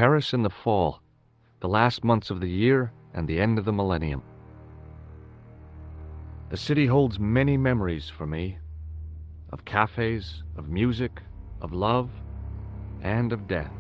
Paris in the fall, the last months of the year and the end of the millennium. The city holds many memories for me, of cafes, of music, of love, and of death.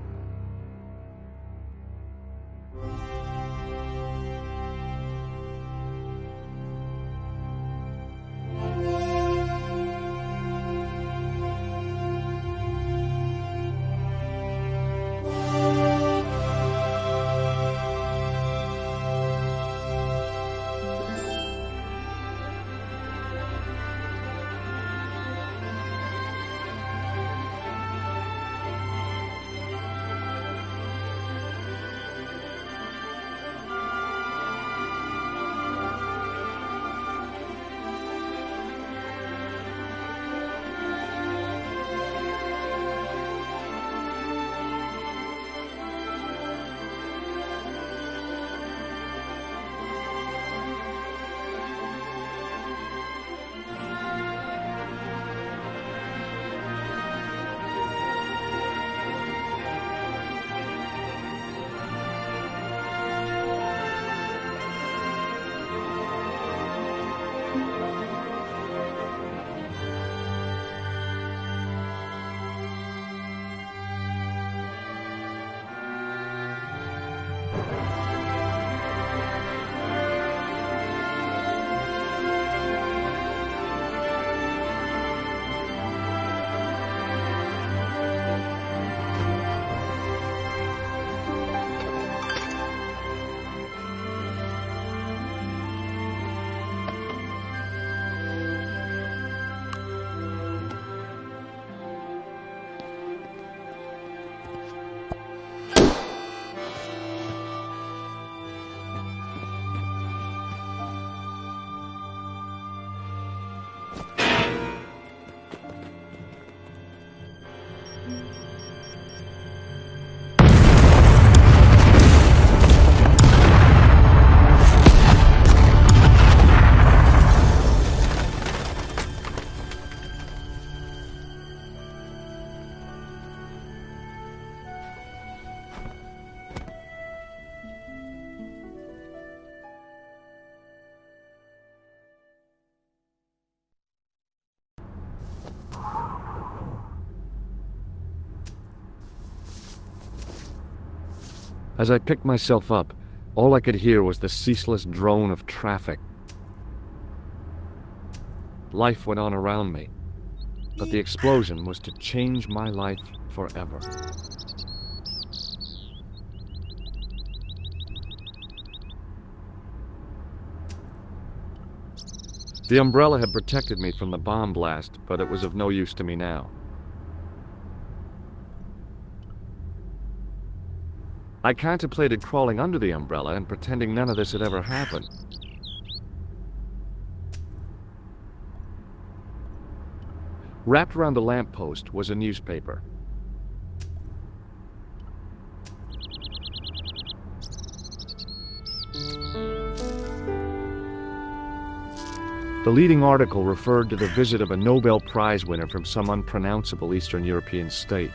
As I picked myself up, all I could hear was the ceaseless drone of traffic. Life went on around me, but the explosion was to change my life forever. The umbrella had protected me from the bomb blast, but it was of no use to me now. I contemplated crawling under the umbrella and pretending none of this had ever happened. Wrapped around the lamppost was a newspaper. The leading article referred to the visit of a Nobel Prize winner from some unpronounceable Eastern European state.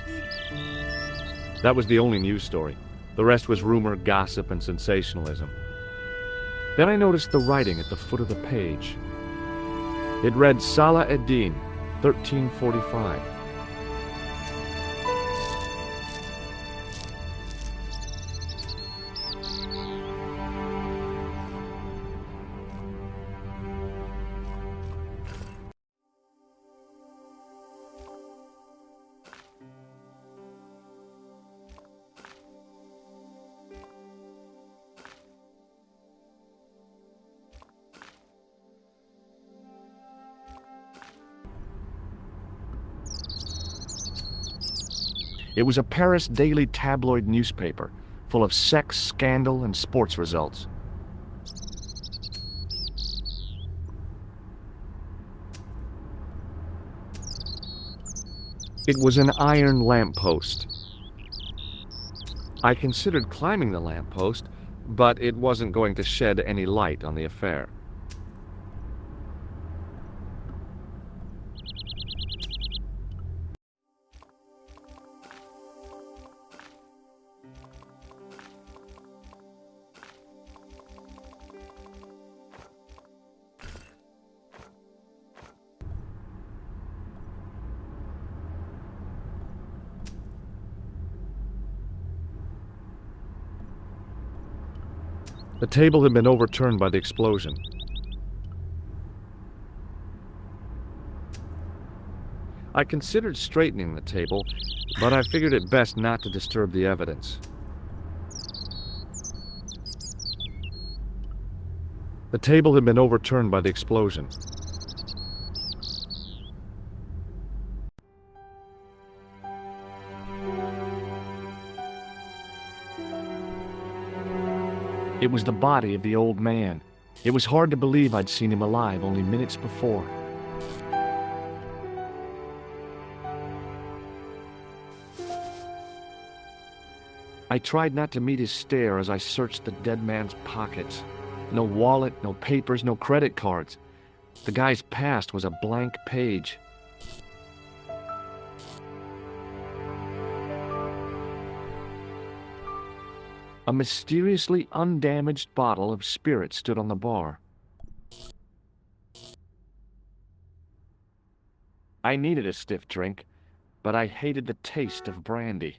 That was the only news story. The rest was rumor, gossip, and sensationalism. Then I noticed the writing at the foot of the page. It read Salah ad-Din, 1345. It was a Paris daily tabloid newspaper, full of sex, scandal, and sports results. It was an iron lamppost. I considered climbing the lamppost, but it wasn't going to shed any light on the affair. The table had been overturned by the explosion. I considered straightening the table, but I figured it best not to disturb the evidence. The table had been overturned by the explosion. It was the body of the old man. It was hard to believe I'd seen him alive only minutes before. I tried not to meet his stare as I searched the dead man's pockets. No wallet, no papers, no credit cards. The guy's past was a blank page. A mysteriously undamaged bottle of spirit stood on the bar. I needed a stiff drink, but I hated the taste of brandy.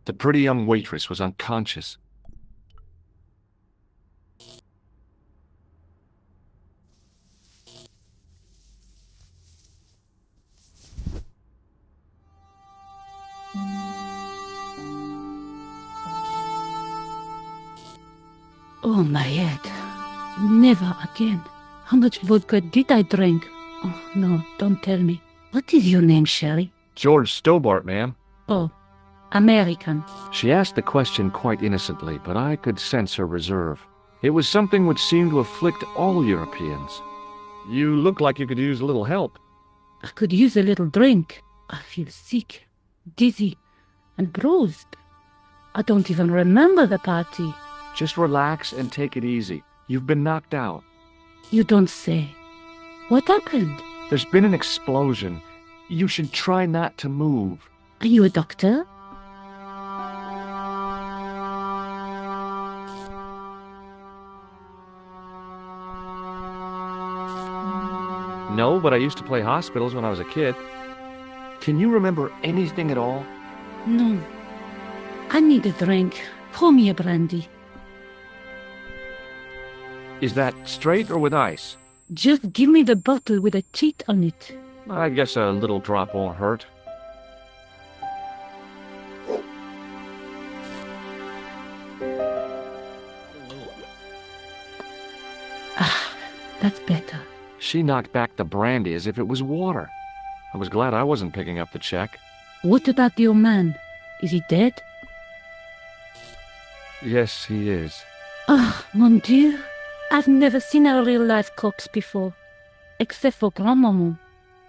The pretty young waitress was unconscious. Oh, my head. Never again. How much vodka did I drink? Oh, no, don't tell me. What is your name, Sherry? George Stobart, ma'am. Oh, American. She asked the question quite innocently, but I could sense her reserve. It was something which seemed to afflict all Europeans. You look like you could use a little help. I could use a little drink. I feel sick, dizzy, and bruised. I don't even remember the party. Just relax and take it easy. You've been knocked out. You don't say. What happened? There's been an explosion. You should try not to move. Are you a doctor? No, but I used to play hospitals when I was a kid. Can you remember anything at all? No. I need a drink. Pour me a brandy. Is that straight or with ice? Just give me the bottle with a cheat on it. I guess a little drop won't hurt. Ah, that's better. She knocked back the brandy as if it was water. I was glad I wasn't picking up the check. What about your man? Is he dead? Yes, he is. Ah, mon Dieu. I've never seen a real-life corpse before. Except for Grandmaman.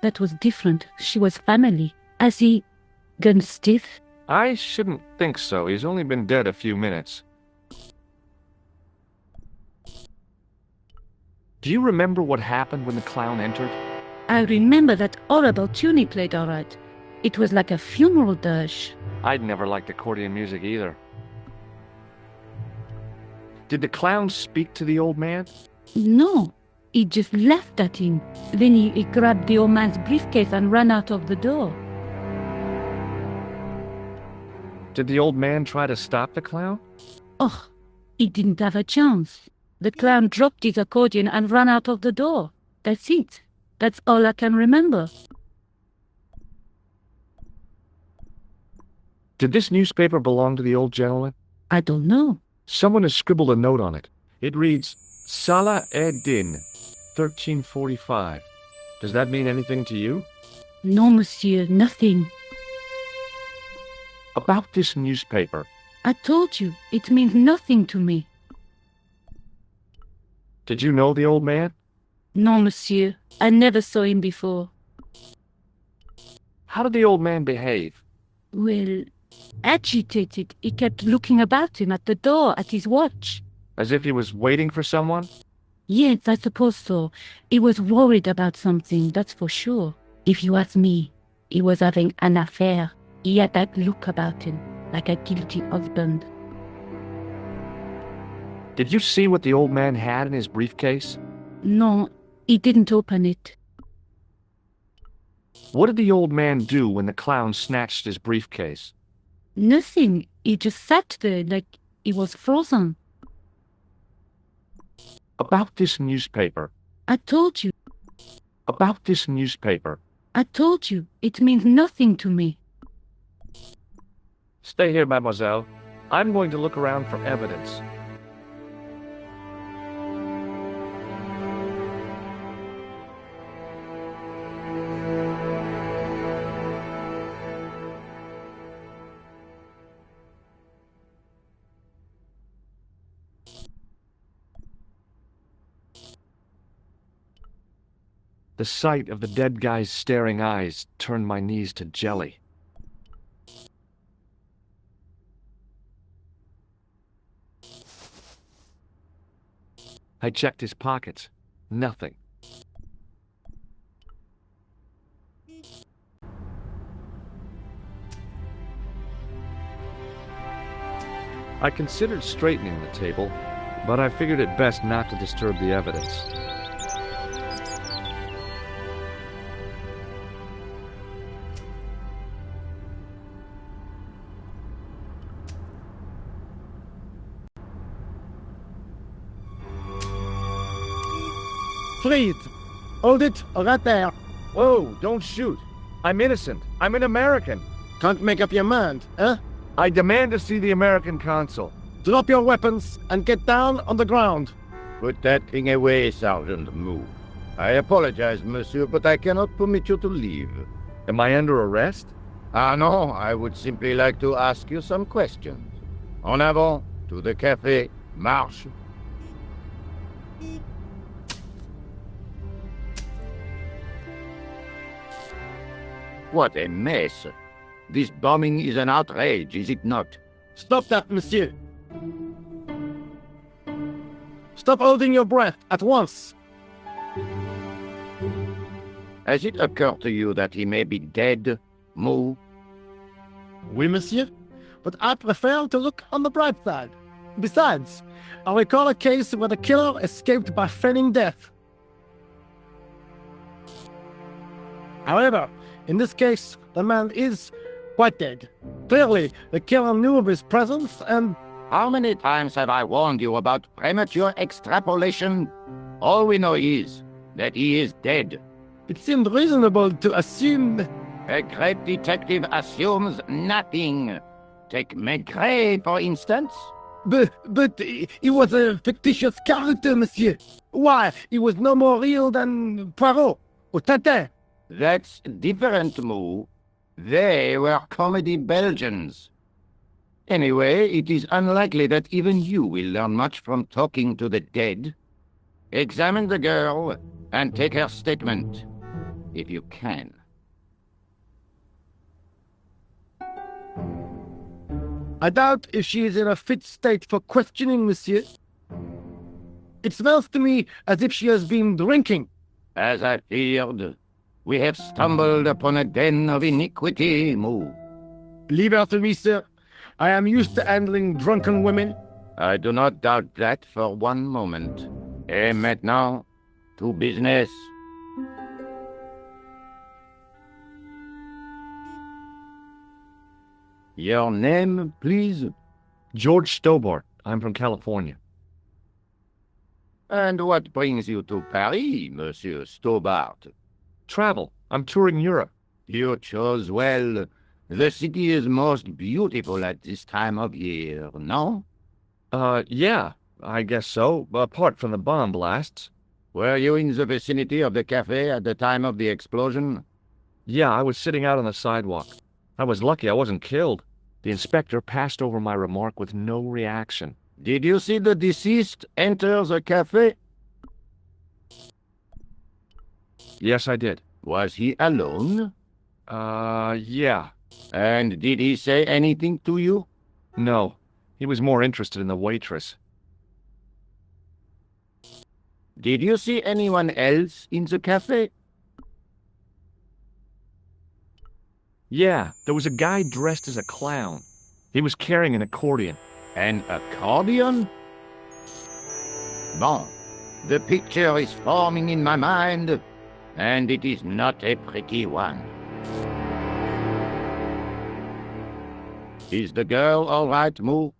That was different. She was family. Has he gone stiff? I shouldn't think so. He's only been dead a few minutes. Do you remember what happened when the clown entered? I remember that horrible tune he played all right. It was like a funeral dirge. I'd never liked accordion music either. Did the clown speak to the old man? No, he just laughed at him. Then he grabbed the old man's briefcase and ran out of the door. Did the old man try to stop the clown? Oh, he didn't have a chance. The clown dropped his accordion and ran out of the door. That's it. That's all I can remember. Did this newspaper belong to the old gentleman? I don't know. Someone has scribbled a note on it. It reads, Salah ed-Din, 1345. Does that mean anything to you? No, monsieur, nothing. About this newspaper. I told you, it means nothing to me. Did you know the old man? No, monsieur. I never saw him before. How did the old man behave? Well, agitated. He kept looking about him at the door, at his watch. As if he was waiting for someone? Yes, I suppose so. He was worried about something, that's for sure. If you ask me, he was having an affair. He had that look about him, like a guilty husband. Did you see what the old man had in his briefcase? No, He didn't open it. What did the old man do when the clown snatched his briefcase? Nothing. He just sat there like he was frozen. About this newspaper. I told you. About this newspaper. I told you. It means nothing to me. Stay here, mademoiselle. I'm going to look around for evidence. The sight of the dead guy's staring eyes turned my knees to jelly. I checked his pockets. Nothing. I considered straightening the table, but I figured it best not to disturb the evidence. Please, hold it right there. Whoa, don't shoot. I'm innocent. I'm an American. Can't make up your mind, eh? I demand to see the American consul. Drop your weapons and get down on the ground. Put that thing away, Sergeant Moo. I apologize, monsieur, but I cannot permit you to leave. Am I under arrest? Ah, no, I would simply like to ask you some questions. En avant, to the café, marche. What a mess. This bombing is an outrage, is it not? Stop that, monsieur. Stop holding your breath at once. Has it occurred to you that he may be dead, Moo? Oui, monsieur. But I prefer to look on the bright side. Besides, I recall a case where the killer escaped by feigning death. However, in this case, the man is quite dead. Clearly, the killer knew of his presence and... How many times have I warned you about premature extrapolation? All we know is that he is dead. It seemed reasonable to assume... A great detective assumes nothing. Take Maigret, for instance. But he was a fictitious character, monsieur. Why, he was no more real than Poirot or Tintin. That's different, Moo. They were comedy Belgians. Anyway, it is unlikely that even you will learn much from talking to the dead. Examine the girl and take her statement, if you can. I doubt if she is in a fit state for questioning, monsieur. It smells to me as if she has been drinking. As I feared, we have stumbled upon a den of iniquity, Moo. Leave her to me, sir. I am used to handling drunken women. I do not doubt that for one moment. Et maintenant, to business. Your name, please? George Stobart. I'm from California. And what brings you to Paris, Monsieur Stobart? Travel. I'm touring Europe. You chose well. The city is most beautiful at this time of year, no? Yeah, I guess so, apart from the bomb blasts. Were you in the vicinity of the cafe at the time of the explosion? Yeah, I was sitting out on the sidewalk. I was lucky I wasn't killed. The inspector passed over my remark with no reaction. Did you see the deceased enter the cafe? Yes, I did. Was he alone? Yeah. And did he say anything to you? No. He was more interested in the waitress. Did you see anyone else in the cafe? Yeah, there was a guy dressed as a clown. He was carrying an accordion. An accordion? Bon. The picture is forming in my mind, and it is not a pretty one. Is the girl all right, Moo?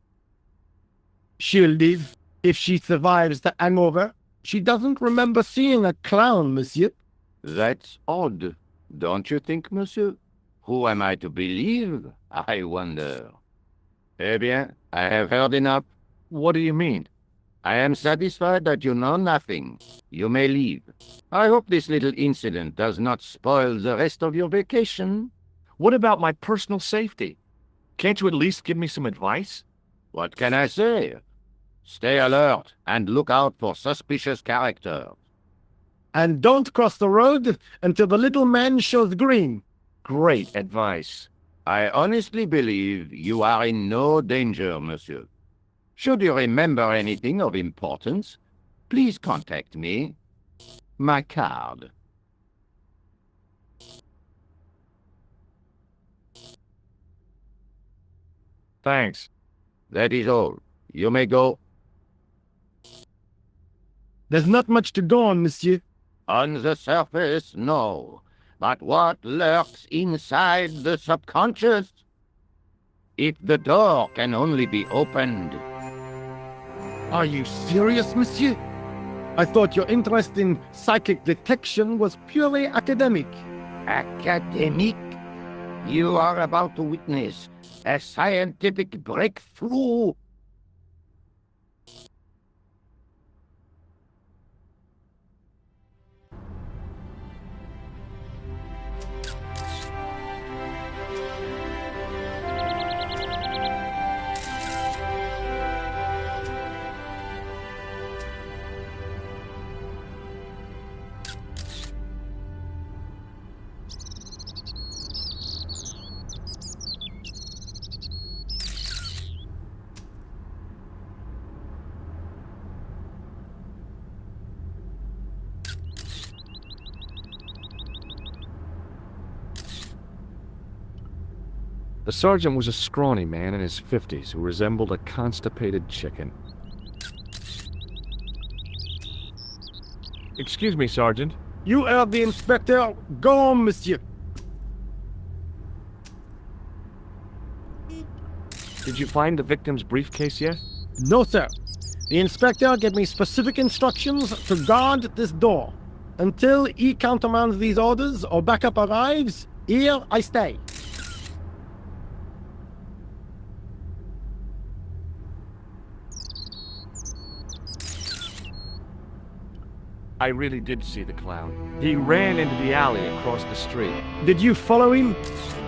She'll live if she survives the hangover. She doesn't remember seeing a clown, monsieur. That's odd, don't you think, monsieur? Who am I to believe, I wonder? Eh bien, I have heard enough. What do you mean? I am satisfied that you know nothing. You may leave. I hope this little incident does not spoil the rest of your vacation. What about my personal safety? Can't you at least give me some advice? What can I say? Stay alert and look out for suspicious characters. And don't cross the road until the little man shows green. Great advice. I honestly believe you are in no danger, monsieur. Should you remember anything of importance, please contact me. My card. Thanks. That is all. You may go. There's not much to go on, monsieur. On the surface, no. But what lurks inside the subconscious? If the door can only be opened. Are you serious, monsieur? I thought your interest in psychic detection was purely academic. Academic? You are about to witness a scientific breakthrough. The sergeant was a scrawny man in his 50s who resembled a constipated chicken. Excuse me, Sergeant. You heard the inspector. Go on, monsieur. Did you find the victim's briefcase yet? No, sir. The inspector gave me specific instructions to guard this door. Until he countermands these orders or backup arrives, here I stay. I really did see the clown. He ran into the alley across the street. Did you follow him?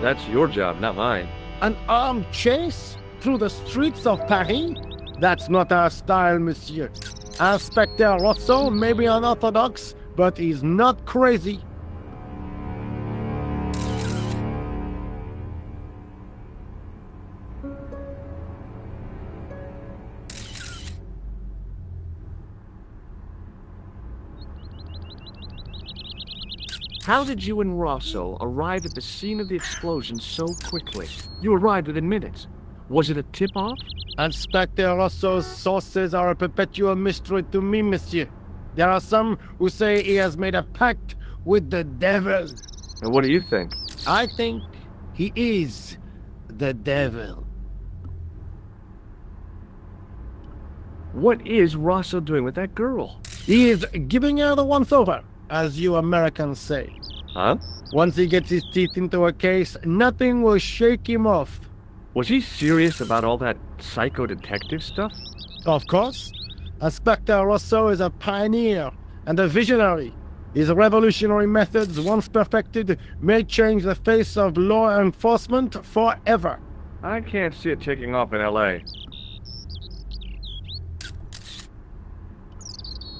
That's your job, not mine. An armed chase through the streets of Paris? That's not our style, monsieur. Inspector Rousseau may be unorthodox, but he's not crazy. How did you and Rosso arrive at the scene of the explosion so quickly? You arrived within minutes. Was it a tip-off? Inspector Rousseau's sources are a perpetual mystery to me, monsieur. There are some who say he has made a pact with the devil. And what do you think? I think he is the devil. What is Rosso doing with that girl? He is giving her the once-over, as you Americans say. Huh? Once he gets his teeth into a case, nothing will shake him off. Was he serious about all that psycho-detective stuff? Of course. Inspector Rousseau is a pioneer and a visionary. His revolutionary methods, once perfected, may change the face of law enforcement forever. I can't see it taking off in L.A.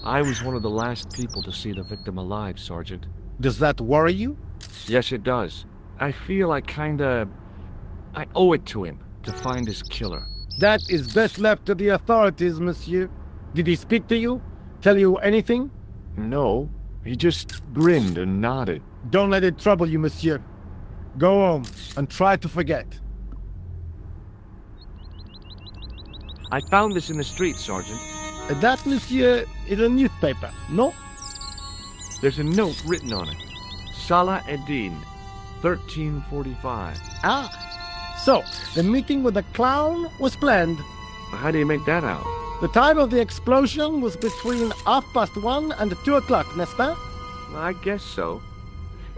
I was one of the last people to see the victim alive, Sergeant. Does that worry you? Yes, it does. I feel I owe it to him to find his killer. That is best left to the authorities, monsieur. Did he speak to you? Tell you anything? No, he just grinned and nodded. Don't let it trouble you, monsieur. Go home and try to forget. I found this in the street, Sergeant. That, monsieur, is a newspaper, no? There's a note written on it. Salah Eddin, 1345. Ah, so the meeting with the clown was planned. How do you make that out? The time of the explosion was between 1:30 and 2 o'clock, n'est-ce pas? I guess so.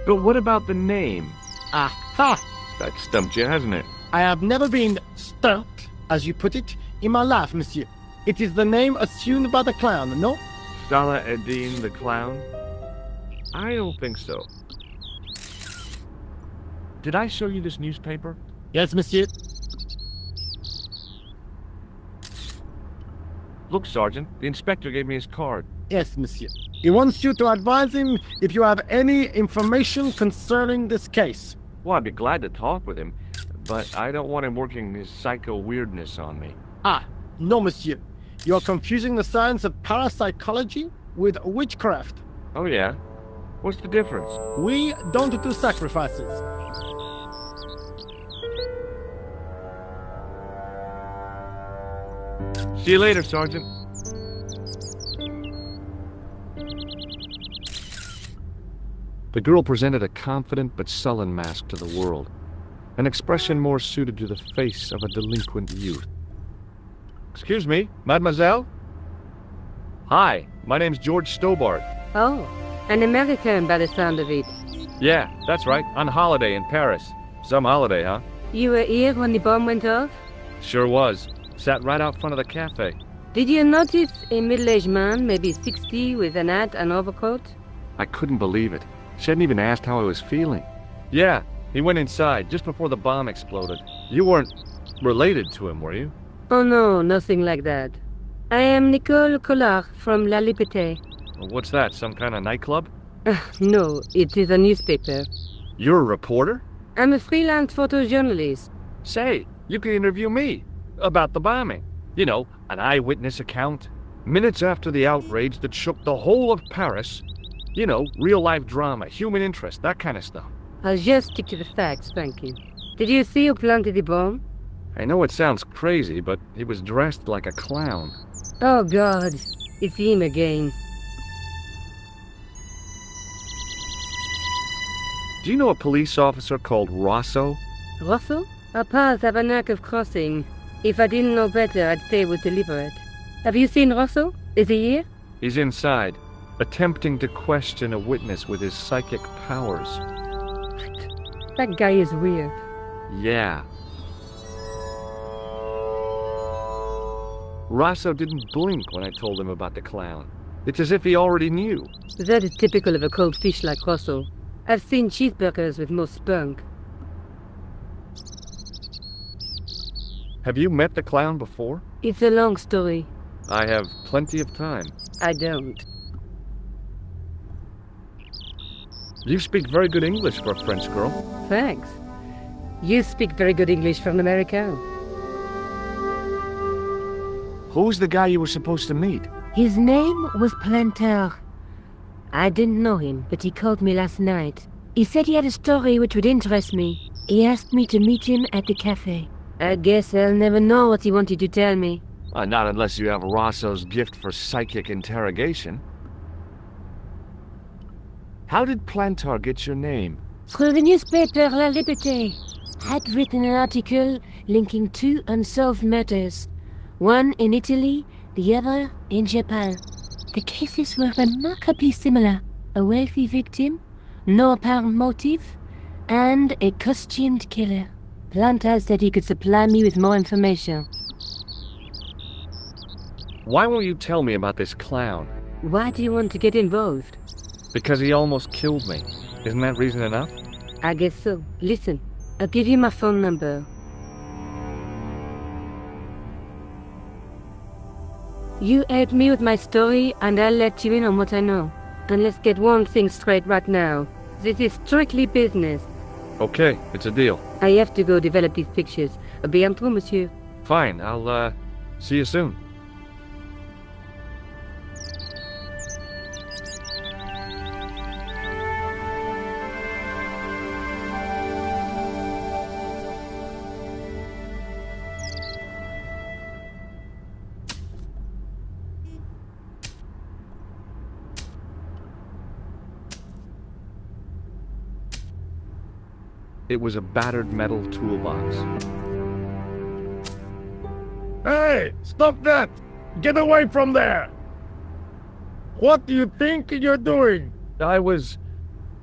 But what about the name? Aha! That stumped you, hasn't it? I have never been stumped, as you put it, in my life, monsieur. It is the name assumed by the clown, no? Salah Eddin the clown? I don't think so. Did I show you this newspaper? Yes, monsieur. Look, Sergeant, the inspector gave me his card. Yes, monsieur. He wants you to advise him if you have any information concerning this case. Well, I'd be glad to talk with him, but I don't want him working his psycho weirdness on me. Ah, no, monsieur. You are confusing the science of parapsychology with witchcraft. Oh, yeah? What's the difference? We don't do sacrifices. See you later, Sergeant. The girl presented a confident but sullen mask to the world, an expression more suited to the face of a delinquent youth. Excuse me, mademoiselle? Hi, my name's George Stobart. Oh, an American by the sound of it. Yeah, that's right, on holiday in Paris. Some holiday, huh? You were here when the bomb went off? Sure was. Sat right out front of the cafe. Did you notice a middle-aged man, maybe 60, with an hat and overcoat? I couldn't believe it. She hadn't even asked how I was feeling. Yeah, he went inside just before the bomb exploded. You weren't related to him, were you? Oh no, nothing like that. I am Nicole Collard from La Liberté. Well, what's that, some kind of nightclub? No, it is a newspaper. You're a reporter? I'm a freelance photojournalist. Say, you can interview me about the bombing. You know, an eyewitness account. Minutes after the outrage that shook the whole of Paris. You know, real-life drama, human interest, that kind of stuff. I'll just stick to the facts, thank you. Did you see who planted the bomb? I know it sounds crazy, but he was dressed like a clown. Oh God, it's him again. Do you know a police officer called Rosso? Rosso? Our paths have a knack of crossing. If I didn't know better, I'd say it was deliberate. Have you seen Rosso? Is he here? He's inside, attempting to question a witness with his psychic powers. That guy is weird. Yeah. Rosso didn't blink when I told him about the clown. It's as if he already knew. That is typical of a cold fish like Rosso. I've seen cheeseburgers with more spunk. Have you met the clown before? It's a long story. I have plenty of time. I don't. You speak very good English for a French girl. Thanks. You speak very good English for an American. Who's the guy you were supposed to meet? His name was Planter. I didn't know him, but he called me last night. He said he had a story which would interest me. He asked me to meet him at the cafe. I guess I'll never know what he wanted to tell me. Not unless you have Rosso's gift for psychic interrogation. How did Plantar get your name? Through the newspaper La Liberté. Had written an article linking two unsolved murders. One in Italy, the other in Japan. The cases were remarkably similar. A wealthy victim, no apparent motive, and a costumed killer. Plantar said he could supply me with more information. Why won't you tell me about this clown? Why do you want to get involved? Because he almost killed me. Isn't that reason enough? I guess so. Listen, I'll give you my phone number. You help me with my story, and I'll let you in on what I know. And let's get one thing straight right now. This is strictly business. Okay, it's a deal. I have to go develop these pictures. À bientôt, monsieur. Fine, I'll, see you soon. It was a battered metal toolbox. Hey, stop that! Get away from there! What do you think you're doing? I was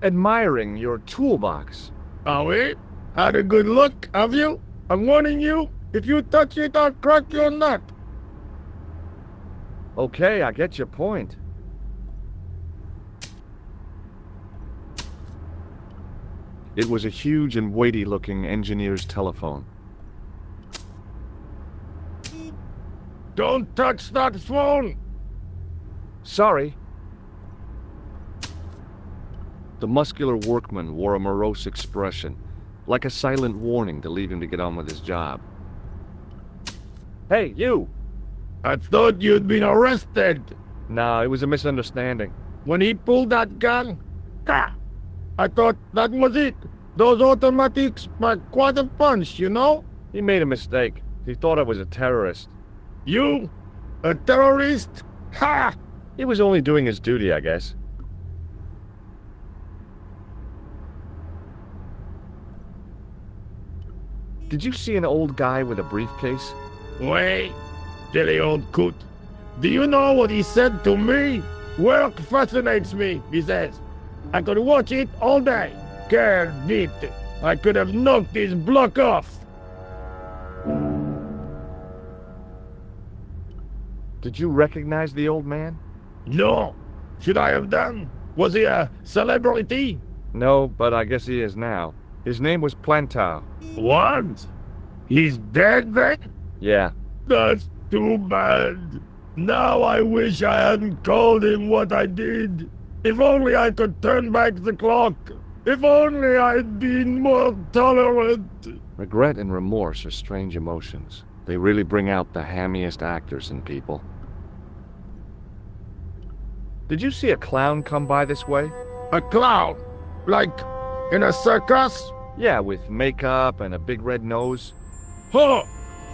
admiring your toolbox. Are we? Had a good look, have you? I'm warning you, if you touch it, I'll crack your nut. Okay, I get your point. It was a huge and weighty-looking engineer's telephone. Don't touch that phone! Sorry. The muscular workman wore a morose expression, like a silent warning to leave him to get on with his job. Hey, you! I thought you'd been arrested. No, it was a misunderstanding. When he pulled that gun, I thought that was it. Those automatics pack quite a punch, you know? He made a mistake. He thought I was a terrorist. You? A terrorist? Ha! He was only doing his duty, I guess. Did you see an old guy with a briefcase? Wait, silly old coot. Do you know what he said to me? Work fascinates me, he says. I could watch it all day. Can't beat it. I could have knocked his block off. Did you recognize the old man? No. Should I have done? Was he a celebrity? No, but I guess he is now. His name was Plantar. What? He's dead then? Yeah. That's too bad. Now I wish I hadn't called him what I did. If only I could turn back the clock. If only I'd been more tolerant. Regret and remorse are strange emotions. They really bring out the hammiest actors in people. Did you see a clown come by this way? A clown? Like in a circus? Yeah, with makeup and a big red nose. Huh!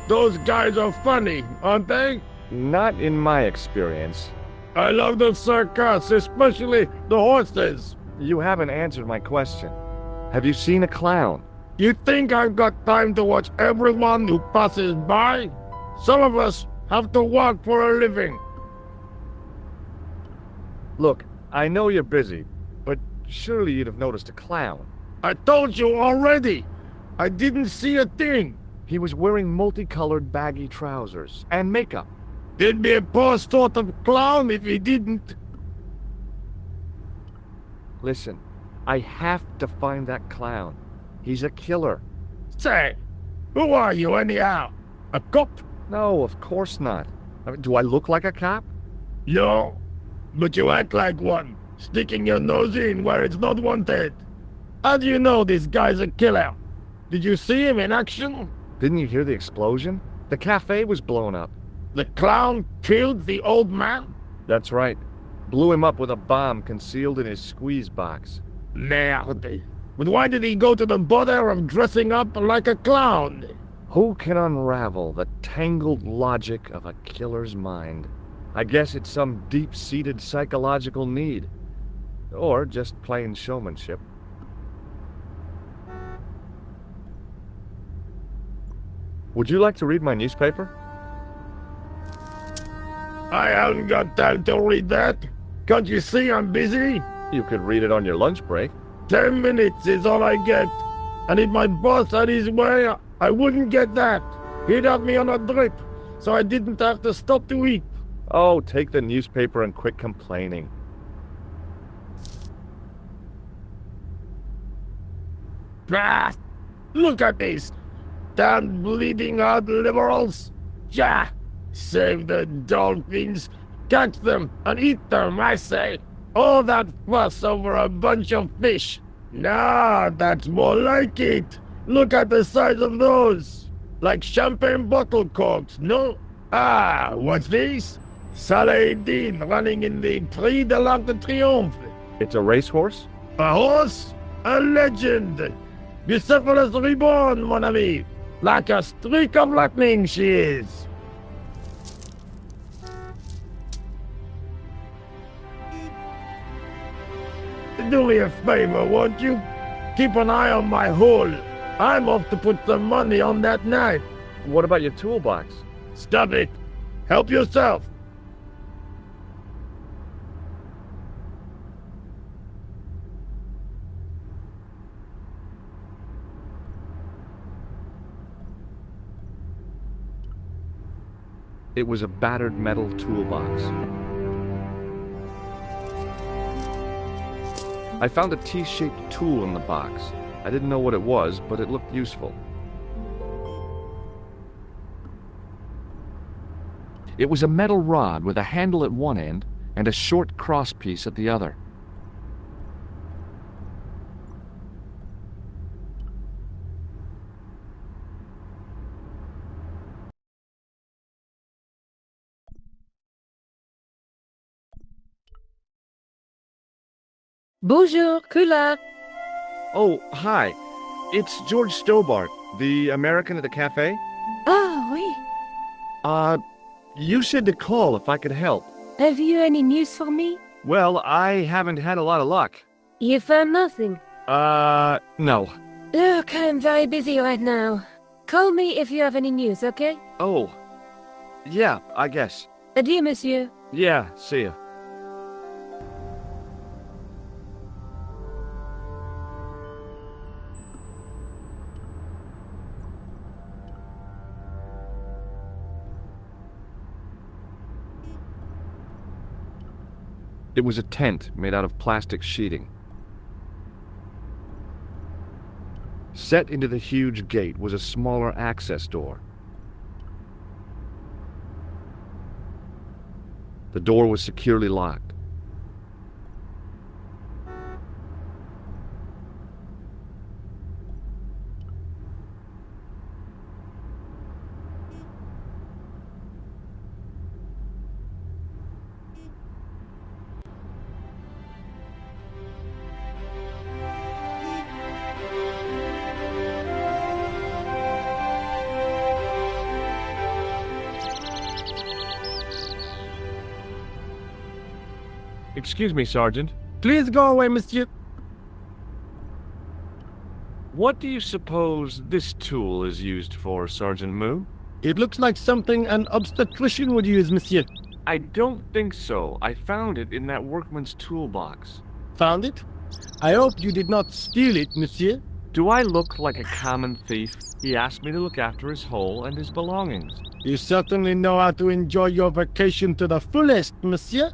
Those guys are funny, aren't they? Not in my experience. I love the circus, especially the horses. You haven't answered my question. Have you seen a clown? You think I've got time to watch everyone who passes by? Some of us have to work for a living. Look, I know you're busy, but surely you'd have noticed a clown. I told you already. I didn't see a thing. He was wearing multicolored baggy trousers and makeup. He'd be a poor sort of clown if he didn't. Listen, I have to find that clown. He's a killer. Say, who are you anyhow? A cop? No, of course not. Do I look like a cop? No, but you act like one, sticking your nose in where it's not wanted. How do you know this guy's a killer? Did you see him in action? Didn't you hear the explosion? The cafe was blown up. The clown killed the old man? That's right. Blew him up with a bomb concealed in his squeeze box. Merde. But why did he go to the bother of dressing up like a clown? Who can unravel the tangled logic of a killer's mind? I guess it's some deep-seated psychological need. Or just plain showmanship. Would you like to read my newspaper? I haven't got time to read that. Can't you see I'm busy? You could read it on your lunch break. 10 minutes is all I get. And if my boss had his way, I wouldn't get that. He'd have me on a drip, so I didn't have to stop to eat. Oh, take the newspaper and quit complaining. Ah, look at this. Damn bleeding heart liberals. Yeah, save the dolphins. Catch them and eat them, I say. All that fuss over a bunch of fish. Nah, that's more like it. Look at the size of those. Like champagne bottle corks, no? Ah, what's this? Saladin running in the Prix de l'Arc de Triomphe. It's a racehorse? A horse? A legend. Bucephalus reborn, mon ami. Like a streak of lightning she is. Do me a favor, won't you? Keep an eye on my hole. I'm off to put some money on that knife. What about your toolbox? Stop it. Help yourself. It was a battered metal toolbox. I found a T-shaped tool in the box. I didn't know what it was, but it looked useful. It was a metal rod with a handle at one end and a short crosspiece at the other. Bonjour, Kula. Oh, hi. It's George Stobart, the American at the cafe. Ah, oui. You said to call if I could help. Have you any news for me? Well, I haven't had a lot of luck. You found nothing. No. Look, I'm very busy right now. Call me if you have any news, okay? Oh. Yeah, I guess. Adieu, monsieur. Yeah, see ya. It was a tent made out of plastic sheeting. Set into the huge gate was a smaller access door. The door was securely locked. Excuse me, Sergeant. Please go away, monsieur. What do you suppose this tool is used for, Sergeant Moo? It looks like something an obstetrician would use, monsieur. I don't think so. I found it in that workman's toolbox. Found it? I hope you did not steal it, monsieur. Do I look like a common thief? He asked me to look after his hole and his belongings. You certainly know how to enjoy your vacation to the fullest, monsieur.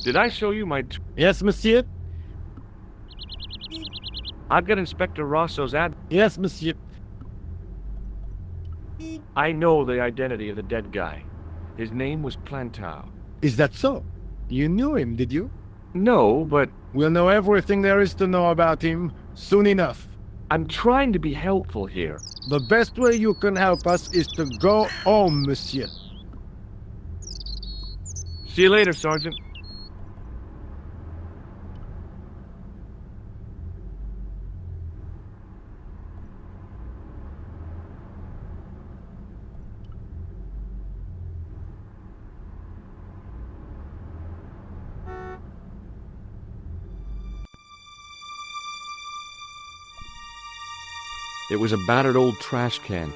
Did I show you my... Yes, monsieur. I've got Inspector Rosso's ad... Yes, monsieur. I know the identity of the dead guy. His name was Plantow. Is that so? You knew him, did you? No, but We'll know everything there is to know about him soon enough. I'm trying to be helpful here. The best way you can help us is to go home, monsieur. See you later, Sergeant. It was a battered old trash can.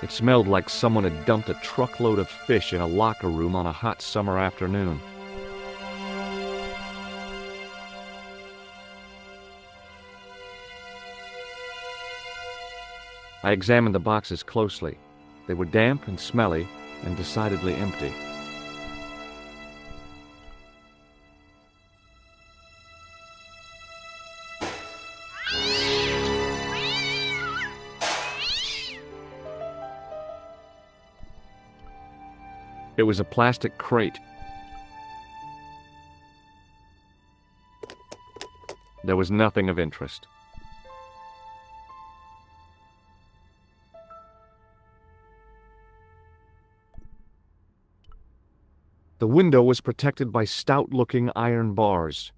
It smelled like someone had dumped a truckload of fish in a locker room on a hot summer afternoon. I examined the boxes closely. They were damp and smelly and decidedly empty. It was a plastic crate. There was nothing of interest. The window was protected by stout-looking iron bars.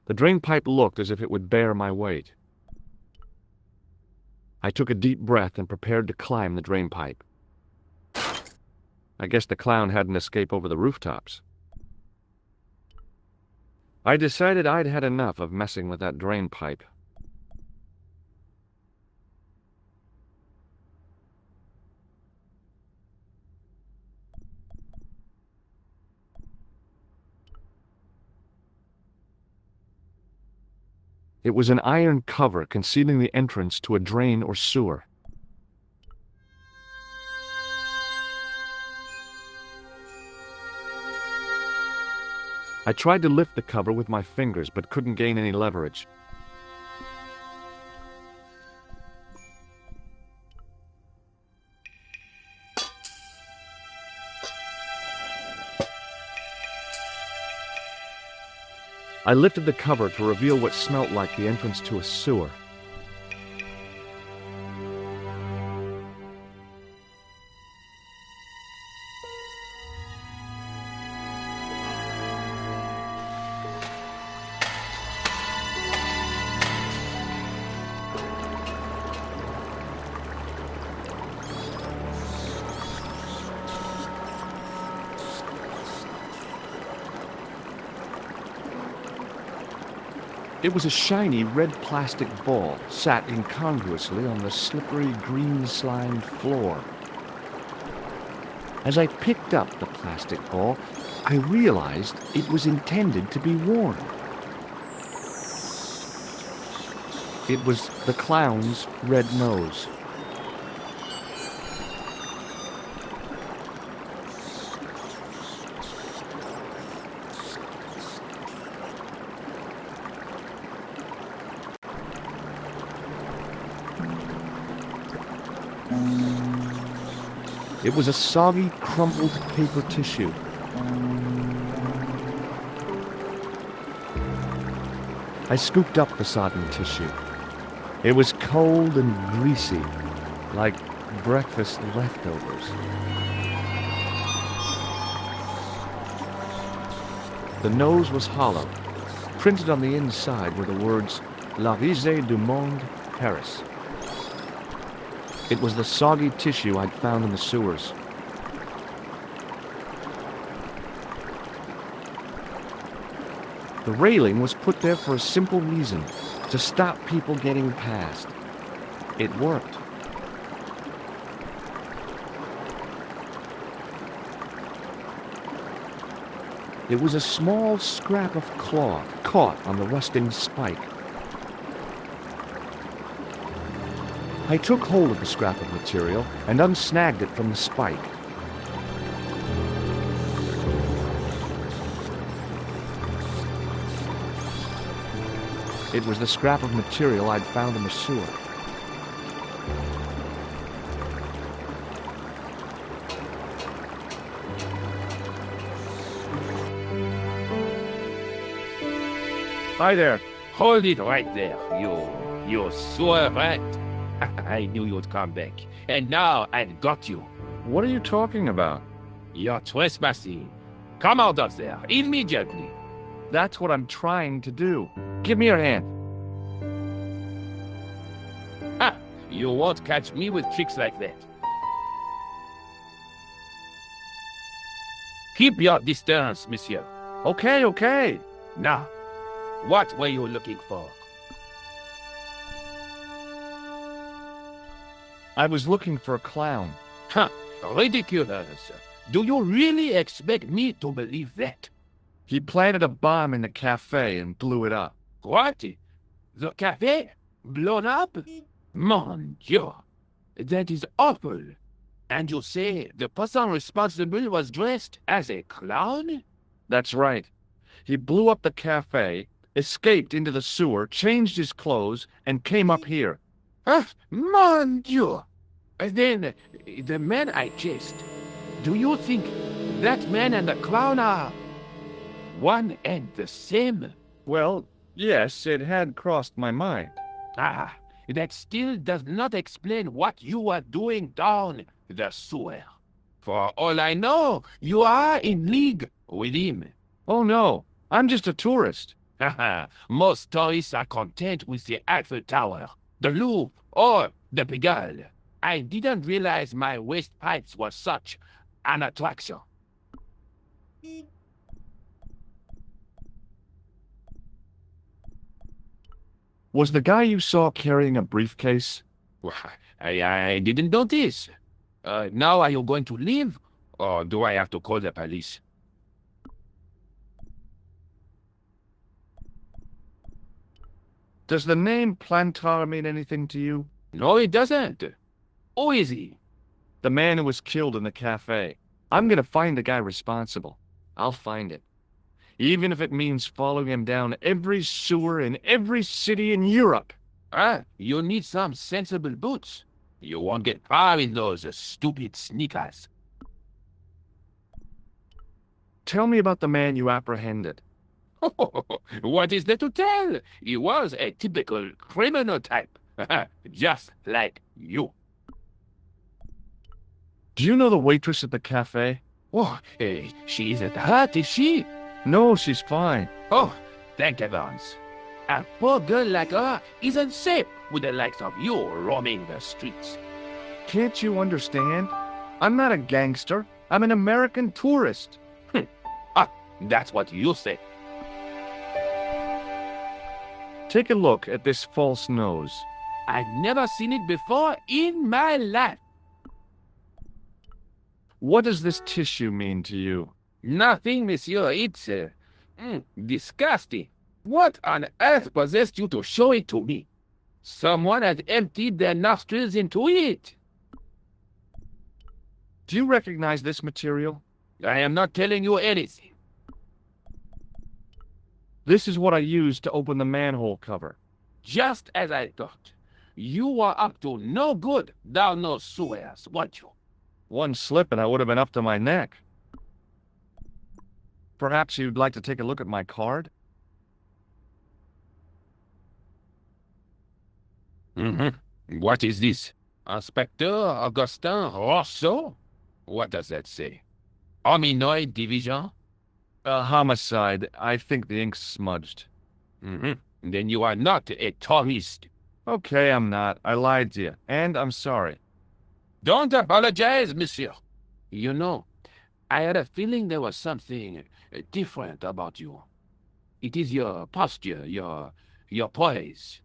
The drainpipe looked as if it would bear my weight. I took a deep breath and prepared to climb the drainpipe. I guess the clown had an escape over the rooftops. I decided I'd had enough of messing with that drainpipe. It was an iron cover concealing the entrance to a drain or sewer. I tried to lift the cover with my fingers, but couldn't gain any leverage. I lifted the cover to reveal what smelt like the entrance to a sewer. It was a shiny red plastic ball sat incongruously on the slippery green slime floor. As I picked up the plastic ball, I realized it was intended to be worn. It was the clown's red nose. It was a soggy, crumpled paper tissue. I scooped up the sodden tissue. It was cold and greasy, like breakfast leftovers. The nose was hollow. Printed on the inside were the words, La Risée du Monde, Paris. It was the soggy tissue I'd found in the sewers. The railing was put there for a simple reason, to stop people getting past. It worked. It was a small scrap of cloth caught on the rusting spike. I took hold of the scrap of material and unsnagged it from the spike. It was the scrap of material I'd found in the sewer. Hi there. Hold it right there, you sewer rat. I knew you'd come back. And now I've got you. What are you talking about? You're trespassing. Come out of there, immediately. That's what I'm trying to do. Give me your hand. Ha! You won't catch me with tricks like that. Keep your distance, monsieur. Okay, okay. Now, what were you looking for? I was looking for a clown. Huh, ridiculous. Do you really expect me to believe that? He planted a bomb in the cafe and blew it up. What? The cafe? Blown up? Mon Dieu, that is awful. And you say the person responsible was dressed as a clown? That's right. He blew up the cafe, escaped into the sewer, changed his clothes, and came up here. Ah, mon Dieu! Then, the man I chased, do you think that man and the clown are one and the same? Well, yes, it had crossed my mind. Ah, that still does not explain what you were doing down the sewer. For all I know, you are in league with him. Oh no, I'm just a tourist. Haha, most tourists are content with the Eiffel Tower, the Louvre, or the Pigalle. I didn't realize my waste pipes was such an attraction. Was the guy you saw carrying a briefcase? Well, I didn't notice. Now are you going to leave, or do I have to call the police? Does the name Plantar mean anything to you? No, it doesn't. Who is he? The man who was killed in the cafe. I'm gonna find the guy responsible. I'll find him. Even if it means following him down every sewer in every city in Europe. You need some sensible boots. You won't get far in those stupid sneakers. Tell me about the man you apprehended. What is there to tell? He was a typical criminal type. Just like you. Do you know the waitress at the cafe? Oh, she isn't hurt, is she? No, she's fine. Oh, thank heavens. A poor girl like her isn't safe with the likes of you roaming the streets. Can't you understand? I'm not a gangster. I'm an American tourist. That's what you say. Take a look at this false nose. I've never seen it before in my life. What does this tissue mean to you? Nothing, monsieur. It's disgusting. What on earth possessed you to show it to me? Someone has emptied their nostrils into it. Do you recognize this material? I am not telling you anything. This is what I used to open the manhole cover. Just as I thought. You were up to no good down those sewers, weren't you? One slip and I would have been up to my neck. Perhaps you'd like to take a look at my card? What is this? Inspector Augustin Rousseau? What does that say? Hominoid Division? Homicide. I think the ink's smudged. Then you are not a tourist. Okay, I'm not. I lied to you, and I'm sorry. Don't apologize, monsieur. You know, I had a feeling there was something different about you. It is your posture, your poise.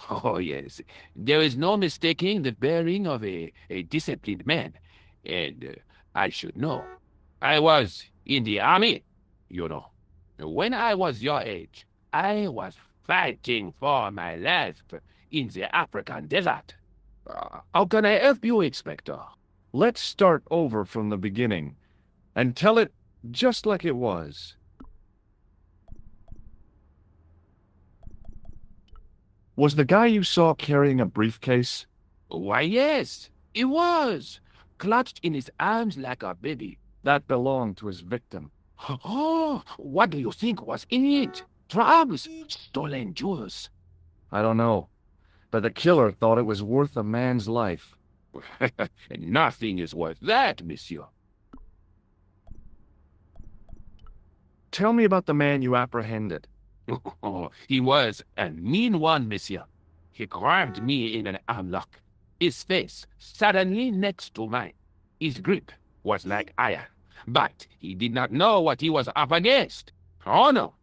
Oh, yes. There is no mistaking the bearing of a disciplined man. And I should know. I was in the army, you know. When I was your age, I was fighting for my life in the African desert. How can I help you, Inspector? Let's start over from the beginning and tell it just like it was. Was the guy you saw carrying a briefcase? Why, yes, it was. Clutched in his arms like a baby. That belonged to his victim. Oh, what do you think was in it? Drugs? Stolen jewels? I don't know, but the killer thought it was worth a man's life. Nothing is worth that, monsieur. Tell me about the man you apprehended. He was a mean one, monsieur. He grabbed me in an armlock. His face suddenly next to mine. His grip was like iron, but he did not know what he was up against. Oh no,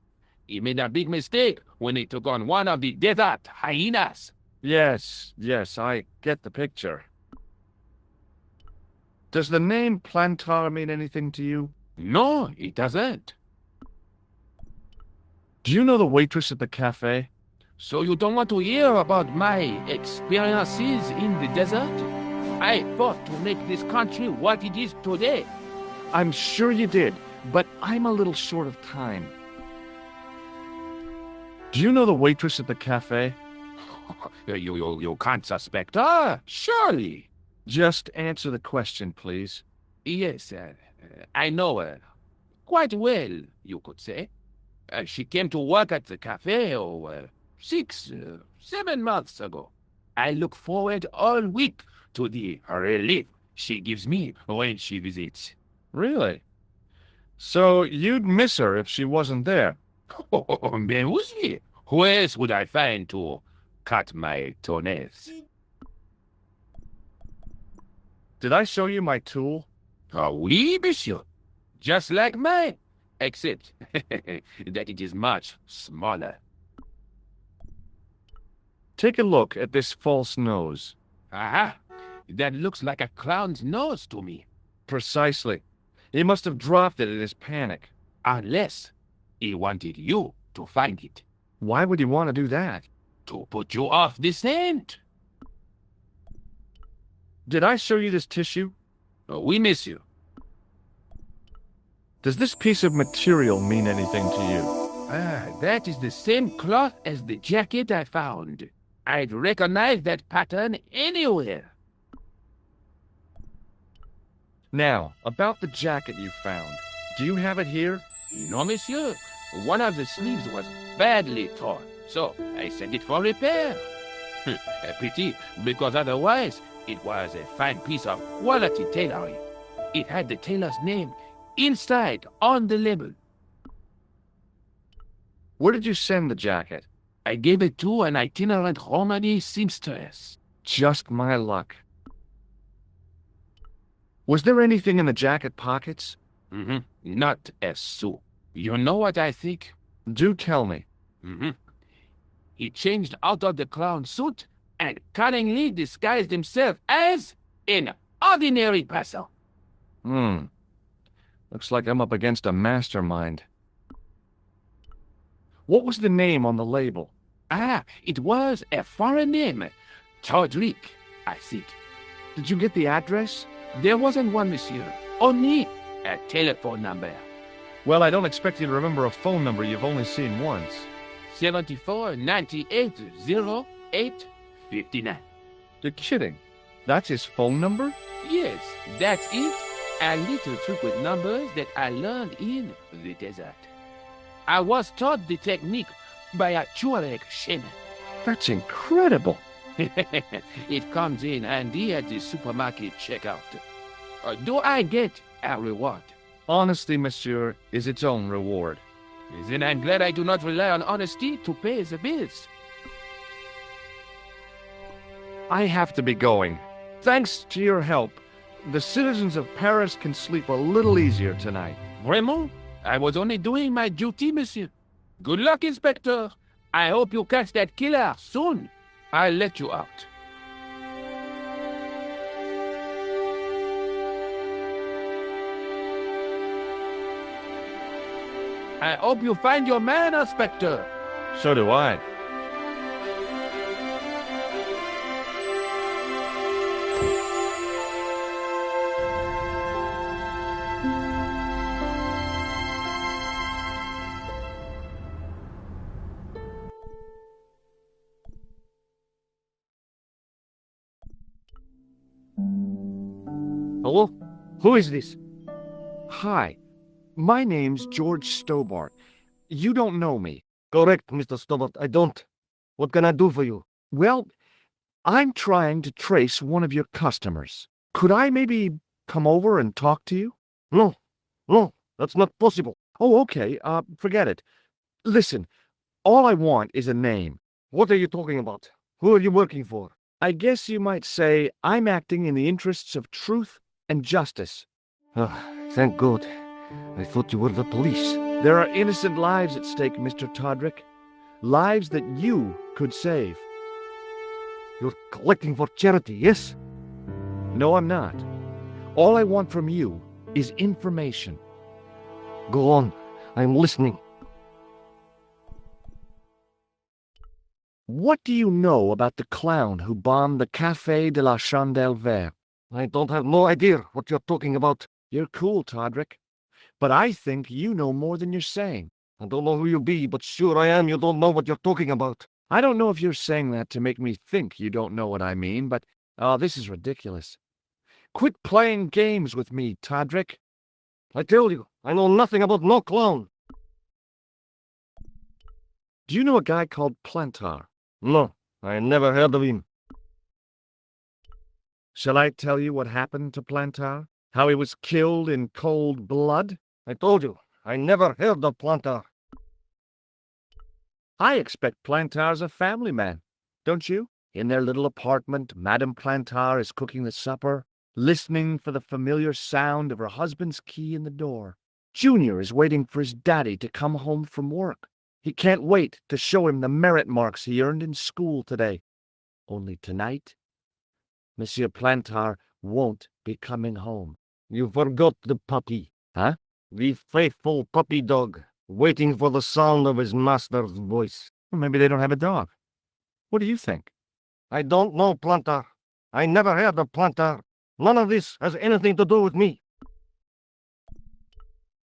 he made a big mistake when he took on one of the desert hyenas. Yes, I get the picture. Does the name Plantar mean anything to you? No, it doesn't. Do you know the waitress at the cafe? So you don't want to hear about my experiences in the desert? I fought to make this country what it is today. I'm sure you did, but I'm a little short of time. Do you know the waitress at the cafe? You can't suspect her, surely. Just answer the question, please. Yes, I know her. Quite well, you could say. She came to work at the cafe 6, 7 months ago. I look forward all week to the relief she gives me when she visits. Really? So you'd miss her if she wasn't there? Oh, ben oui. Who else would I find to cut my toenails? Did I show you my tool? Ah, oui, monsieur. Just like mine, except that it is much smaller. Take a look at this false nose. Aha! That looks like a clown's nose to me. Precisely. He must have dropped it in his panic. Unless he wanted you to find it. Why would he want to do that? To put you off the scent. Did I show you this tissue? Oui, monsieur. Does this piece of material mean anything to you? Ah, that is the same cloth as the jacket I found. I'd recognize that pattern anywhere. Now, about the jacket you found. Do you have it here? No, monsieur. One of the sleeves was badly torn, so I sent it for repair. A pity, because otherwise it was a fine piece of quality tailoring. It had the tailor's name inside on the label. Where did you send the jacket? I gave it to an itinerant Romany seamstress. Just my luck. Was there anything in the jacket pockets? Not a sou. You know what I think? Do tell me. He changed out of the clown suit and cunningly disguised himself as an ordinary person. Looks like I'm up against a mastermind. What was the name on the label? Ah, it was a foreign name. Todrick, I think. Did you get the address? There wasn't one, monsieur. Only a telephone number. Well, I don't expect you to remember a phone number you've only seen once. 74 98 08 59. You're kidding. That's his phone number? Yes, that's it. A little trick with numbers that I learned in the desert. I was taught the technique by a Tuareg shaman. That's incredible. It comes in handy at the supermarket checkout. Do I get a reward? Honesty, monsieur, is its own reward. Then I'm glad I do not rely on honesty to pay the bills. I have to be going. Thanks to your help, the citizens of Paris can sleep a little easier tonight. Vraiment? I was only doing my duty, monsieur. Good luck, Inspector. I hope you catch that killer soon. I'll let you out. I hope you find your man, Inspector. So do I. Hello? Who is this? Hi, my name's George Stobart. You don't know me. Correct, Mr. Stobart. I don't. What can I do for you? Well, I'm trying to trace one of your customers. Could I maybe come over and talk to you? No, that's not possible. Oh, okay. Forget it. Listen, all I want is a name. What are you talking about? Who are you working for? I guess you might say I'm acting in the interests of truth and justice. Thank God. I thought you were the police. There are innocent lives at stake, Mr. Todrick. Lives that you could save. You're collecting for charity, yes? No, I'm not. All I want from you is information. Go on. I'm listening. What do you know about the clown who bombed the Café de la Chandelle Verte? I don't have no idea what you're talking about. You're cool, Todrick. But I think you know more than you're saying. I don't know who you be, but sure I am you don't know what you're talking about. I don't know if you're saying that to make me think you don't know what I mean, but, this is ridiculous. Quit playing games with me, Todrick. I tell you, I know nothing about no clown. Do you know a guy called Plantar? No, I never heard of him. Shall I tell you what happened to Plantar? How he was killed in cold blood? I told you, I never heard of Plantar. I expect Plantar's a family man, don't you? In their little apartment, Madame Plantar is cooking the supper, listening for the familiar sound of her husband's key in the door. Junior is waiting for his daddy to come home from work. He can't wait to show him the merit marks he earned in school today. Only tonight, Monsieur Plantar won't be coming home. You forgot the puppy. Huh? The faithful puppy dog, waiting for the sound of his master's voice. Well, maybe they don't have a dog. What do you think? I don't know, Plantar. I never heard of Plantar. None of this has anything to do with me.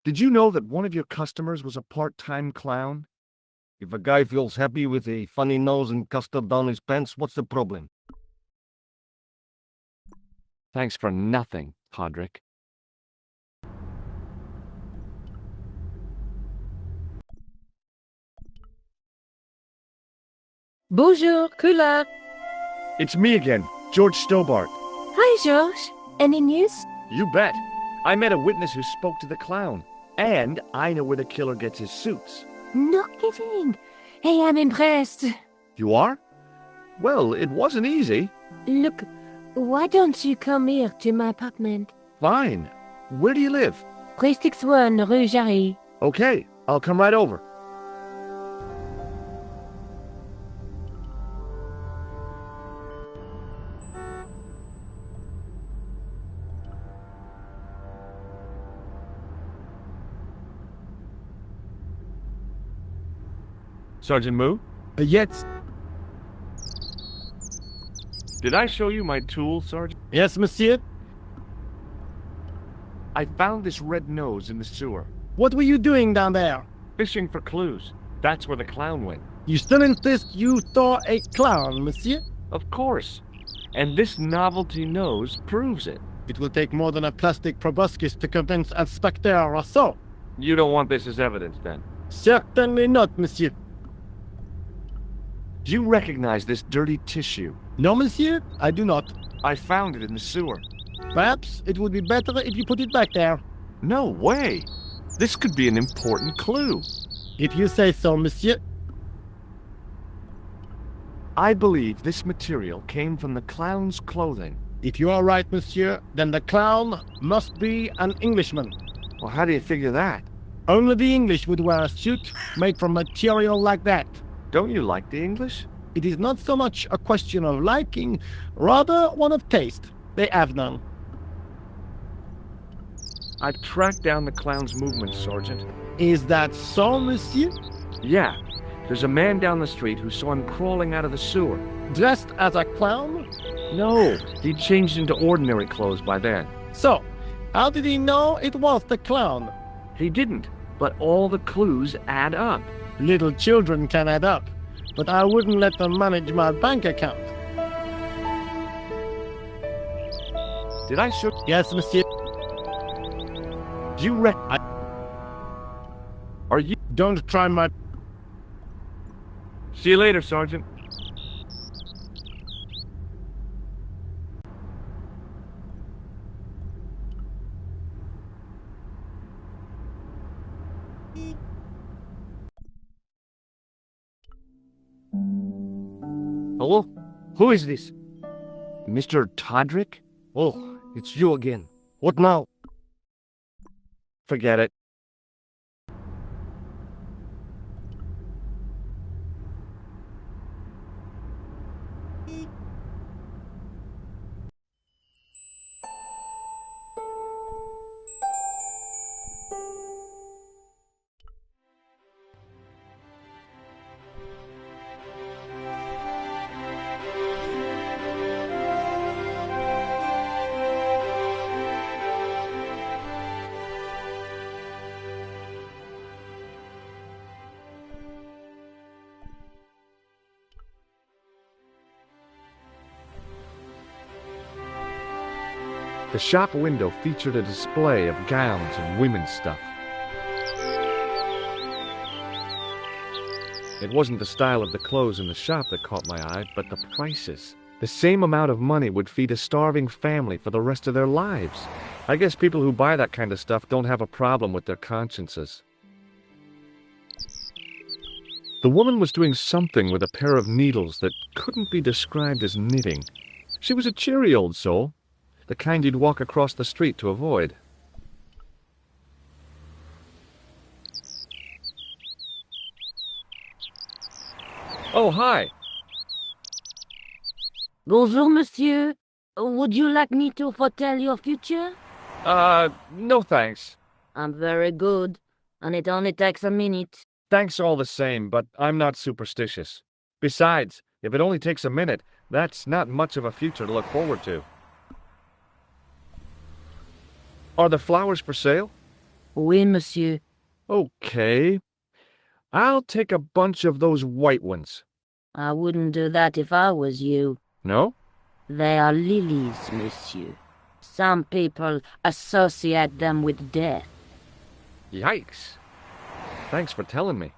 Did you know that one of your customers was a part-time clown? If a guy feels happy with a funny nose and custard down his pants, what's the problem? Thanks for nothing, Podrick. Bonjour, Kula. It's me again, George Stobart. Hi, George. Any news? You bet. I met a witness who spoke to the clown. And I know where the killer gets his suits. No kidding. Hey, I'm impressed. You are? Well, it wasn't easy. Look, why don't you come here to my apartment? Fine. Where do you live? 361 Rue Jarry. Okay, I'll come right over. Sergeant Moo? Yes. Did I show you my tool, Sergeant? Yes, monsieur. I found this red nose in the sewer. What were you doing down there? Fishing for clues. That's where the clown went. You still insist you saw a clown, monsieur? Of course. And this novelty nose proves it. It will take more than a plastic proboscis to convince Inspector Rousseau. You don't want this as evidence, then? Certainly not, monsieur. Do you recognize this dirty tissue? No, monsieur, I do not. I found it in the sewer. Perhaps it would be better if you put it back there. No way! This could be an important clue. If you say so, monsieur. I believe this material came from the clown's clothing. If you are right, monsieur, then the clown must be an Englishman. Well, how do you figure that? Only the English would wear a suit made from material like that. Don't you like the English? It is not so much a question of liking, rather one of taste. They have none. I've tracked down the clown's movements, Sergeant. Is that so, monsieur? Yeah, there's a man down the street who saw him crawling out of the sewer. Dressed as a clown? No, he'd changed into ordinary clothes by then. So, how did he know it was the clown? He didn't, but all the clues add up. Little children can add up, but I wouldn't let them manage my bank account. Did I show... Yes, monsieur. Do you Are you... Don't try my... See you later, Sergeant. Hello? Who is this? Mr. Todrick? Oh, it's you again. What now? Forget it. The shop window featured a display of gowns and women's stuff. It wasn't the style of the clothes in the shop that caught my eye, but the prices. The same amount of money would feed a starving family for the rest of their lives. I guess people who buy that kind of stuff don't have a problem with their consciences. The woman was doing something with a pair of needles that couldn't be described as knitting. She was a cheery old soul, the kind you'd walk across the street to avoid. Oh, hi. Bonjour, monsieur. Would you like me to foretell your future? No thanks. I'm very good, and it only takes a minute. Thanks all the same, but I'm not superstitious. Besides, if it only takes a minute, that's not much of a future to look forward to. Are the flowers for sale? Oui, monsieur. Okay. I'll take a bunch of those white ones. I wouldn't do that if I was you. No? They are lilies, monsieur. Some people associate them with death. Yikes. Thanks for telling me.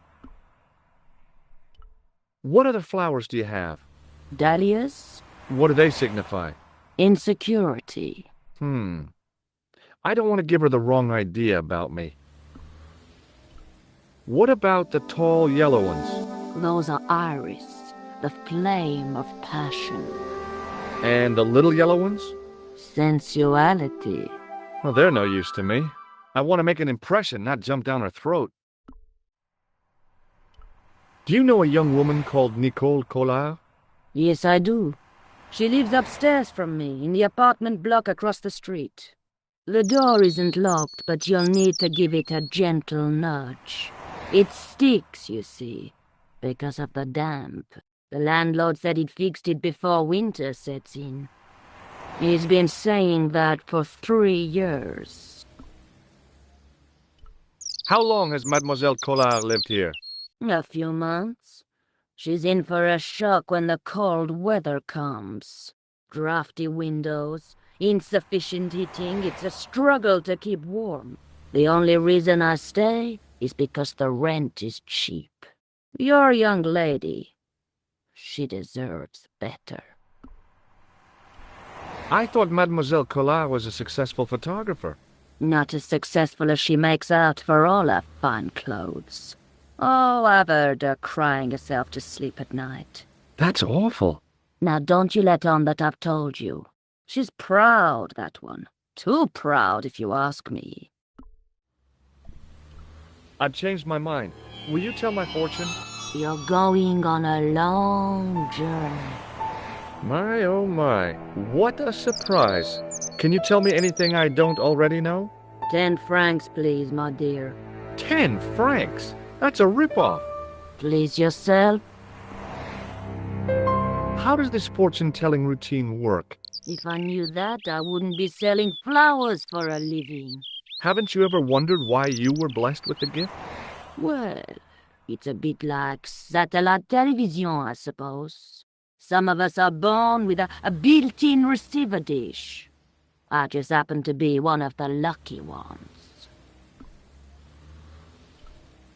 What other flowers do you have? Dahlias? What do they signify? Insecurity. I don't want to give her the wrong idea about me. What about the tall yellow ones? Those are iris, the flame of passion. And the little yellow ones? Sensuality. Well, they're no use to me. I want to make an impression, not jump down her throat. Do you know a young woman called Nicole Collard? Yes, I do. She lives upstairs from me, in the apartment block across the street. The door isn't locked, but you'll need to give it a gentle nudge. It sticks, you see, because of the damp. The landlord said he'd fixed it before winter sets in. He's been saying that for 3 years. How long has Mademoiselle Collard lived here? A few months. She's in for a shock when the cold weather comes. Drafty windows, insufficient heating, it's a struggle to keep warm. The only reason I stay is because the rent is cheap. Your young lady, she deserves better. I thought Mademoiselle Collard was a successful photographer. Not as successful as she makes out for all her fine clothes. Oh, I've heard her crying herself to sleep at night. That's awful. Now don't you let on that I've told you. She's proud, that one. Too proud, if you ask me. I've changed my mind. Will you tell my fortune? You're going on a long journey. My, oh my. What a surprise. Can you tell me anything I don't already know? 10 francs, please, my dear. 10 francs? That's a ripoff. Please yourself. How does this fortune-telling routine work? If I knew that, I wouldn't be selling flowers for a living. Haven't you ever wondered why you were blessed with the gift? Well, it's a bit like satellite television, I suppose. Some of us are born with a built-in receiver dish. I just happen to be one of the lucky ones.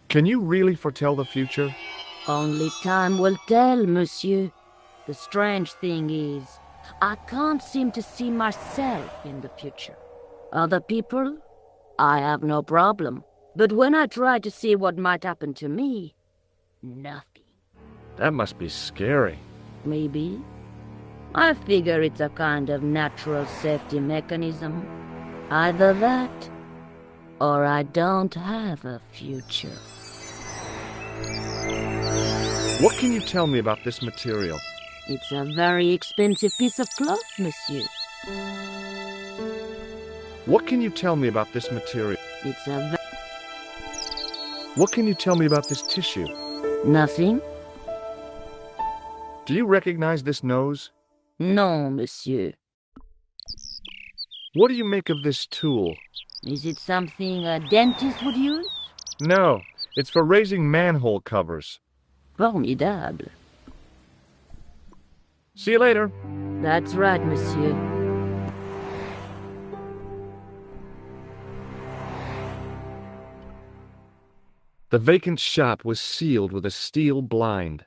Can you really foretell the future? Only time will tell, monsieur. The strange thing is, I can't seem to see myself in the future. Other people, I have no problem. But when I try to see what might happen to me, nothing. That must be scary. Maybe. I figure it's a kind of natural safety mechanism. Either that, or I don't have a future. What can you tell me about this material? It's a very expensive piece of cloth, monsieur. What can you tell me about this material? It's a What can you tell me about this tissue? Nothing? Do you recognize this nose? No, monsieur. What do you make of this tool? Is it something a dentist would use? No, it's for raising manhole covers. Formidable. See you later. That's right, monsieur. The vacant shop was sealed with a steel blind.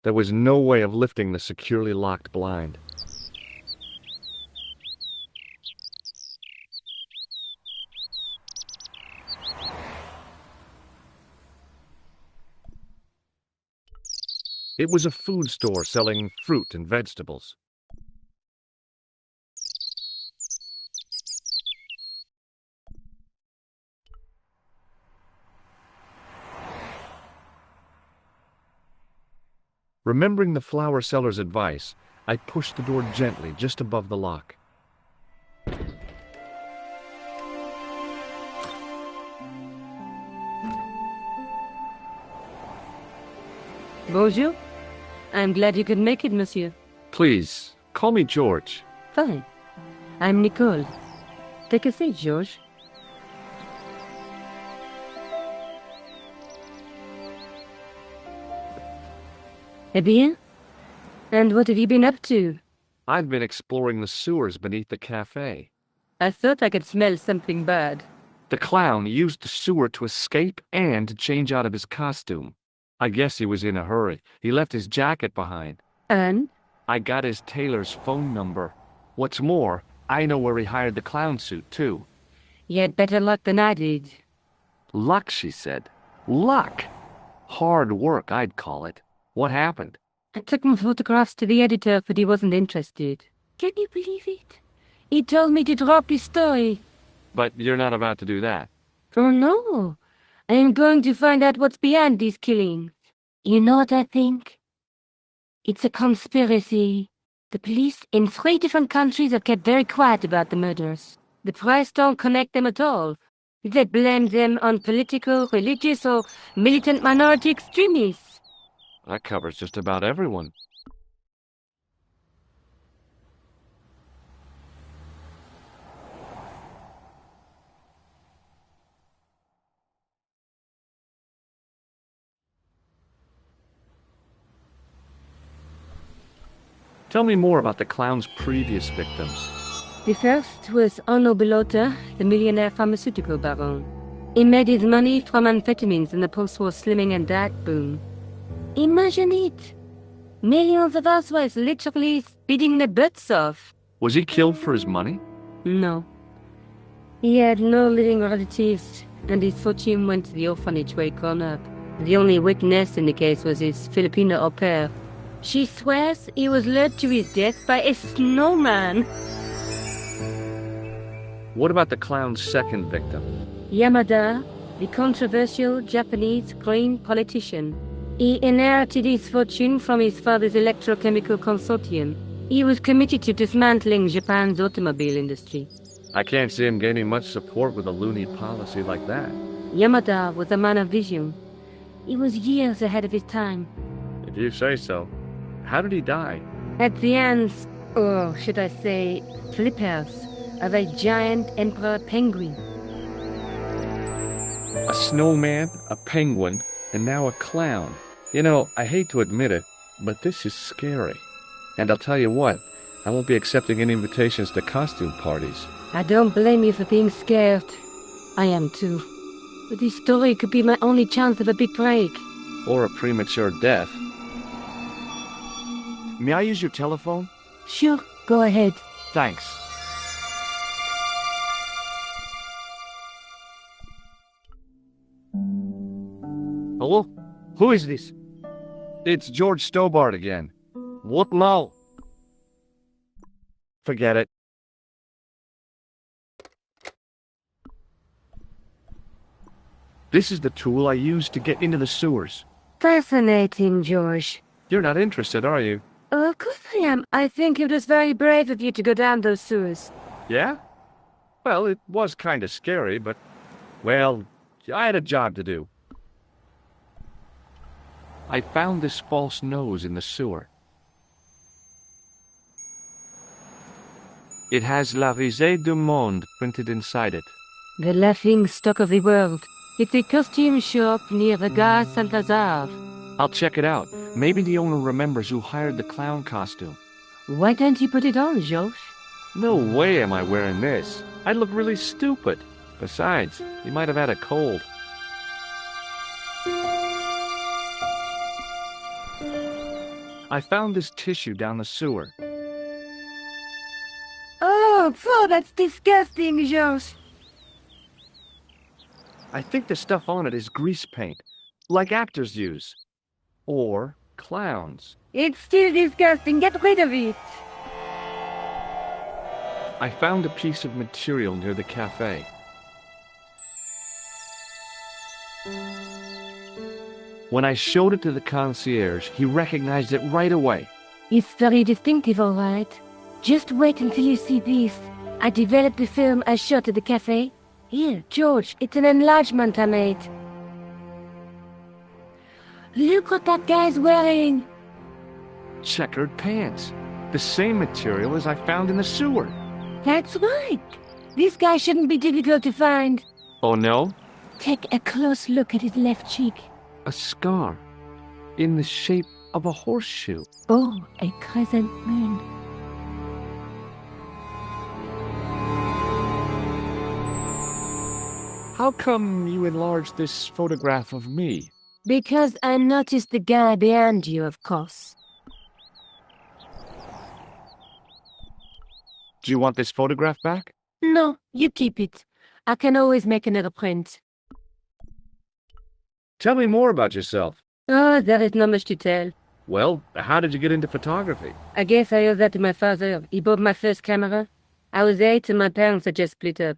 There was no way of lifting the securely locked blind. It was a food store selling fruit and vegetables. Remembering the flower seller's advice, I pushed the door gently just above the lock. Bonjour. I'm glad you could make it, monsieur. Please, call me George. Fine. I'm Nicole. Take a seat, George. Eh bien? And what have you been up to? I've been exploring the sewers beneath the cafe. I thought I could smell something bad. The clown used the sewer to escape and to change out of his costume. I guess he was in a hurry. He left his jacket behind. And? I got his tailor's phone number. What's more, I know where he hired the clown suit, too. You had better luck than I did. Luck, she said. Luck! Hard work, I'd call it. What happened? I took my photographs to the editor, but he wasn't interested. Can you believe it? He told me to drop his story. But you're not about to do that. Oh, no. I am going to find out what's behind these killings. You know what I think? It's a conspiracy. The police in 3 different countries have kept very quiet about the murders. The press don't connect them at all. They blame them on political, religious, or militant minority extremists. That covers just about everyone. Tell me more about the clown's previous victims. The first was Arno Bellotta, the millionaire pharmaceutical baron. He made his money from amphetamines in the post-war slimming and diet boom. Imagine it! Millions of housewives literally speeding their butts off. Was he killed for his money? No. He had no living relatives, and his fortune went to the orphanage where he grew up. The only witness in the case was his Filipino au pair. She swears he was led to his death by a snowman. What about the clown's second victim? Yamada, the controversial Japanese green politician. He inherited his fortune from his father's electrochemical consortium. He was committed to dismantling Japan's automobile industry. I can't see him gaining much support with a loony policy like that. Yamada was a man of vision. He was years ahead of his time. If you say so. How did he die? At the hands, or should I say, flippers, of a giant emperor penguin. A snowman, a penguin, and now a clown. You know, I hate to admit it, but this is scary. And I'll tell you what, I won't be accepting any invitations to costume parties. I don't blame you for being scared. I am too. But this story could be my only chance of a big break. Or a premature death. May I use your telephone? Sure, go ahead. Thanks. Hello? Who is this? It's George Stobart again. What now? Forget it. This is the tool I used to get into the sewers. Fascinating, George. You're not interested, are you? Of course I am. I think it was very brave of you to go down those sewers. Yeah? Well, it was kind of scary, but, well, I had a job to do. I found this false nose in the sewer. It has La Risée du Monde printed inside it. The laughing stock of the world. It's a costume shop near the Gare Saint-Lazare. I'll check it out. Maybe the owner remembers who hired the clown costume. Why don't you put it on, George? No way am I wearing this. I'd look really stupid. Besides, he might have had a cold. I found this tissue down the sewer. Oh, that's disgusting, George. I think the stuff on it is grease paint, like actors use. Or clowns. It's still disgusting. Get rid of it. I found a piece of material near the cafe. When I showed it to the concierge, he recognized it right away. It's very distinctive, all right. Just wait until you see this. I developed the film I shot at the cafe. Here, George, it's an enlargement I made. Look what that guy's wearing. Checkered pants. The same material as I found in the sewer. That's right. This guy shouldn't be difficult to find. Oh no? Take a close look at his left cheek. A scar. In the shape of a horseshoe. Oh, a crescent moon. How come you enlarged this photograph of me? Because I noticed the guy behind you, of course. Do you want this photograph back? No, you keep it. I can always make another print. Tell me more about yourself. Oh, there is not much to tell. Well, how did you get into photography? I guess I owe that to my father. He bought my first camera. I was 8 and my parents had just split up.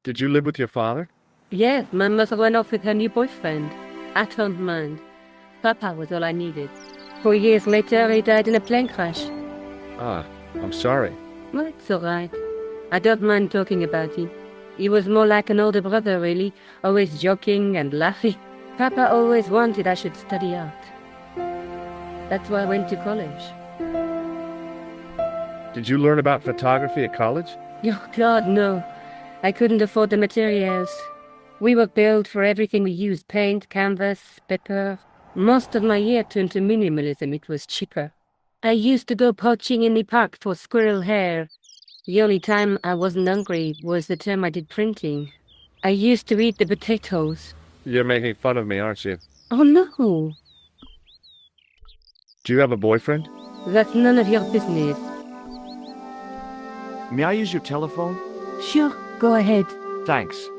Did you live with your father? Yes, my mother went off with her new boyfriend. I don't mind. Papa was all I needed. 4 years later, he died in a plane crash. Ah, I'm sorry. Well, it's all right. I don't mind talking about him. He was more like an older brother, really, always joking and laughing. Papa always wanted I should study art. That's why I went to college. Did you learn about photography at college? Oh, God, no. I couldn't afford the materials. We were billed for everything we used, paint, canvas, paper. Most of my year turned to minimalism. It was cheaper. I used to go poaching in the park for squirrel hair. The only time I wasn't hungry was the time I did printing. I used to eat the potatoes. You're making fun of me, aren't you? Oh, no. Do you have a boyfriend? That's none of your business. May I use your telephone? Sure, go ahead. Thanks.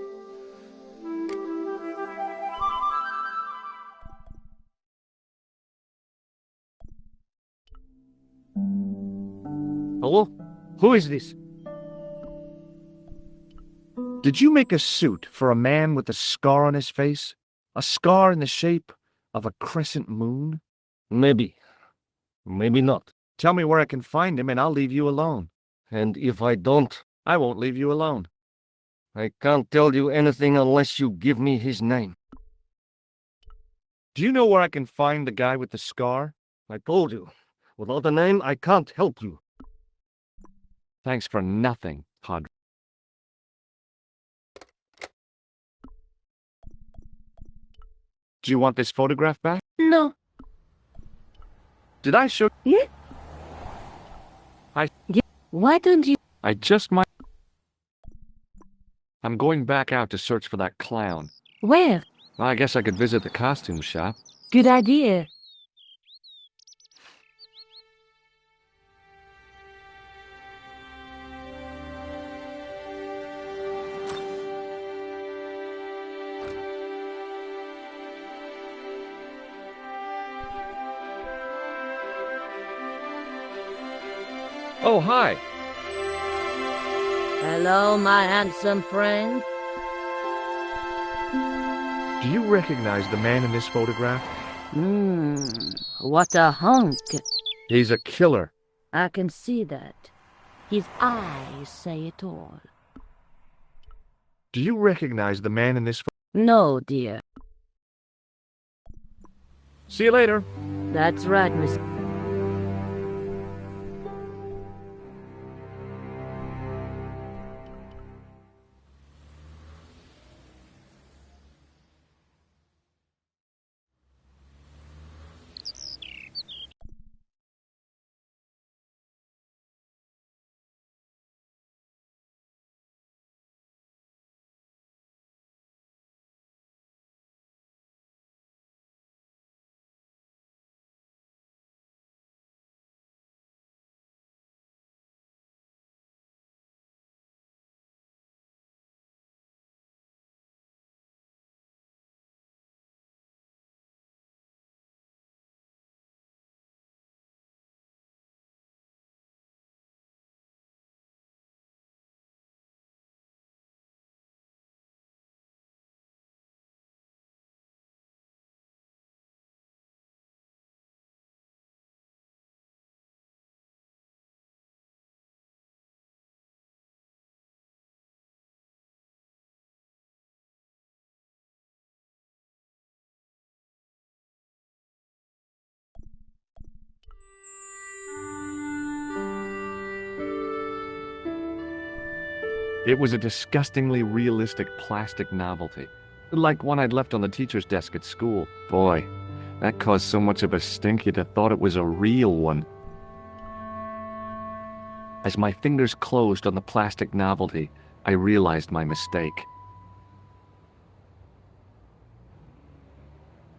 Hello? Who is this? Did you make a suit for a man with a scar on his face? A scar in the shape of a crescent moon? Maybe. Maybe not. Tell me where I can find him and I'll leave you alone. And if I don't, I won't leave you alone. I can't tell you anything unless you give me his name. Do you know where I can find the guy with the scar? I told you. Without a name, I can't help you. Thanks for nothing, Padre. Do you want this photograph back? No. Did I show... Yeah? Why don't you... I just might... I'm going back out to search for that clown. Where? Well, I guess I could visit the costume shop. Good idea. Oh, hi. Hello, my handsome friend. Do you recognize the man in this photograph? What a hunk. He's a killer. I can see that. His eyes say it all. Do you recognize the man in this No, dear. See you later. That's right, Miss... It was a disgustingly realistic plastic novelty, like one I'd left on the teacher's desk at school. Boy, that caused so much of a stink you'd have thought it was a real one. As my fingers closed on the plastic novelty, I realized my mistake.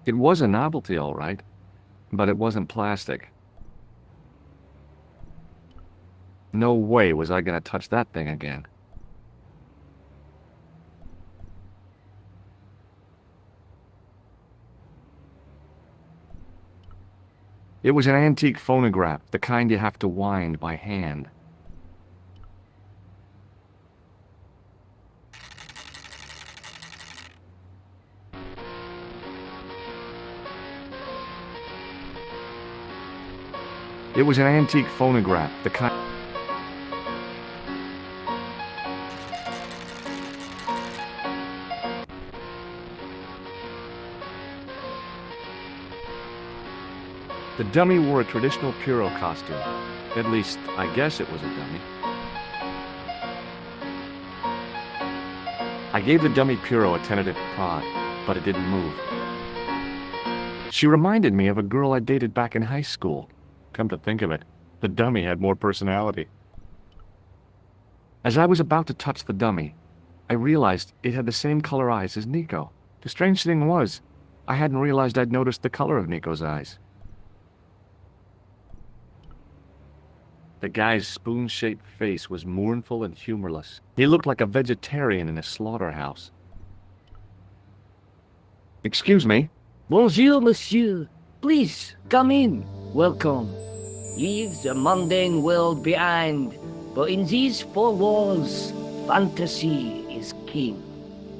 It was a novelty, all right, but it wasn't plastic. No way was I gonna touch that thing again. It was an antique phonograph, the kind you have to wind by hand. It was an antique phonograph, the kind... The dummy wore a traditional Puro costume. At least, I guess it was a dummy. I gave the dummy Puro a tentative prod, but it didn't move. She reminded me of a girl I dated back in high school. Come to think of it, the dummy had more personality. As I was about to touch the dummy, I realized it had the same color eyes as Nico. The strange thing was, I hadn't realized I'd noticed the color of Nico's eyes. The guy's spoon-shaped face was mournful and humorless. He looked like a vegetarian in a slaughterhouse. Excuse me? Bonjour, monsieur. Please, come in. Welcome. Leave the mundane world behind, but in these four walls, fantasy is king.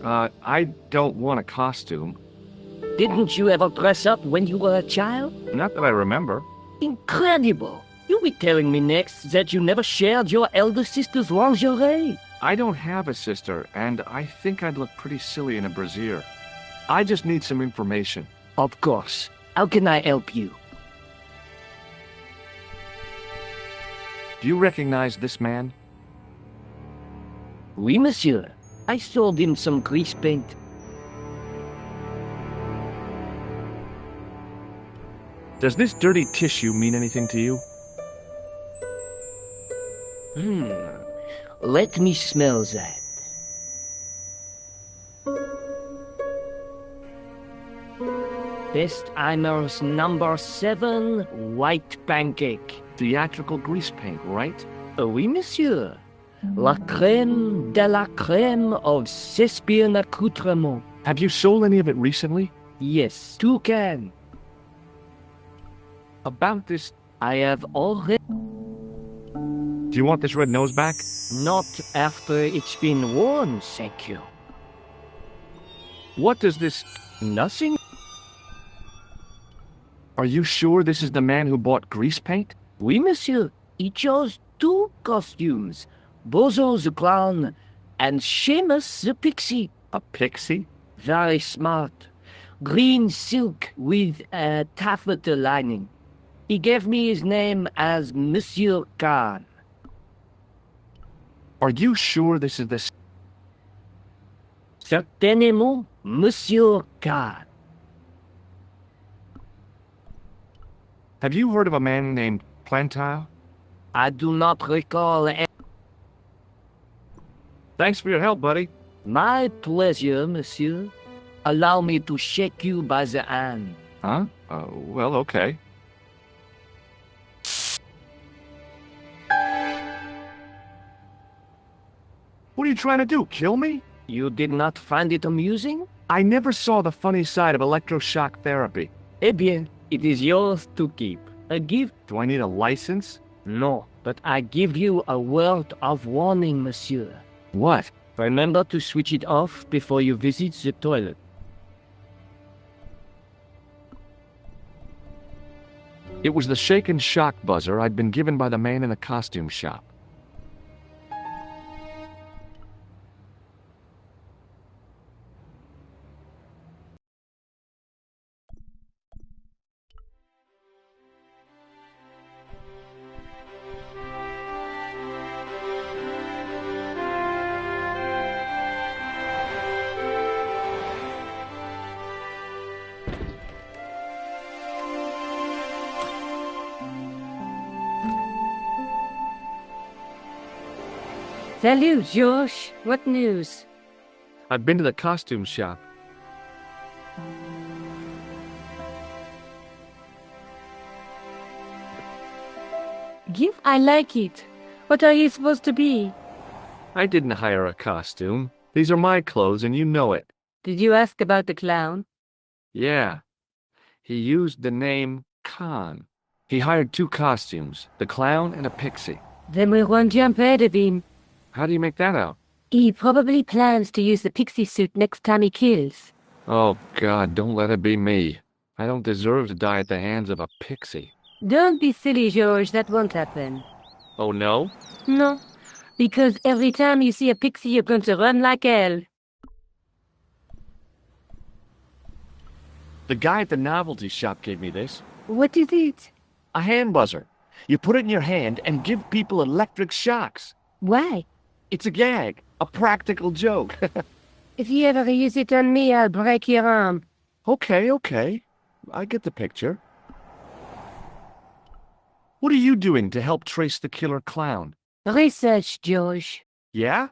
I don't want a costume. Didn't you ever dress up when you were a child? Not that I remember. Incredible! You'll be telling me next that you never shared your elder sister's lingerie. I don't have a sister, and I think I'd look pretty silly in a brassiere. I just need some information. Of course. How can I help you? Do you recognize this man? Oui, monsieur. I sold him some grease paint. Does this dirty tissue mean anything to you? Let me smell that. Bestheimer's number 7 white pancake. Theatrical grease paint, right? Oui, monsieur. La crème de la crème of Thespian accoutrement. Have you sold any of it recently? Yes, 2 cans. About this... I have already... Do you want this red nose back? Not after it's been worn, thank you. What does this... Nothing? Are you sure this is the man who bought grease paint? Oui, monsieur. He chose 2 costumes. Bozo the clown and Seamus the pixie. A pixie? Very smart. Green silk with a taffeta lining. He gave me his name as Monsieur Khan. Are you sure this is the... Certainement, Monsieur Khan. Have you heard of a man named Plantile? I do not recall. Thanks for your help, buddy. My pleasure, monsieur. Allow me to shake you by the hand. Huh? Well, okay. What are you trying to do, kill me? You did not find it amusing? I never saw the funny side of electroshock therapy. Eh bien, it is yours to keep. A gift? Do I need a license? No, but I give you a word of warning, monsieur. What? Remember to switch it off before you visit the toilet. It was the shake and shock buzzer I'd been given by the man in the costume shop. Salut, Josh. What news? I've been to the costume shop. Give, I like it. What are you supposed to be? I didn't hire a costume. These are my clothes and you know it. Did you ask about the clown? Yeah. He used the name Khan. He hired 2 costumes, the clown and a pixie. Then we're one jump ahead of him. How do you make that out? He probably plans to use the pixie suit next time he kills. Oh, God, don't let it be me. I don't deserve to die at the hands of a pixie. Don't be silly, George. That won't happen. Oh, no? No, because every time you see a pixie, you're going to run like hell. The guy at the novelty shop gave me this. What is it? A hand buzzer. You put it in your hand and give people electric shocks. Why? It's a gag, a practical joke. If you ever use it on me, I'll break your arm. Okay. I get the picture. What are you doing to help trace the killer clown? Research, George. Yeah?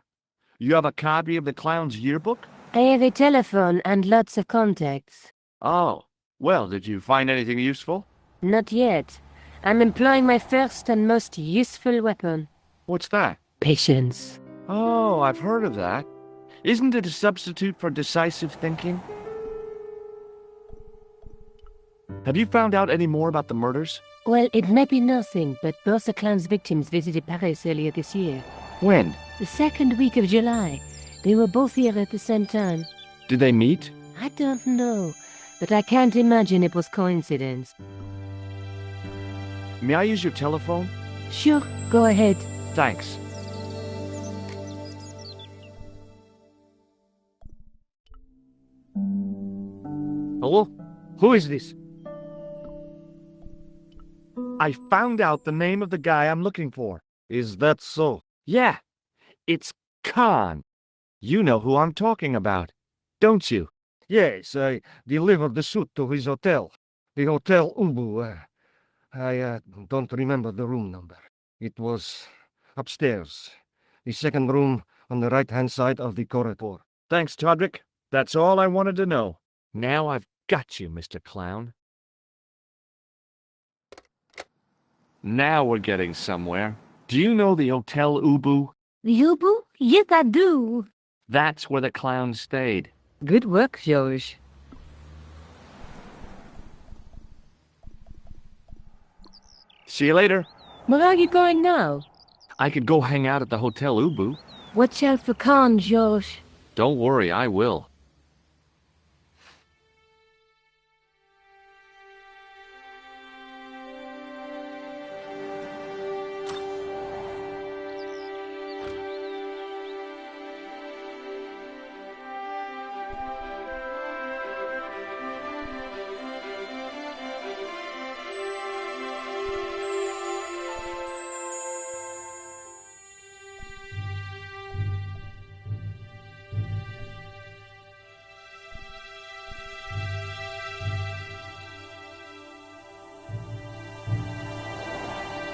You have a copy of the clown's yearbook? I have a telephone and lots of contacts. Oh, well, did you find anything useful? Not yet. I'm employing my first and most useful weapon. What's that? Patience. Oh, I've heard of that. Isn't it a substitute for decisive thinking? Have you found out any more about the murders? Well, it may be nothing, but both the clown's victims visited Paris earlier this year. When? The second week of July. They were both here at the same time. Did they meet? I don't know, but I can't imagine it was coincidence. May I use your telephone? Sure, go ahead. Thanks. Hello? Who is this? I found out the name of the guy I'm looking for. Is that so? Yeah, it's Khan. You know who I'm talking about, don't you? Yes, I delivered the suit to his hotel. The Hotel Ubu. I don't remember the room number. It was upstairs. The second room on the right-hand side of the corridor. Thanks, Todrick. That's all I wanted to know. Now I've got you, Mr. Clown. Now we're getting somewhere. Do you know the Hotel Ubu? The Ubu? Yes, I do. That's where the clown stayed. Good work, George. See you later. Where are you going now? I could go hang out at the Hotel Ubu. Watch out for Khan, George. Don't worry, I will.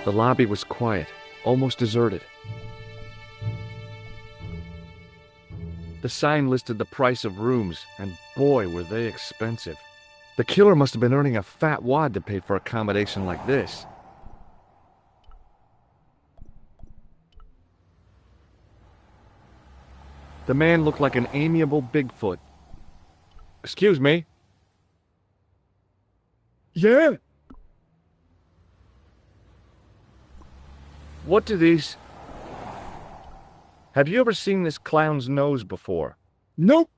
The lobby was quiet, almost deserted. The sign listed the price of rooms, and boy, were they expensive. The killer must have been earning a fat wad to pay for accommodation like this. The man looked like an amiable Bigfoot. Excuse me? Yeah? What do these... Have you ever seen this clown's nose before? Nope.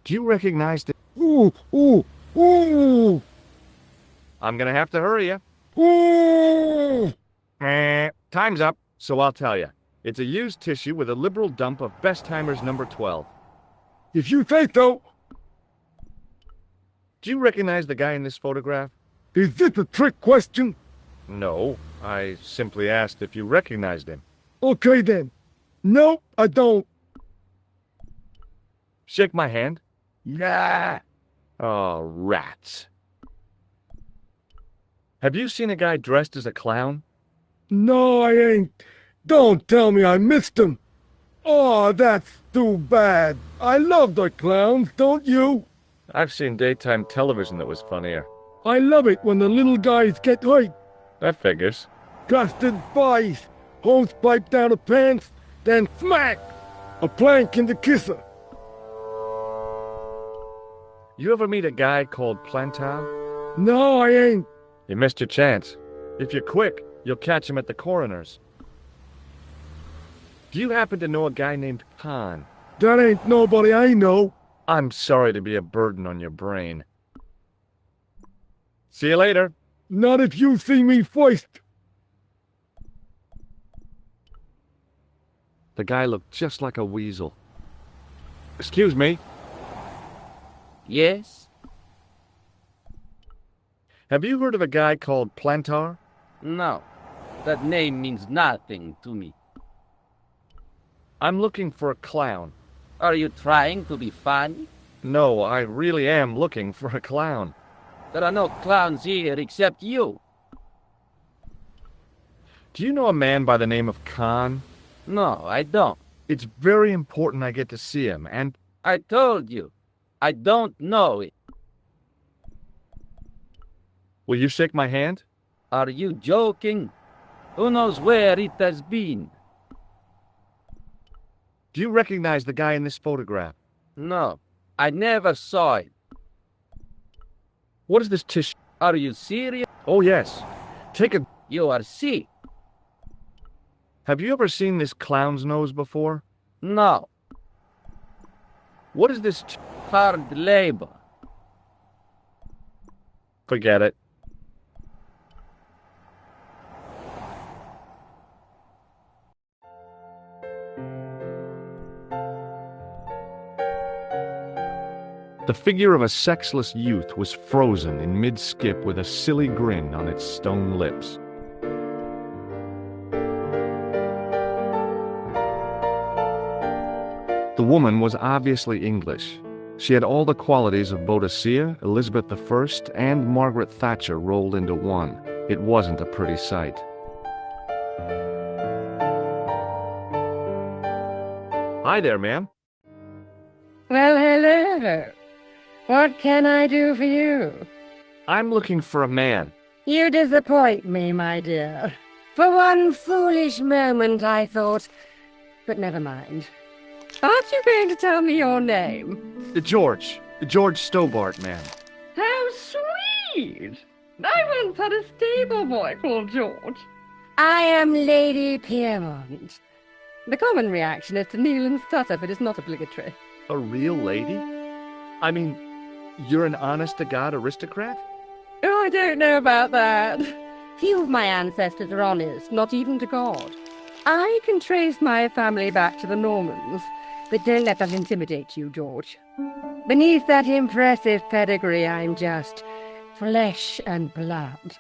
Do you recognize the... Ooh, ooh, ooh, I'm gonna have to hurry you. ooh. Time's up, so I'll tell you. It's a used tissue with a liberal dump of Bestheimer's number 12. If you say so. Do you recognize the guy in this photograph? Is this a trick question? No, I simply asked if you recognized him. Okay then. No, I don't. Shake my hand. Nah. Oh, rats. Have you seen a guy dressed as a clown? No, I ain't. Don't tell me I missed him. Oh, that's too bad. I love the clowns, don't you? I've seen daytime television that was funnier. I love it when the little guys get hurt. That figures. Custard pies, hose pipe down the pants, then smack! A plank in the kisser. You ever meet a guy called Plantar? No, I ain't. You missed your chance. If you're quick, you'll catch him at the coroner's. Do you happen to know a guy named Khan? That ain't nobody I know. I'm sorry to be a burden on your brain. See you later. Not if you see me first. The guy looked just like a weasel. Excuse me. Yes? Have you heard of a guy called Plantar? No. That name means nothing to me. I'm looking for a clown. Are you trying to be funny? No, I really am looking for a clown. There are no clowns here except you. Do you know a man by the name of Khan? No, I don't. It's very important I get to see him, and I told you. I don't know it. will you shake my hand? Are you joking? Who knows where it has been? Do you recognize the guy in this photograph? No, I never saw it. What is this tissue? Are you serious? Oh, yes. Take a... You are sick. Have you ever seen this clown's nose before? No, What is this hard labor. Forget it. The figure of a sexless youth was frozen in mid-skip with a silly grin on its stone lips. The woman was obviously English. She had all the qualities of Boadicea, Elizabeth I, and Margaret Thatcher rolled into one. It wasn't a pretty sight. Hi there, ma'am. Well, hello. What can I do for you? I'm looking for a man. You disappoint me, my dear. For one foolish moment I thought... But never mind. Aren't you going to tell me your name? George Stobart, ma'am. How sweet! I once had a stable boy called George. I am Lady Piermont. The common reaction is to kneel and stutter, but it's not obligatory. A real lady? I mean, you're an honest-to-God aristocrat? Oh, I don't know about that. Few of my ancestors are honest, not even to God. I can trace my family back to the Normans, but don't let that intimidate you, George. Beneath that impressive pedigree, I'm just flesh and blood.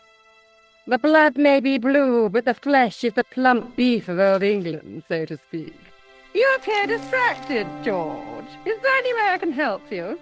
The blood may be blue, but the flesh is the plump beef of old England, so to speak. You appear distracted, George. Is there any way I can help you?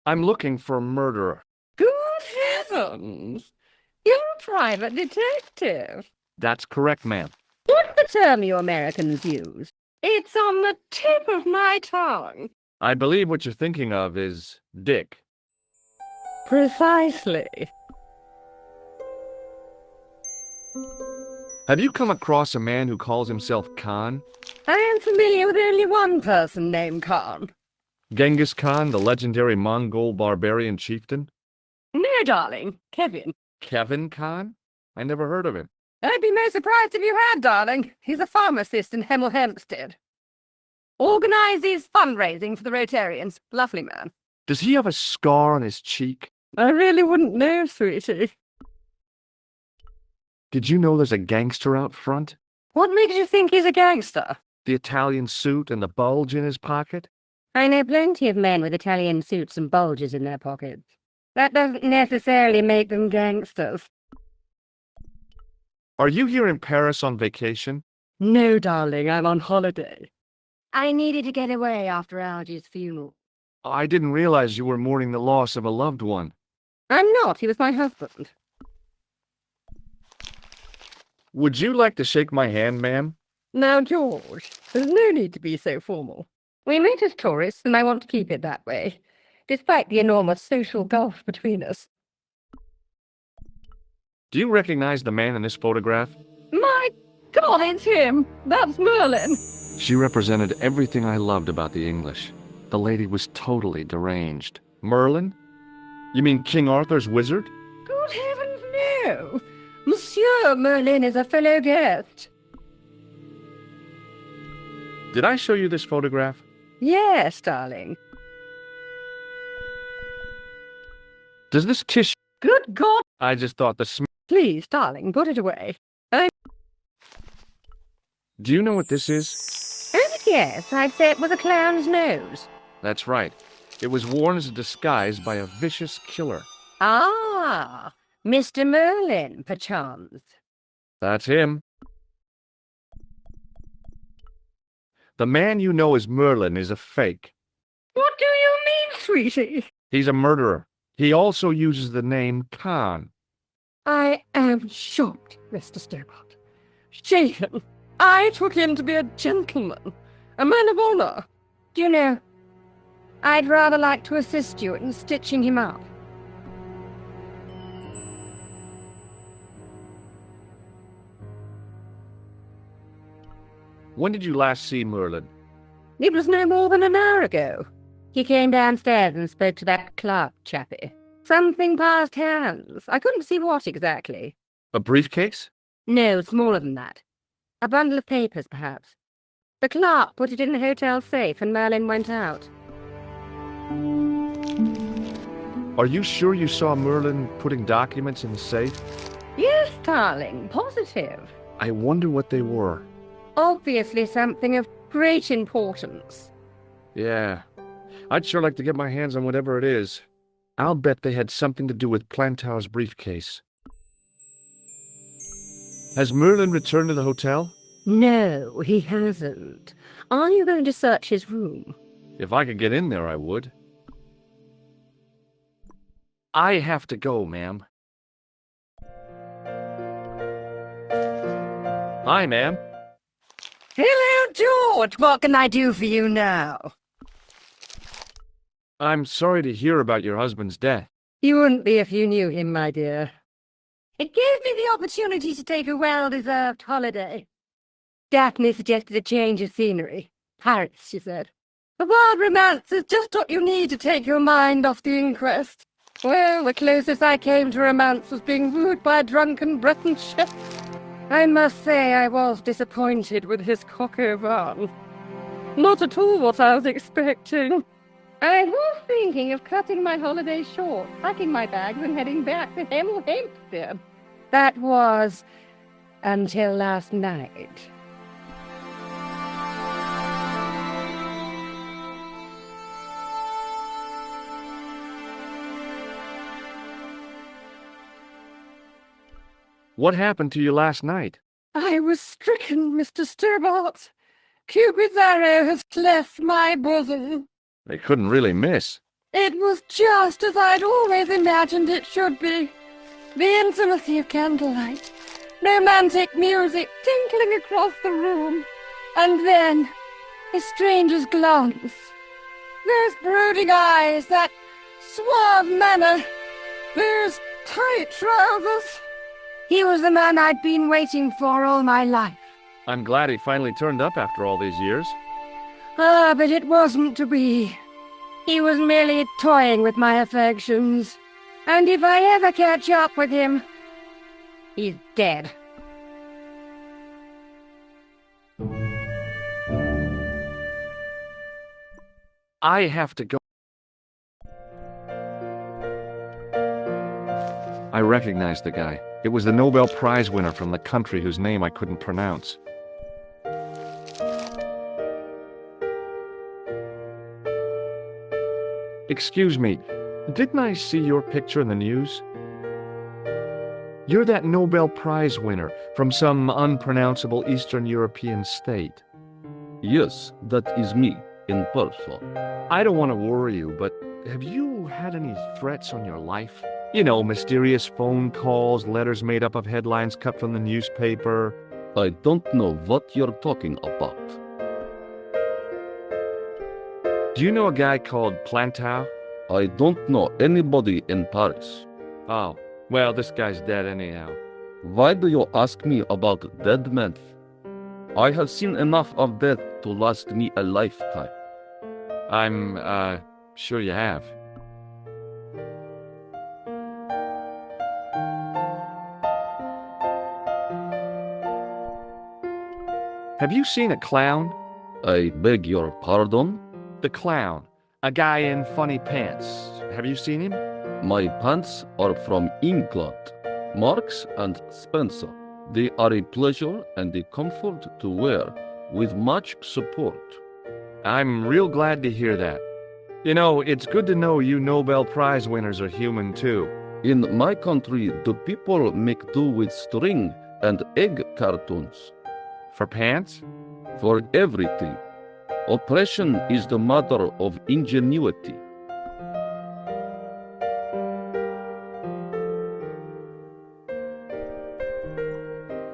I'm looking for a murderer. Good heavens! You're a private detective. That's correct, ma'am. What's the term you Americans use? It's on the tip of my tongue. I believe what you're thinking of is Dick. Precisely. Have you come across a man who calls himself Khan? I am familiar with only one person named Khan. Genghis Khan, the legendary Mongol barbarian chieftain? No, darling. Kevin. Kevin Khan? I never heard of him. I'd be most surprised if you had, darling. He's a pharmacist in Hemel Hempstead. Organizes fundraising for the Rotarians. Lovely man. Does he have a scar on his cheek? I really wouldn't know, sweetie. Did you know there's a gangster out front? What makes you think he's a gangster? The Italian suit and the bulge in his pocket? I know plenty of men with Italian suits and bulges in their pockets. That doesn't necessarily make them gangsters. Are you here in Paris on vacation? No, darling, I'm on holiday. I needed to get away after Algy's funeral. I didn't realize you were mourning the loss of a loved one. I'm not. He was my husband. Would you like to shake my hand, ma'am? Now, George, there's no need to be so formal. We met as tourists, and I want to keep it that way, despite the enormous social gulf between us. Do you recognize the man in this photograph? My God, it's him! That's Merlin! She represented everything I loved about the English. The lady was totally deranged. Merlin? You mean King Arthur's wizard? Good heavens, no! Monsieur Merlin is a fellow guest. Did I show you this photograph? Yes, darling. Does this tissue... Good God! I just thought the smell... Please, darling, put it away. Do you know what this is? Oh, yes, I'd say it was a clown's nose. That's right. It was worn as a disguise by a vicious killer. Ah, Mr. Merlin, perchance. That's him. The man you know as Merlin is a fake. What do you mean, sweetie? He's a murderer. He also uses the name Khan. I am shocked, Mr. Stobart. Shaken. I took him to be a gentleman, a man of honor. Do you know, I'd rather like to assist you in stitching him up. When did you last see Merlin? It was no more than an hour ago. He came downstairs and spoke to that clerk chappie. Something passed hands. I couldn't see what exactly. A briefcase? No, smaller than that. A bundle of papers, perhaps. The clerk put it in the hotel safe and Merlin went out. Are you sure you saw Merlin putting documents in the safe? Yes, darling, positive. I wonder what they were. Obviously something of great importance. Yeah. I'd sure like to get my hands on whatever it is. I'll bet they had something to do with Plantow's briefcase. Has Merlin returned to the hotel? No, he hasn't. Are you going to search his room? If I could get in there, I would. I have to go, ma'am. Hi, ma'am. Hello, George. What can I do for you now? I'm sorry to hear about your husband's death. You wouldn't be if you knew him, my dear. It gave me the opportunity to take a well-deserved holiday. Daphne suggested a change of scenery. Paris, she said. A wild romance is just what you need to take your mind off the inquest. Well, the closest I came to romance was being wooed by a drunken Breton chef. I must say I was disappointed with his coq au vin. Not at all what I was expecting. I was thinking of cutting my holiday short, packing my bags and heading back to Hemel Hempstead. That was until last night. What happened to you last night? I was stricken, Mr. Stobart. Cupid's arrow has cleft my bosom. They couldn't really miss. It was just as I'd always imagined it should be. The intimacy of candlelight, romantic music tinkling across the room, and then a stranger's glance. Those brooding eyes, that suave manner, those tight trousers. He was the man I'd been waiting for all my life. I'm glad he finally turned up after all these years. Ah, but it wasn't to be. He was merely toying with my affections. And if I ever catch up with him, he's dead. I have to go. I recognized the guy. It was the Nobel Prize winner from the country whose name I couldn't pronounce. Excuse me, didn't I see your picture in the news? You're that Nobel Prize winner from some unpronounceable Eastern European state. Yes, that is me, in person. I don't want to worry you, but have you had any threats on your life? You know, mysterious phone calls, letters made up of headlines cut from the newspaper. I don't know what you're talking about. Do you know a guy called Plantow? I don't know anybody in Paris. Oh, well, this guy's dead anyhow. Why do you ask me about dead men? I have seen enough of death to last me a lifetime. I'm, sure you have. Have you seen a clown? I beg your pardon? The clown. A guy in funny pants. Have you seen him? My pants are from England. Marks and Spencer. They are a pleasure and a comfort to wear, with much support. I'm real glad to hear that. You know, it's good to know you Nobel Prize winners are human too. In my country, the people make do with string and egg cartoons. For pants? For everything. Oppression is the mother of ingenuity.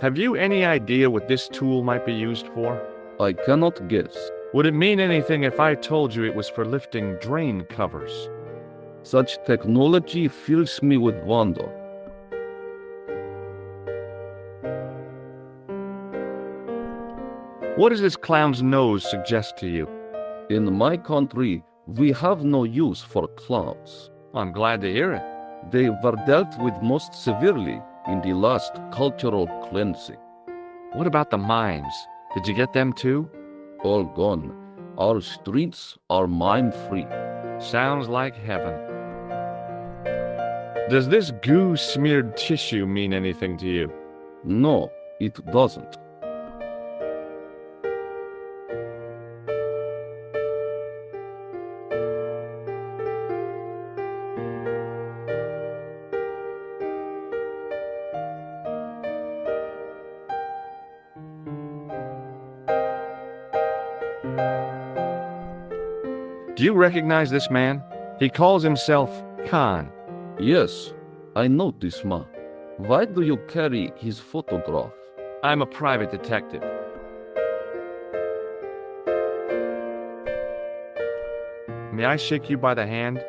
Have you any idea what this tool might be used for? I cannot guess. Would it mean anything if I told you it was for lifting drain covers? Such technology fills me with wonder. What does this clown's nose suggest to you? In my country, we have no use for clowns. I'm glad to hear it. They were dealt with most severely in the last cultural cleansing. What about the mimes? Did you get them too? All gone. Our streets are mime-free. Sounds like heaven. Does this goo-smeared tissue mean anything to you? No, it doesn't. Do you recognize this man? He calls himself Khan. Yes, I know this man. Why do you carry his photograph? I'm a private detective. May I shake you by the hand?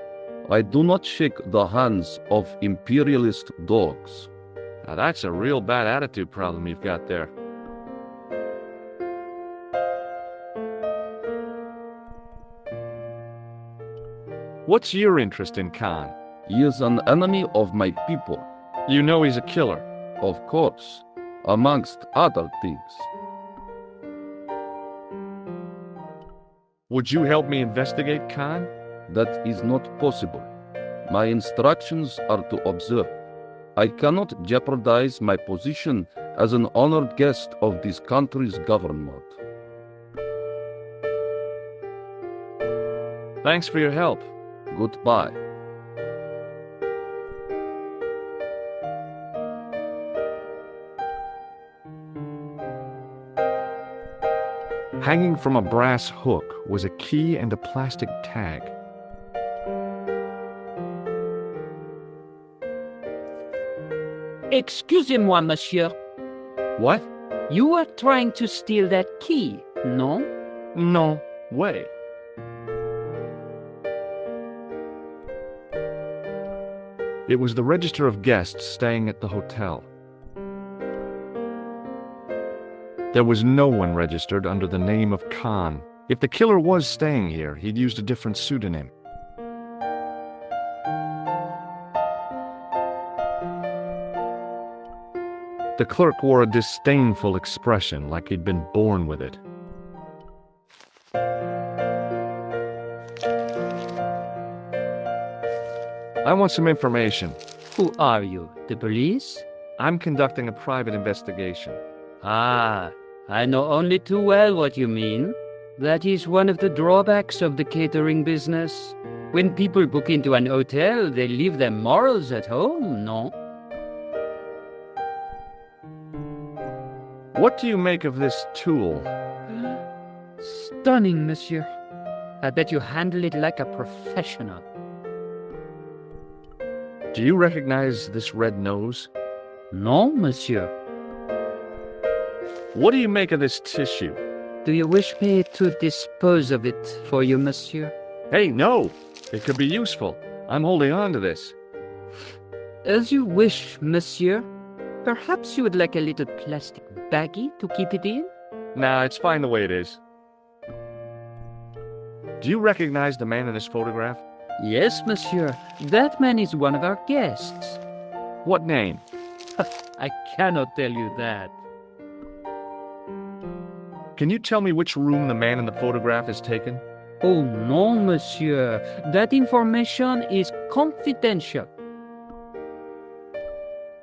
I do not shake the hands of imperialist dogs. Now that's a real bad attitude problem you've got there. What's your interest in Khan? He is an enemy of my people. You know he's a killer. Of course, amongst other things. Would you help me investigate Khan? That is not possible. My instructions are to observe. I cannot jeopardize my position as an honored guest of this country's government. Thanks for your help. Goodbye. Hanging from a brass hook was a key and a plastic tag. Excusez-moi, monsieur. What? You are trying to steal that key, no? No way. It was the register of guests staying at the hotel. There was no one registered under the name of Khan. If the killer was staying here, he'd used a different pseudonym. The clerk wore a disdainful expression, like he'd been born with it. I want some information. Who are you, the police? I'm conducting a private investigation. Ah, I know only too well what you mean. That is one of the drawbacks of the catering business. When people book into an hotel, they leave their morals at home, no? What do you make of this tool? Stunning, monsieur. I bet you handle it like a professional. Do you recognize this red nose? No, monsieur. What do you make of this tissue? Do you wish me to dispose of it for you, monsieur? Hey, no! It could be useful. I'm holding on to this. As you wish, monsieur. Perhaps you would like a little plastic baggie to keep it in? Nah, it's fine the way it is. Do you recognize the man in this photograph? Yes, monsieur. That man is one of our guests. What name? I cannot tell you that. Can you tell me which room the man in the photograph is taken? Oh, no, monsieur. That information is confidential.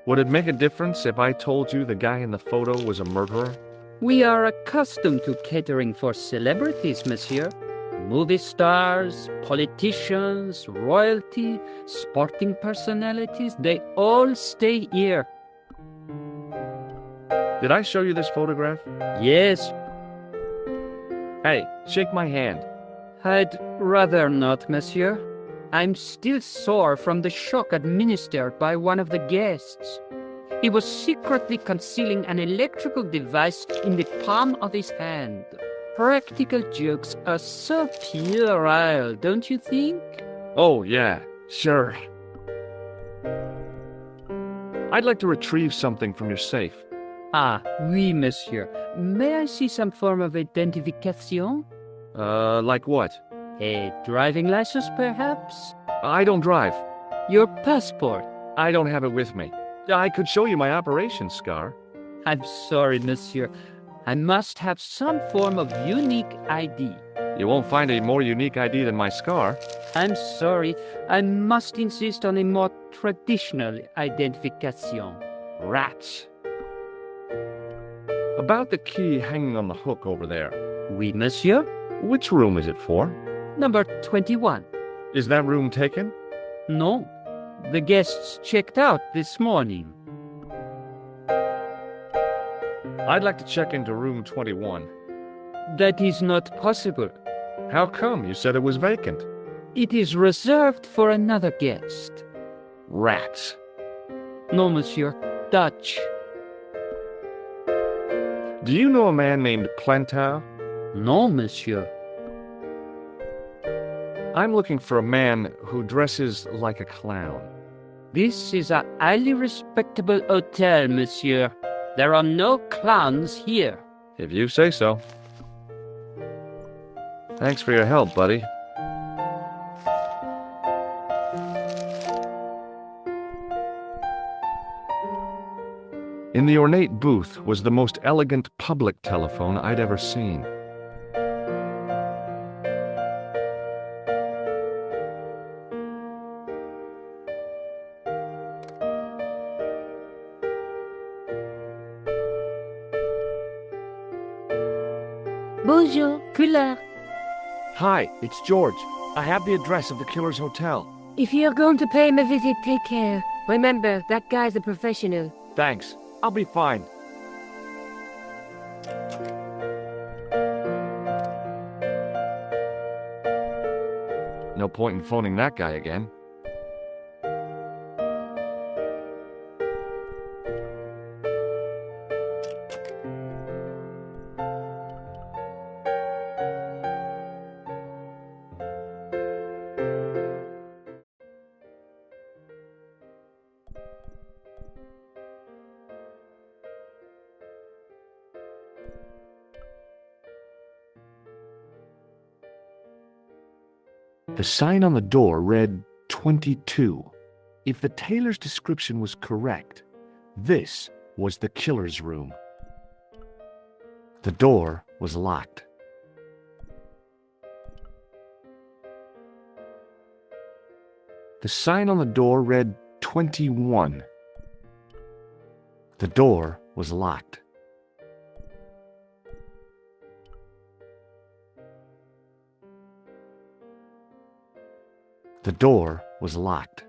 Would it make a difference if I told you the guy in the photo was a murderer? We are accustomed to catering for celebrities, monsieur. Movie stars, politicians, royalty, sporting personalities, they all stay here. Did I show you this photograph? Yes. Hey, shake my hand. I'd rather not, monsieur. I'm still sore from the shock administered by one of the guests. He was secretly concealing an electrical device in the palm of his hand. Practical jokes are so puerile, don't you think? Oh, yeah, sure. I'd like to retrieve something from your safe. Ah, oui, monsieur. May I see some form of identification? Like what? A driving license, perhaps? I don't drive. Your passport? I don't have it with me. I could show you my operation scar. I'm sorry, monsieur. I must have some form of unique ID. You won't find a more unique ID than my scar. I'm sorry. I must insist on a more traditional identification. Rats. About the key hanging on the hook over there. Oui, monsieur. Which room is it for? Number 21. Is that room taken? No. The guests checked out this morning. I'd like to check into room 21. That is not possible. How come? You said it was vacant. It is reserved for another guest. Rats. No, monsieur. Dutch. Do you know a man named Plantow? No, monsieur. I'm looking for a man who dresses like a clown. This is a highly respectable hotel, monsieur. There are no clowns here. If you say so. Thanks for your help, buddy. In the ornate booth was the most elegant public telephone I'd ever seen. Bonjour, couleur. Hi, it's George. I have the address of the killer's hotel. If you're going to pay him a visit, take care. Remember, that guy's a professional. Thanks. I'll be fine. No point in phoning that guy again. The sign on the door read 22. If the tailor's description was correct, this was the killer's room. The door was locked. The sign on the door read 21. The door was locked. The door was locked.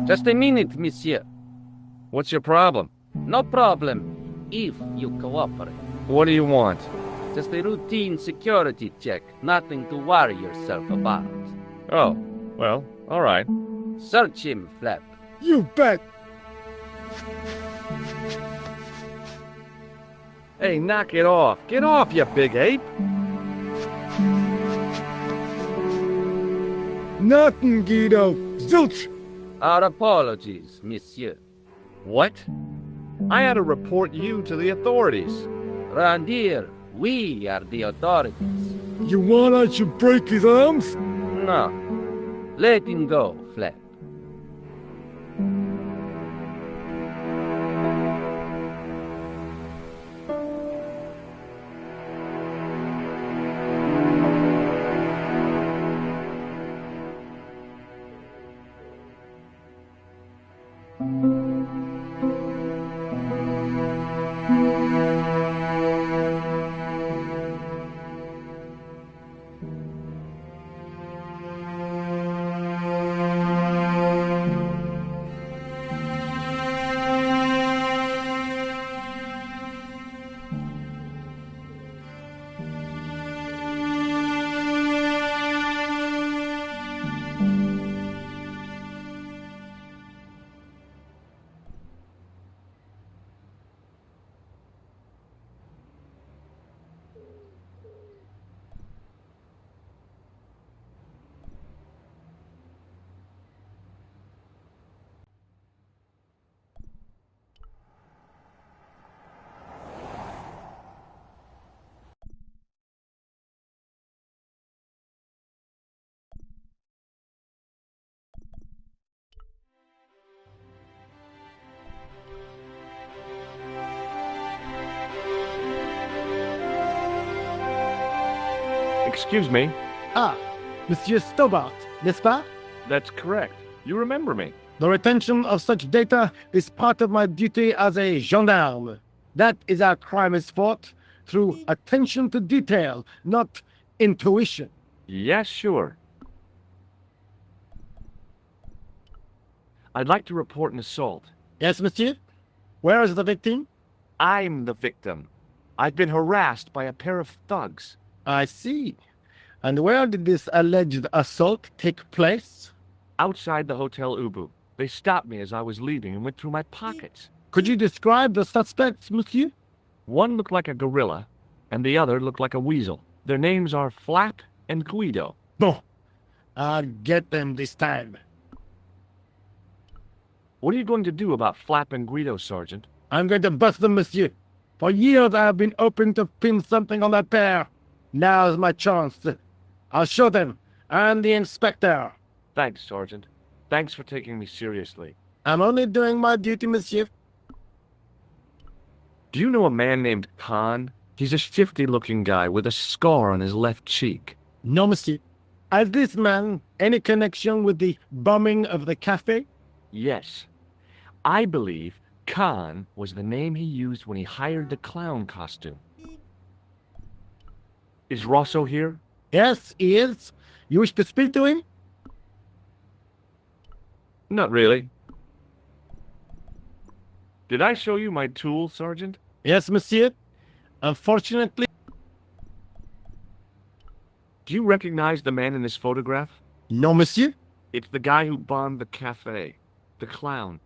Just a minute, monsieur. What's your problem? No problem, if you cooperate. What do you want? Just a routine security check, nothing to worry yourself about. Oh, well, all right. Search him, Flap. You bet. Hey, knock it off. Get off, you big ape. Nothing, Guido. Zilch. Our apologies, monsieur. What? I had to report you to the authorities. Round here, we are the authorities. You want I should break his arms? No. Let him go, Flap. Excuse me. Ah, Monsieur Stobart, n'est-ce pas? That's correct. You remember me. The retention of such data is part of my duty as a gendarme. That is how crime is fought, through attention to detail, not intuition. Yes, sure. I'd like to report an assault. Yes, monsieur? Where is the victim? I'm the victim. I've been harassed by a pair of thugs. I see. And where did this alleged assault take place? Outside the Hotel Ubu. They stopped me as I was leaving and went through my pockets. Could you describe the suspects, monsieur? One looked like a gorilla, and the other looked like a weasel. Their names are Flap and Guido. Bon. I'll get them this time. What are you going to do about Flap and Guido, Sergeant? I'm going to bust them, monsieur. For years I have been hoping to pin something on that pair. Now's my chance. I'll show them. And the inspector. Thanks, Sergeant. Thanks for taking me seriously. I'm only doing my duty, monsieur. Do you know a man named Khan? He's a shifty-looking guy with a scar on his left cheek. No, monsieur. Has this man any connection with the bombing of the cafe? Yes. I believe Khan was the name he used when he hired the clown costume. Is Rosso here? Yes, he is. You wish to speak to him? Not really. Did I show you my tool, Sergeant? Yes, monsieur. Unfortunately... Do you recognize the man in this photograph? No, monsieur. It's the guy who bombed the cafe. The clown.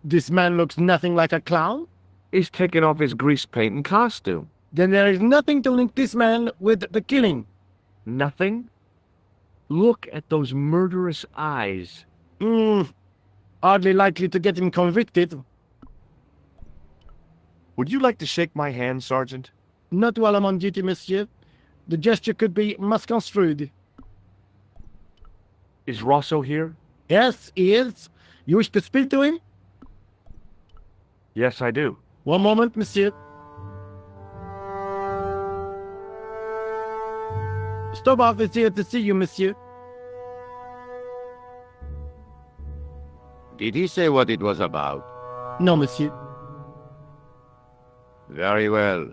This man looks nothing like a clown? He's taken off his grease paint and costume. Then there is nothing to link this man with the killing. Nothing? Look at those murderous eyes. Hardly likely to get him convicted. Would you like to shake my hand, Sergeant? Not while I'm on duty, monsieur. The gesture could be misconstrued. Is Rosso here? Yes, he is. You wish to speak to him? Yes, I do. One moment, monsieur. Stobart is here to see you, monsieur. Did he say what it was about? No, monsieur. Very well.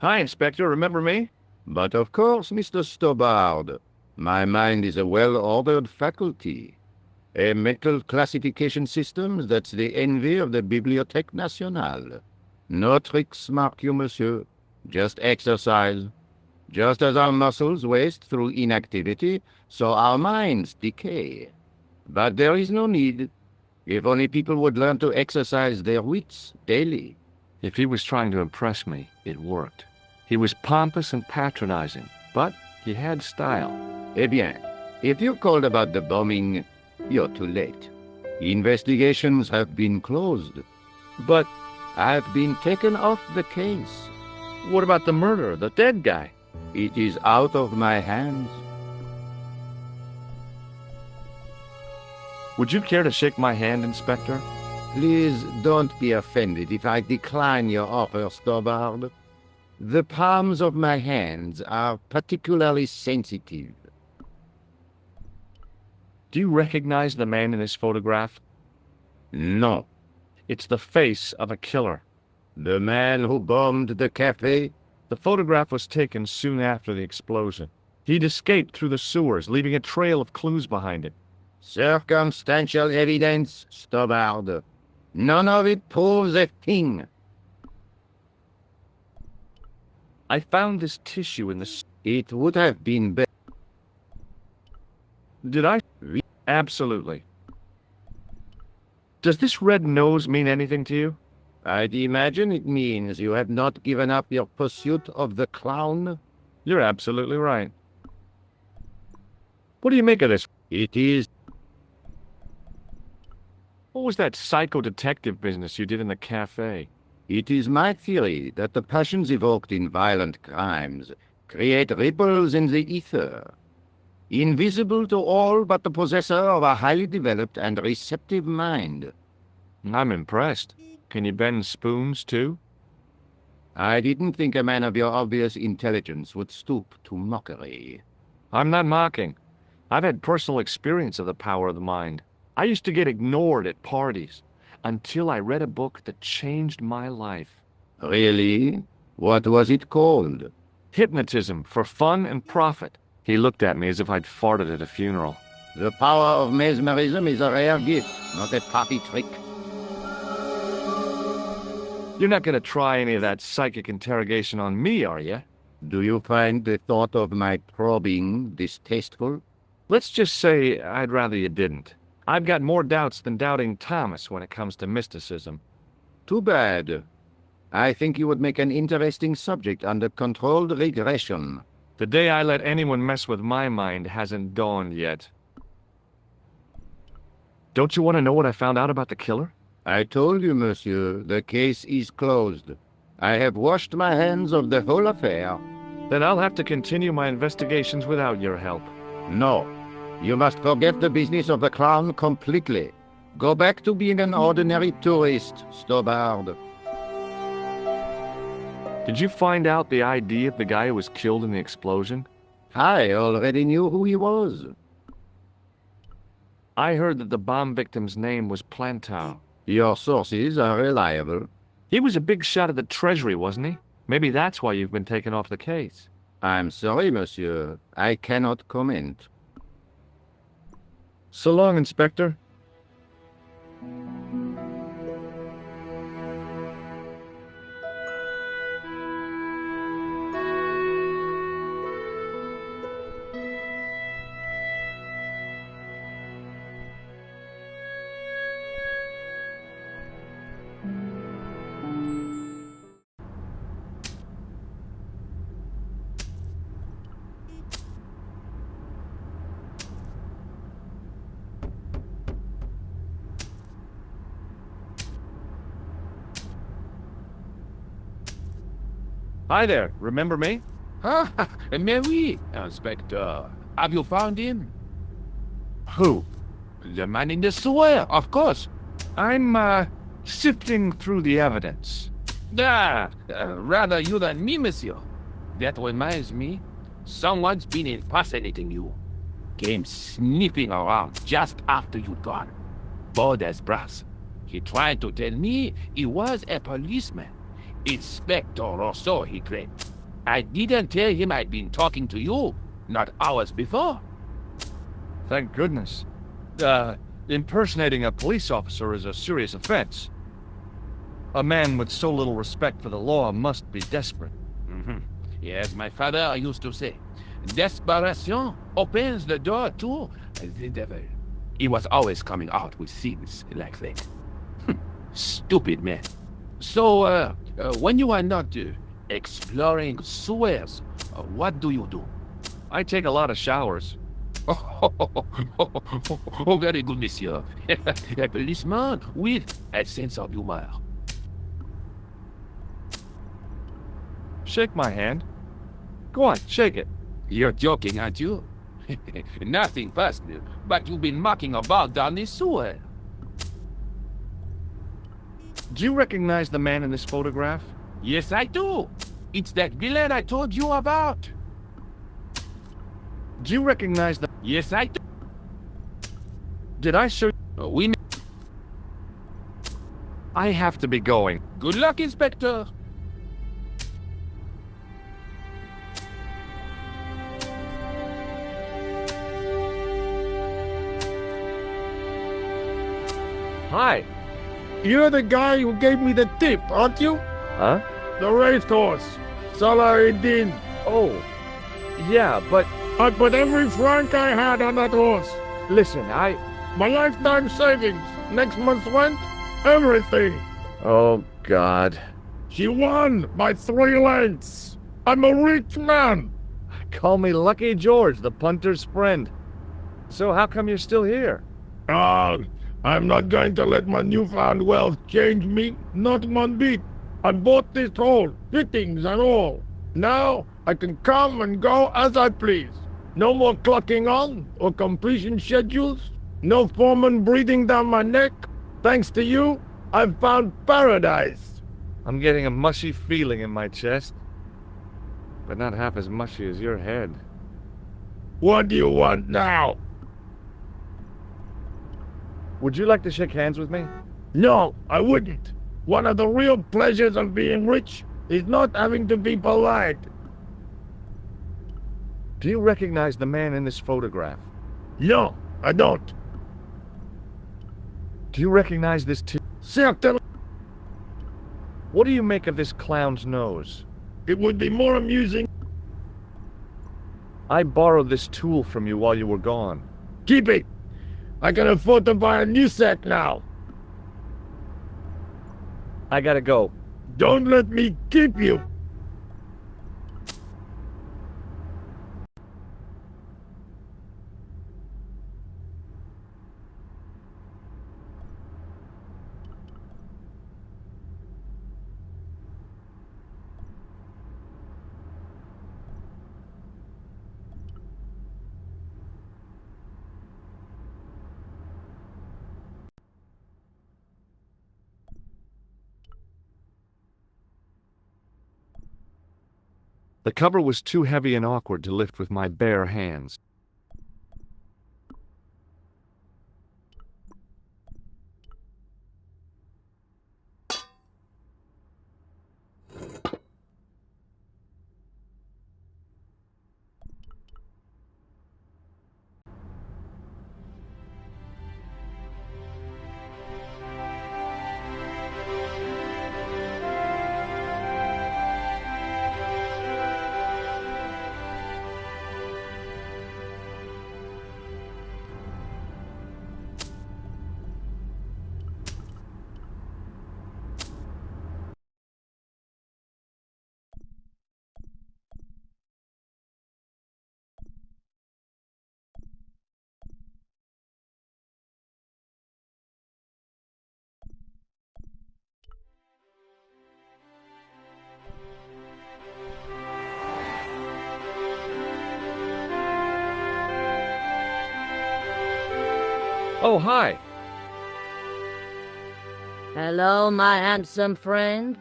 Hi, Inspector. Remember me? But of course, Mr. Stobart. My mind is a well-ordered faculty. A mental classification system that's the envy of the Bibliothèque Nationale. No tricks mark you, monsieur. Just exercise. Just as our muscles waste through inactivity, so our minds decay. But there is no need. If only people would learn to exercise their wits daily. If he was trying to impress me, it worked. He was pompous and patronizing, but he had style. Eh bien, if you called about the bombing, you're too late. Investigations have been closed. But I've been taken off the case. what about the murderer, the dead guy? It is out of my hands. Would you care to shake my hand, Inspector? Please don't be offended if I decline your offer, Stobart. The palms of my hands are particularly sensitive. Do you recognize the man in this photograph? No. It's the face of a killer. The man who bombed the cafe? The photograph was taken soon after the explosion. He'd escaped through the sewers, leaving a trail of clues behind him. Circumstantial evidence, Stobart. None of it proves a thing. I found this tissue in the... It would have been better. Did I? Absolutely. Does this red nose mean anything to you? I'd imagine it means you have not given up your pursuit of the clown. You're absolutely right. What do you make of this? It is... What was that psycho-detective business you did in the cafe? It is my theory that the passions evoked in violent crimes create ripples in the ether, invisible to all but the possessor of a highly developed and receptive mind. I'm impressed. Can you bend spoons, too? I didn't think a man of your obvious intelligence would stoop to mockery. I'm not mocking. I've had personal experience of the power of the mind. I used to get ignored at parties, until I read a book that changed my life. Really? What was it called? Hypnotism for Fun and Profit. He looked at me as if I'd farted at a funeral. The power of mesmerism is a rare gift, not a party trick. You're not going to try any of that psychic interrogation on me, are you? Do you find the thought of my probing distasteful? Let's just say I'd rather you didn't. I've got more doubts than Doubting Thomas when it comes to mysticism. Too bad. I think you would make an interesting subject under controlled regression. The day I let anyone mess with my mind hasn't dawned yet. Don't you want to know what I found out about the killer? I told you, monsieur, the case is closed. I have washed my hands of the whole affair. Then I'll have to continue my investigations without your help. No. You must forget the business of the clown completely. Go back to being an ordinary tourist, Stobart. Did you find out the ID of the guy who was killed in the explosion? I already knew who he was. I heard that the bomb victim's name was Plantow. Your sources are reliable. He was a big shot at the Treasury, wasn't he? Maybe that's why you've been taken off the case. I'm sorry, monsieur. I cannot comment. So long, Inspector. Hi there, remember me? Ah, mais oui, Inspector. Have you found him? Who? The man in the sewer, of course. I'm, sifting through the evidence. Rather you than me, monsieur. That reminds me, someone's been impersonating you. Came sniffing around just after you'd gone. Bold as brass. He tried to tell me he was a policeman. Inspector Rousseau, he claimed. I didn't tell him I'd been talking to you, not hours before. Thank goodness. Impersonating a police officer is a serious offense. A man with so little respect for the law must be desperate. Mm-hmm. Yes, my father used to say, desperation opens the door to the devil. He was always coming out with things like that. Stupid man. So, when you are not exploring sewers, what do you do? I take a lot of showers. Oh, very good, monsieur. A policeman with a sense of humor. Shake my hand. Go on, shake it. You're joking, aren't you? Nothing personal, but you've been mucking about down this sewer. Do you recognize the man in this photograph? Yes, I do. It's that villain I told you about. Do you recognize the... Yes, I do. Did I show you? We... I have to be going. Good luck, Inspector. Hi. You're the guy who gave me the tip, aren't you? Huh? The racehorse. Salahuddin. Oh. Yeah, but... I put every franc I had on that horse. Listen, My lifetime savings. Next month's rent. Everything. Oh, God. She won by 3 lengths. I'm a rich man. Call me Lucky George, the punter's friend. So how come you're still here? I'm not going to let my newfound wealth change me, not one bit. I bought this hole, fittings and all. Now I can come and go as I please. No more clocking on or completion schedules. No foreman breathing down my neck. Thanks to you, I've found paradise. I'm getting a mushy feeling in my chest. But not half as mushy as your head. What do you want now? Would you like to shake hands with me? No, I wouldn't. One of the real pleasures of being rich is not having to be polite. Do you recognize the man in this photograph? No, I don't. Do you recognize this Certainly. What do you make of this clown's nose? It would be more amusing. I borrowed this tool from you while you were gone. Keep it. I can afford to buy a new set now. I gotta go. Don't let me keep you. The cover was too heavy and awkward to lift with my bare hands. Oh, hi. Hello, my handsome friend.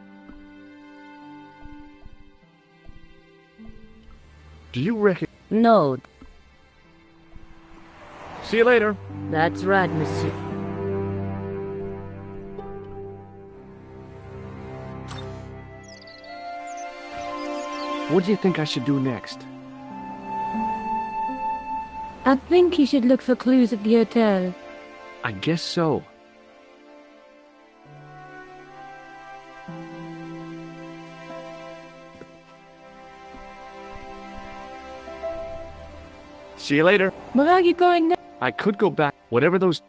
Do you reckon... No, See you later. that's right, monsieur. What do you think I should do next? I think you should look for clues at the hotel. I guess so. See you later. Where are you going now? I could go back. Whatever those...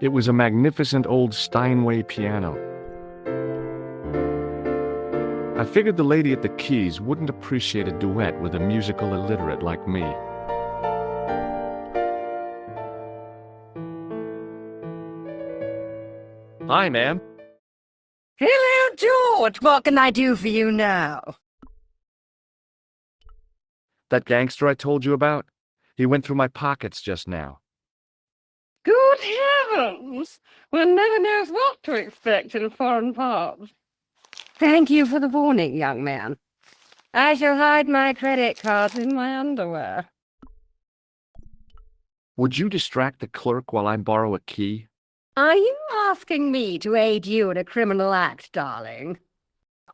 It was a magnificent old Steinway piano. I figured the lady at the keys wouldn't appreciate a duet with a musical illiterate like me. Hi, ma'am. Hello, George. What can I do for you now? That gangster I told you about? He went through my pockets just now. Good heavens! One never knows what to expect in foreign parts. Thank you for the warning, young man. I shall hide my credit cards in my underwear. Would you distract the clerk while I borrow a key? Are you asking me to aid you in a criminal act, darling?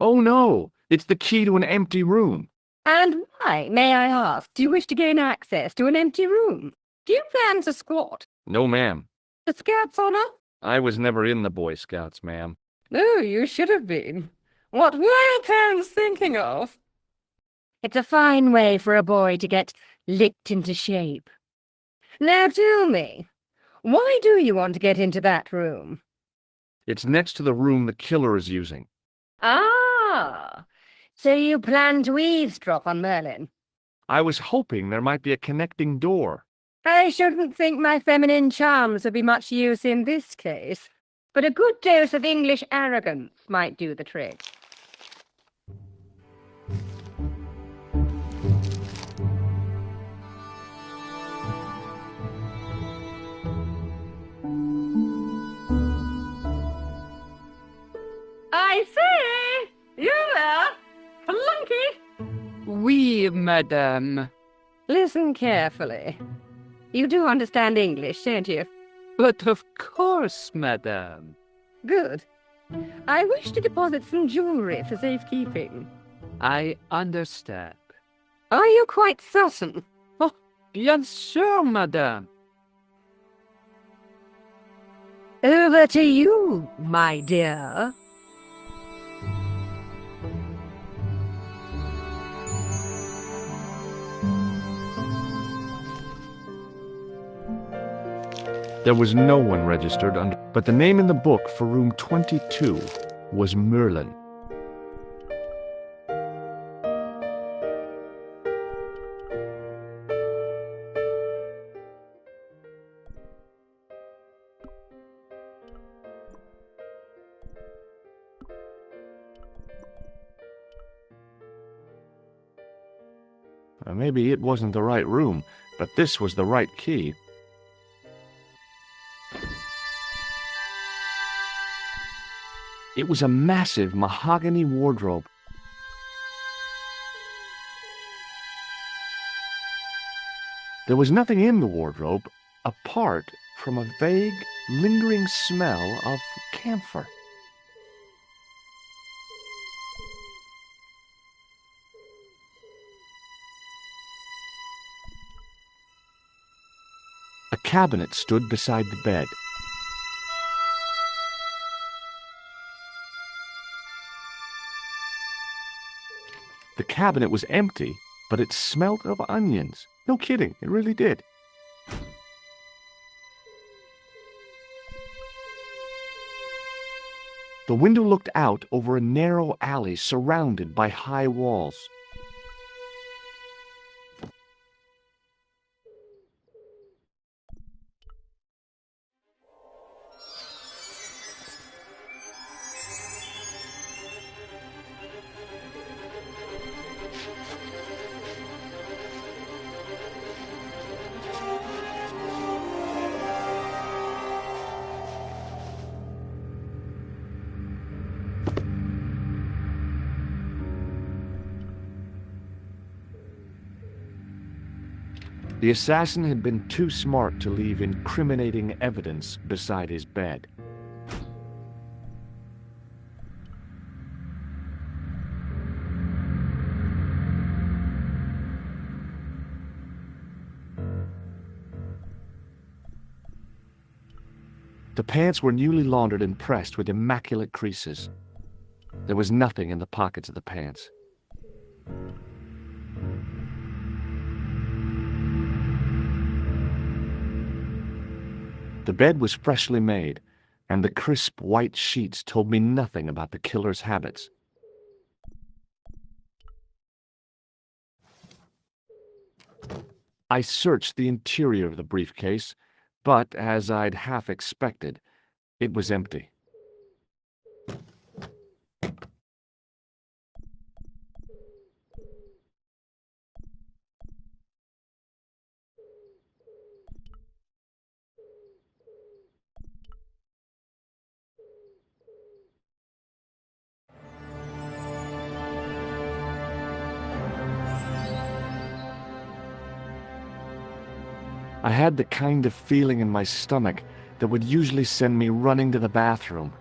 Oh, no. It's the key to an empty room. And why, may I ask, do you wish to gain access to an empty room? Do you plan to squat? No, ma'am. The Scouts honor? I was never in the Boy Scouts, ma'am. No, you should have been. What were your parents thinking of? It's a fine way for a boy to get licked into shape. Now tell me, why do you want to get into that room? It's next to the room the killer is using. Ah, so you plan to eavesdrop on Merlin? I was hoping there might be a connecting door. I shouldn't think my feminine charms would be much use in this case, but a good dose of English arrogance might do the trick. I say! You there? Flunky! Oui, madame. Listen carefully. You do understand English, don't you? But of course, madame. Good. I wish to deposit some jewelry for safekeeping. I understand. Are you quite certain? Oh, bien sûr, madame. Over to you, my dear. There was no one registered under, but the name in the book for room 22 was Merlin. Maybe it wasn't the right room, but this was the right key. It was a massive mahogany wardrobe. There was nothing in the wardrobe apart from a vague, lingering smell of camphor. A cabinet stood beside the bed. The cabinet was empty, but it smelt of onions. No kidding, it really did. The window looked out over a narrow alley surrounded by high walls. The assassin had been too smart to leave incriminating evidence beside his bed. The pants were newly laundered and pressed with immaculate creases. There was nothing in the pockets of the pants. The bed was freshly made, and the crisp white sheets told me nothing about the killer's habits. I searched the interior of the briefcase, but, as I'd half expected, it was empty. I had the kind of feeling in my stomach that would usually send me running to the bathroom.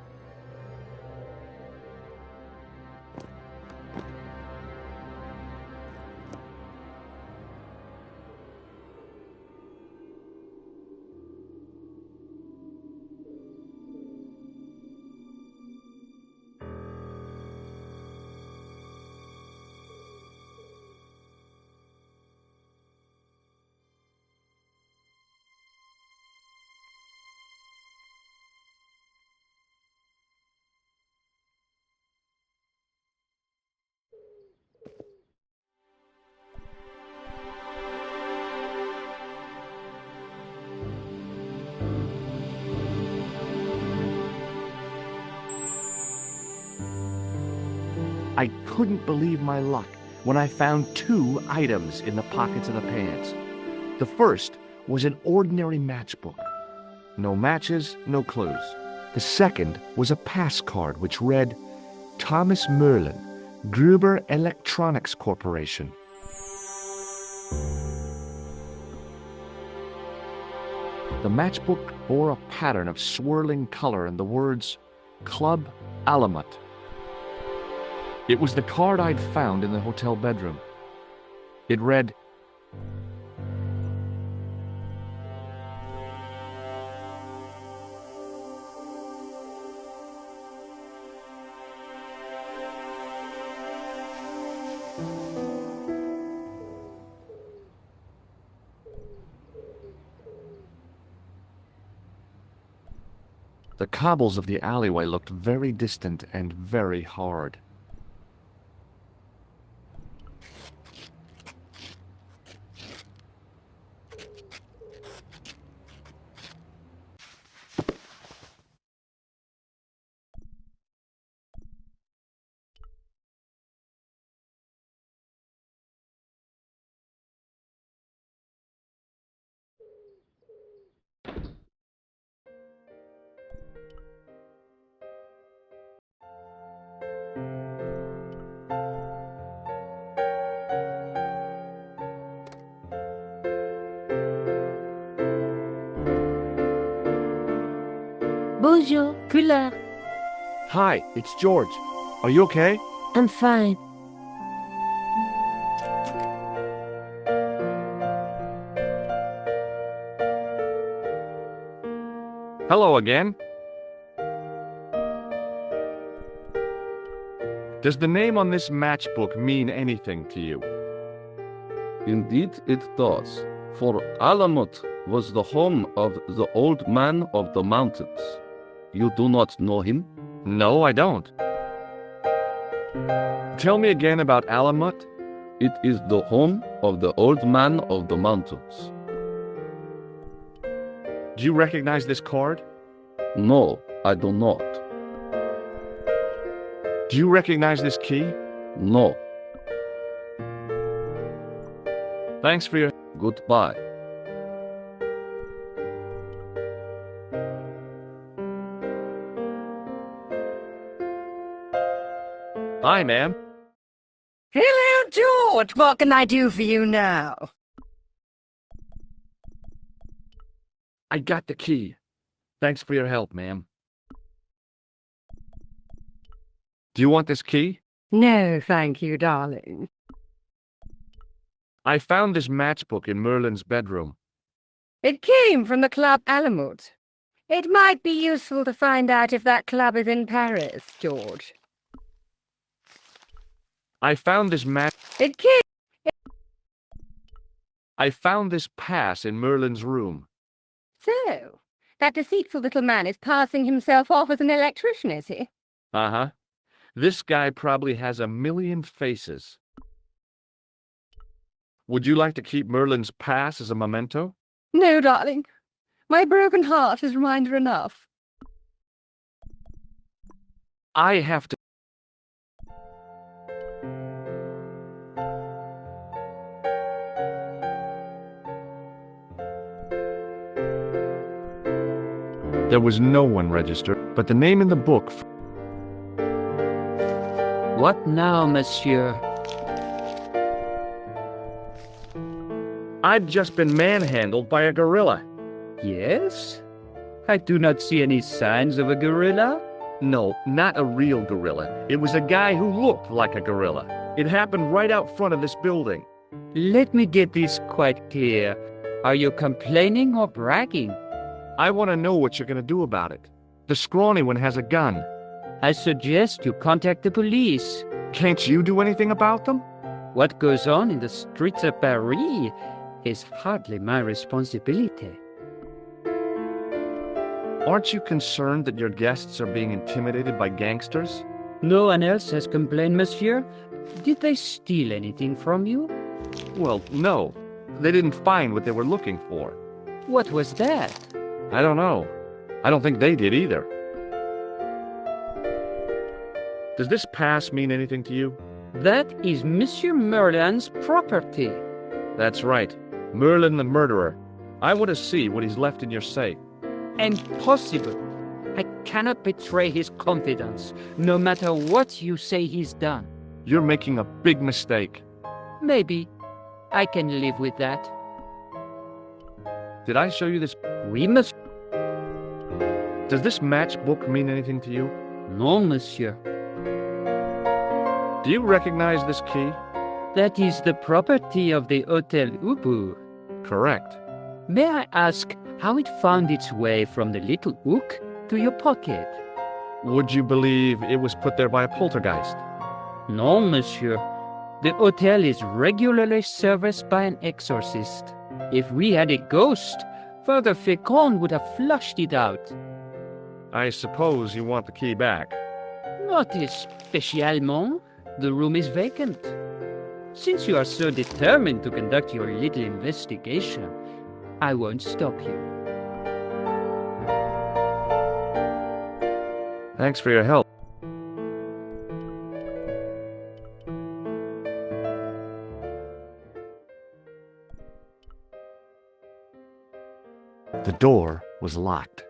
I couldn't believe my luck when I found two items in the pockets of the pants. The first was an ordinary matchbook. No matches, no clues. The second was a pass card which read, Thomas Merlin, Gruber Electronics Corporation. The matchbook bore a pattern of swirling color and the words, Club Alamut. It was the card I'd found in the hotel bedroom. It read, The cobbles of the alleyway looked very distant and very hard. Bonjour, couleur. Hi, it's George. Are you okay? I'm fine. Hello again. Does the name on this matchbook mean anything to you? Indeed it does, for Alamut was the home of the Old Man of the Mountains. You do not know him? No, I don't. Tell me again about Alamut. It is the home of the Old Man of the Mountains. Do you recognize this card? No, I do not. Do you recognize this key? No. Thanks for your... Goodbye. Hi, ma'am. Hello, George. What can I do for you now? I got the key. Thanks for your help, ma'am. Do you want this key? No, thank you, darling. I found this matchbook in Merlin's bedroom. It came from the Club Alamut. It might be useful to find out if that club is in Paris, George. I found this I found this pass in Merlin's room. So, that deceitful little man is passing himself off as an electrician, is he? Uh-huh. This guy probably has 1,000,000 faces. Would you like to keep Merlin's pass as a memento? No, darling. My broken heart is reminder enough. I have to... There was no one registered, but the name in the book... What now, monsieur? I'd just been manhandled by a gorilla. Yes? I do not see any signs of a gorilla. No, not a real gorilla. It was a guy who looked like a gorilla. It happened right out front of this building. Let me get this quite clear. Are you complaining or bragging? I want to know what you're going to do about it. The scrawny one has a gun. I suggest you contact the police. Can't you do anything about them? What goes on in the streets of Paris is hardly my responsibility. Aren't you concerned that your guests are being intimidated by gangsters? No one else has complained, monsieur. Did they steal anything from you? Well, no. They didn't find what they were looking for. What was that? I don't know. I don't think they did either. Does this pass mean anything to you? That is Monsieur Merlin's property. That's right. Merlin the murderer. I want to see what he's left in your safe. Impossible. I cannot betray his confidence, no matter what you say he's done. You're making a big mistake. Maybe. I can live with that. Did I show you this? We must... Does this matchbook mean anything to you? No, monsieur. Do you recognize this key? That is the property of the Hotel Ubu. Correct. May I ask how it found its way from the little hook to your pocket? Would you believe it was put there by a poltergeist? No, monsieur. The hotel is regularly serviced by an exorcist. If we had a ghost, Father Fécond would have flushed it out. I suppose you want the key back. Not spécialement. The room is vacant. Since you are so determined to conduct your little investigation, I won't stop you. Thanks for your help. The door was locked.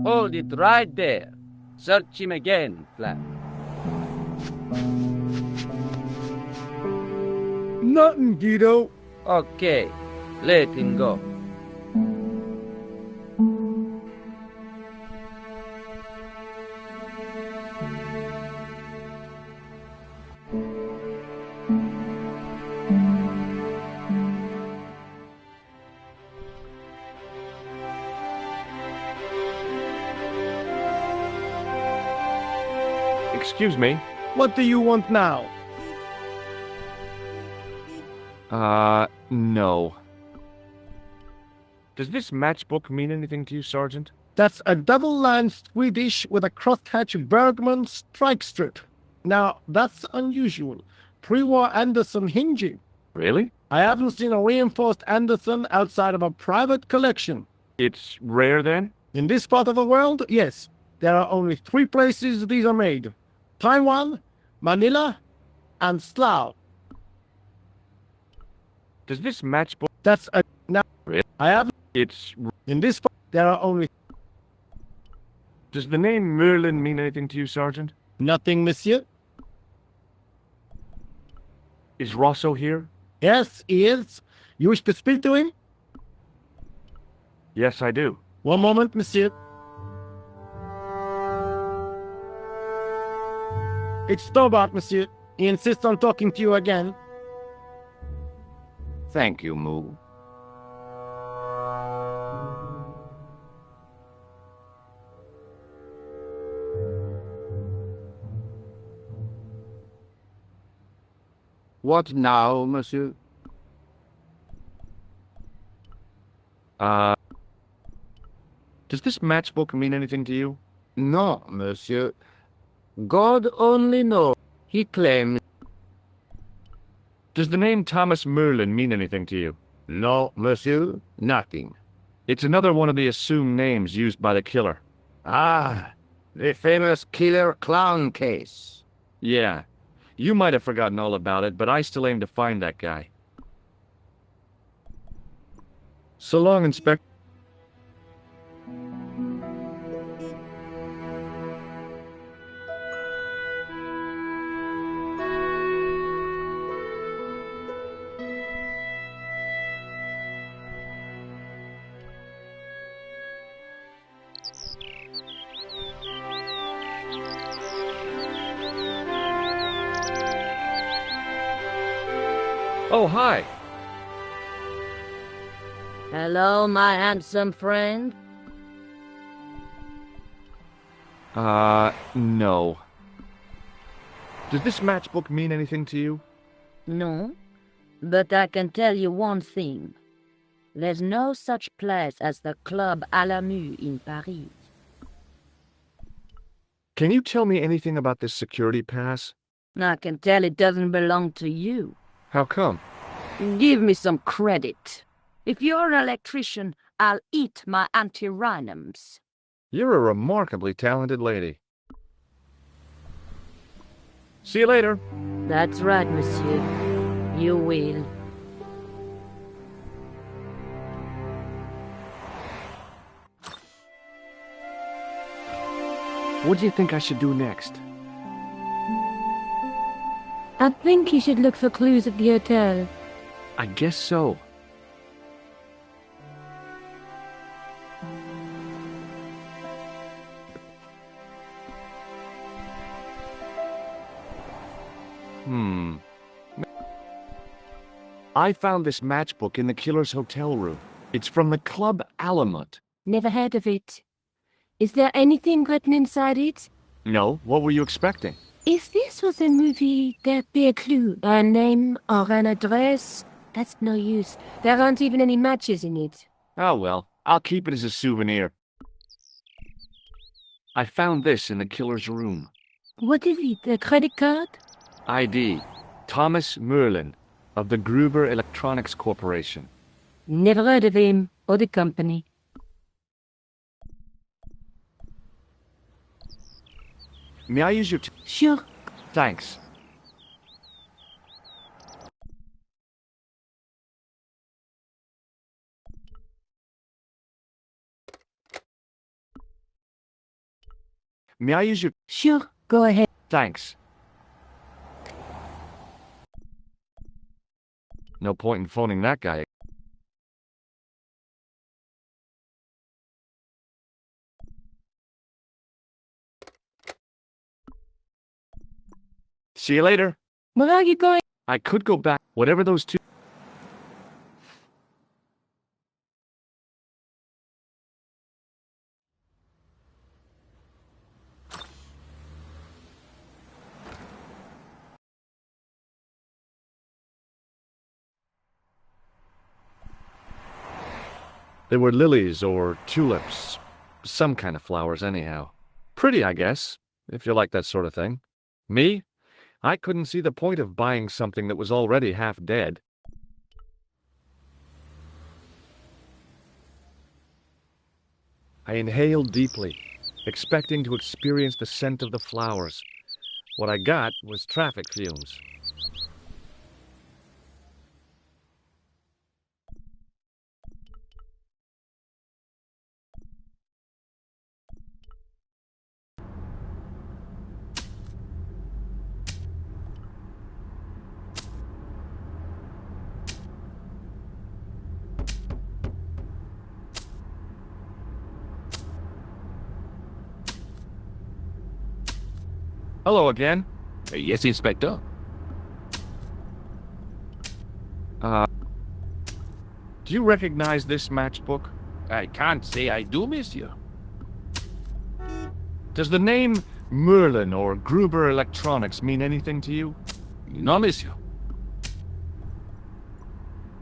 Hold it right there. Search him again, Flap. Nothing, Guido. Okay, let him go. Excuse me. What do you want now? No. Does this matchbook mean anything to you, Sergeant? That's a double-lined Swedish with a crosshatch Bergman strike strip. Now, that's unusual. Pre-war Anderson hinging. Really? I haven't seen a reinforced Anderson outside of a private collection. It's rare, then? In this part of the world, yes. There are only 3 places these are made. Taiwan, Manila, and Slough. Does this matchbook... That's a... Now, Really? I haven't... It's... In this part, there are only... Does the name Merlin mean anything to you, Sergeant? Nothing, monsieur. Is Rosso here? Yes, he is. You wish to speak to him? Yes, I do. One moment, monsieur. It's Stobart, monsieur. He insists on talking to you again. Thank you, Moo. What now, monsieur? Does this matchbook mean anything to you? No, monsieur. God only knows. He claims... Does the name Thomas Merlin mean anything to you? No, monsieur, nothing. It's another one of the assumed names used by the killer. Ah, the famous killer clown case. Yeah. You might have forgotten all about it, but I still aim to find that guy. So long, Inspector. Oh, hi. Hello, my handsome friend. No. Does this matchbook mean anything to you? No, but I can tell you one thing. There's no such place as the Club à la Mue in Paris. Can you tell me anything about this security pass? I can tell it doesn't belong to you. How come? Give me some credit. If you're an electrician, I'll eat my antirhinums. You're a remarkably talented lady. See you later. That's right, monsieur. You will. What do you think I should do next? I think you should look for clues at the hotel. I guess so. I found this matchbook in the killer's hotel room. It's from the Club Alamut. Never heard of it. Is there anything written inside it? No, what were you expecting? If this was a movie, there'd be a clue. A name or an address. That's no use. There aren't even any matches in it. Oh well, I'll keep it as a souvenir. I found this in the killer's room. What is it, a credit card? ID, Thomas Merlin, of the Gruber Electronics Corporation. Never heard of him or the company. May I use your... Sure. Thanks. May I use your... Sure, go ahead. Thanks. No point in phoning that guy. See you later. Where are you going? I could go back. Whatever those two... They were lilies or tulips. Some kind of flowers, anyhow. Pretty, I guess, if you like that sort of thing. Me? I couldn't see the point of buying something that was already half dead. I inhaled deeply, expecting to experience the scent of the flowers. What I got was traffic fumes. Hello again. Yes, Inspector. Do you recognize this matchbook? I can't say I do, monsieur. Does the name Merlin or Gruber Electronics mean anything to you? No, monsieur.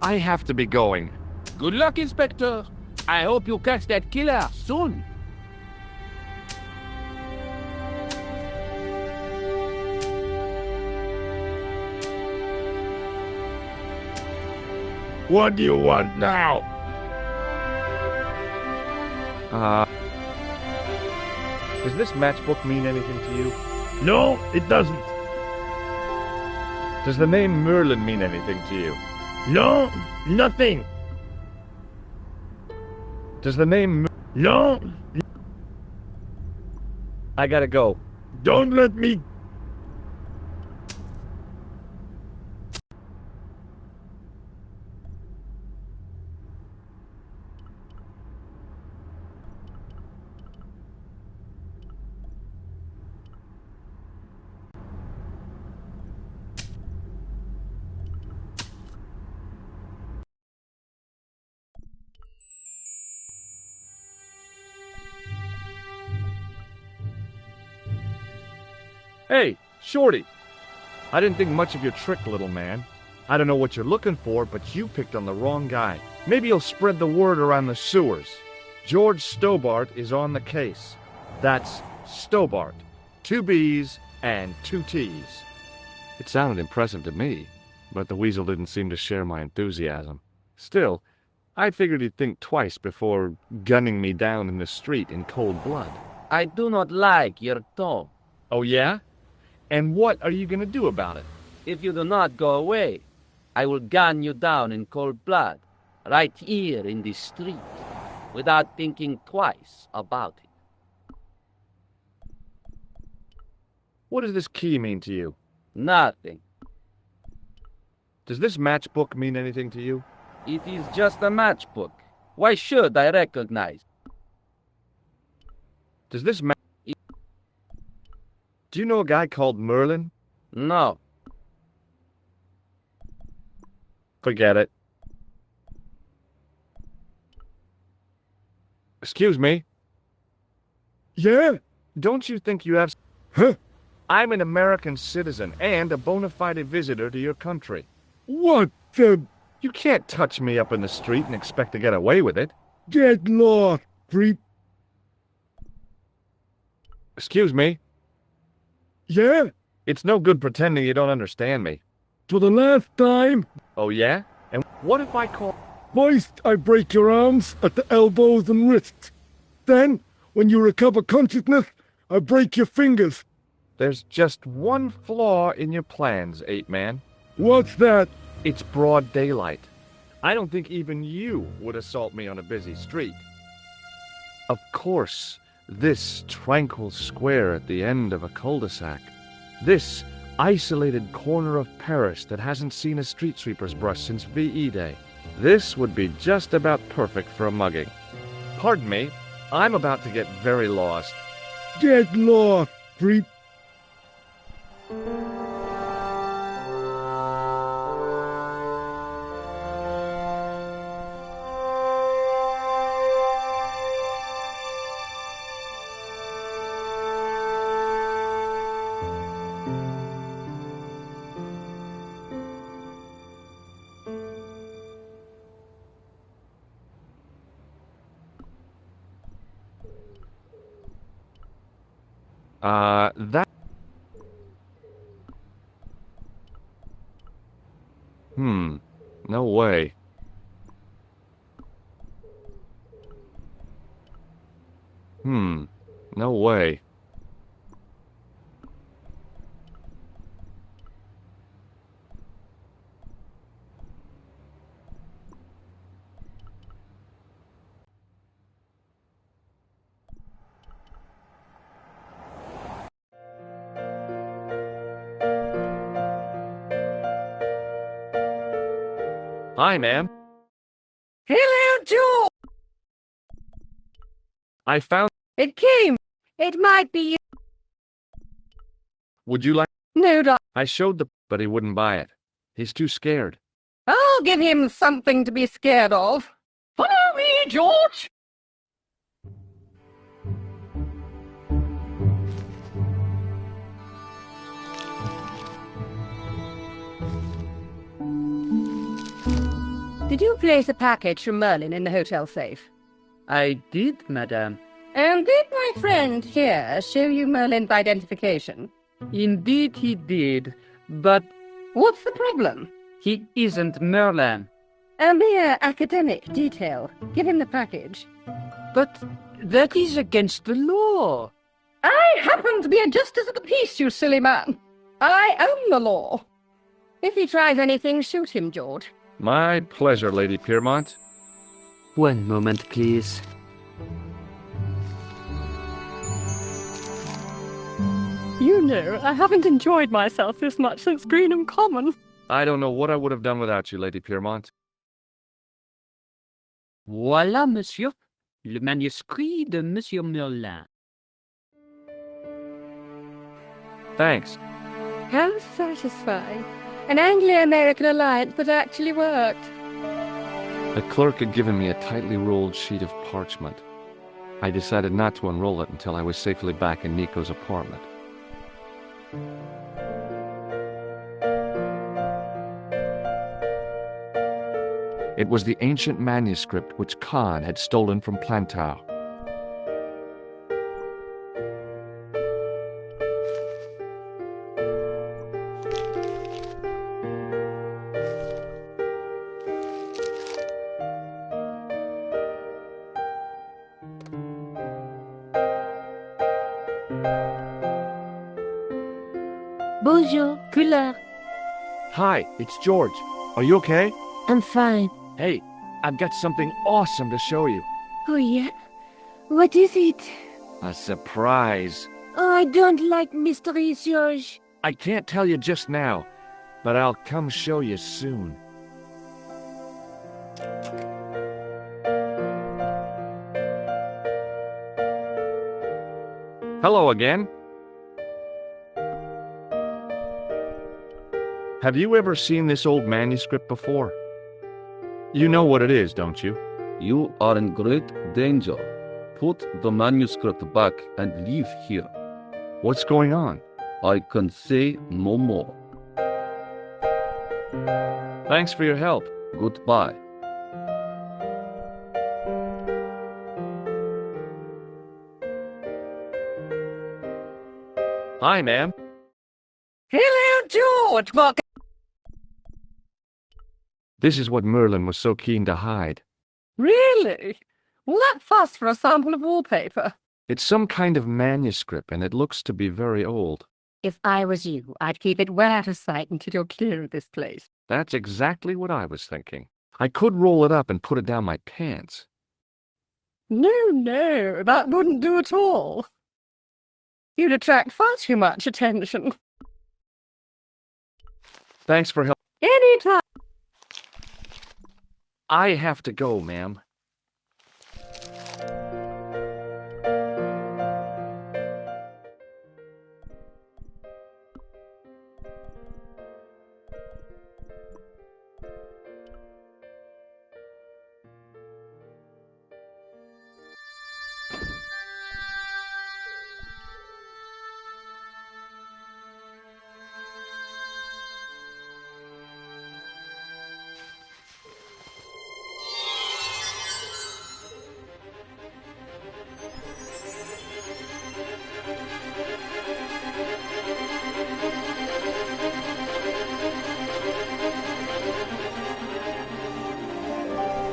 I have to be going. Good luck, Inspector. I hope you catch that killer soon. What do you want now? Does this matchbook mean anything to you? No, it doesn't. Does the name Merlin mean anything to you? No, nothing. Does the name... No, I gotta go. don't let me... Hey, Shorty. I didn't think much of your trick, little man. I don't know what you're looking for, but you picked on the wrong guy. Maybe you'll spread the word around the sewers. George Stobart is on the case. That's Stobart. 2 B's and 2 T's. It sounded impressive to me, but the weasel didn't seem to share my enthusiasm. Still, I figured he'd think twice before gunning me down in the street in cold blood. I do not like your tone. Oh, yeah? And what are you going to do about it? If you do not go away, I will gun you down in cold blood, right here in the street, without thinking twice about it. What does this key mean to you? Nothing. Does this matchbook mean anything to you? It is just a matchbook. Why should I recognize? Does this Do you know a guy called Merlin? No. Forget it. Excuse me? Yeah? Don't you think you have... Huh? I'm an American citizen and a bona fide visitor to your country. What the... You can't touch me up in the street and expect to get away with it. Get lost, creep. Excuse me? Yeah? It's no good pretending you don't understand me. For the last time, Oh, yeah? And what if I call... first I break your arms at the elbows and wrists. Then, when you recover consciousness, I break your fingers. There's just one flaw in your plans, Ape-Man. What's that? It's broad daylight. I don't think even you would assault me on a busy street. Of course, This tranquil square at the end of a cul-de-sac. This isolated corner of Paris that hasn't seen a street sweeper's brush since VE Day. This would be just about perfect for a mugging. Pardon me, I'm about to get very lost. Get lost, creep. That... No way. No way. Hi, ma'am. Hello, George! I found... It came. It might be you. Would you like... No, Doc. I showed the... but he wouldn't buy it. He's too scared. I'll give him something to be scared of. Follow me, George! Did you place a package from Merlin in the hotel safe? I did, madame. And did my friend here show you Merlin's identification? Indeed he did, but What's the problem? he isn't Merlin. A mere academic detail. Give him the package. But that is against the law. I happen to be a justice of the peace, you silly man. I own the law. If he tries anything, shoot him, George. My pleasure, Lady Piermont. One moment, please. You know, I haven't enjoyed myself this much since Greenham Common. I don't know what I would have done without you, Lady Piermont. Voilà, monsieur. Le manuscrit de Monsieur Merlin. Thanks. How satisfying. An Anglo-American alliance that actually worked. The clerk had given me a tightly rolled sheet of parchment. I decided not to unroll it until I was safely back in Nico's apartment. It was the ancient manuscript which Khan had stolen from Plantow. Bonjour, couleur. Hi, it's George. Are you okay? I'm fine. Hey, I've got something awesome to show you. Oh, yeah? What is it? A surprise. Oh, I don't like mysteries, George. I can't tell you just now, but I'll come show you soon. Hello again. Have you ever seen this old manuscript before? You know what it is, don't you? You are in great danger. Put the manuscript back and leave here. What's going on? I can say no more. Thanks for your help. Goodbye. Hi, ma'am. Hello, George. What? This is what Merlin was so keen to hide. Really? All that fuss for a sample of wallpaper? It's some kind of manuscript, and it looks to be very old. If I was you, I'd keep it well out of sight until you're clear of this place. That's exactly what I was thinking. I could roll it up and put it down my pants. No, that wouldn't do at all. You'd attract far too much attention. Thanks for help. Anytime. I have to go, ma'am.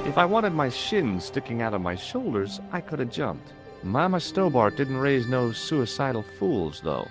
If I wanted my shins sticking out of my shoulders, I could have jumped. Mama Stobart didn't raise no suicidal fools, though.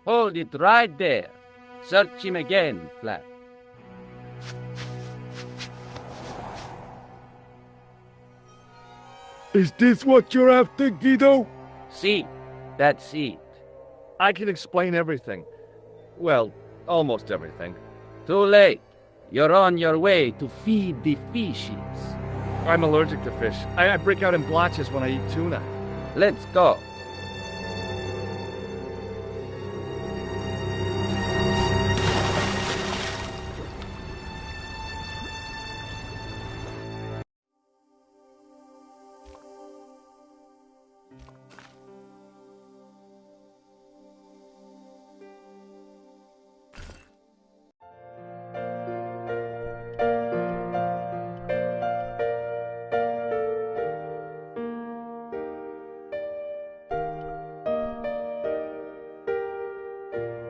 Hold it right there. Search him again, Flap. Is this what you're after, Guido? See, that's it. I can explain everything. Well, almost everything. Too late. You're on your way to feed the fishes. I'm allergic to fish. I break out in blotches when I eat tuna. Let's go.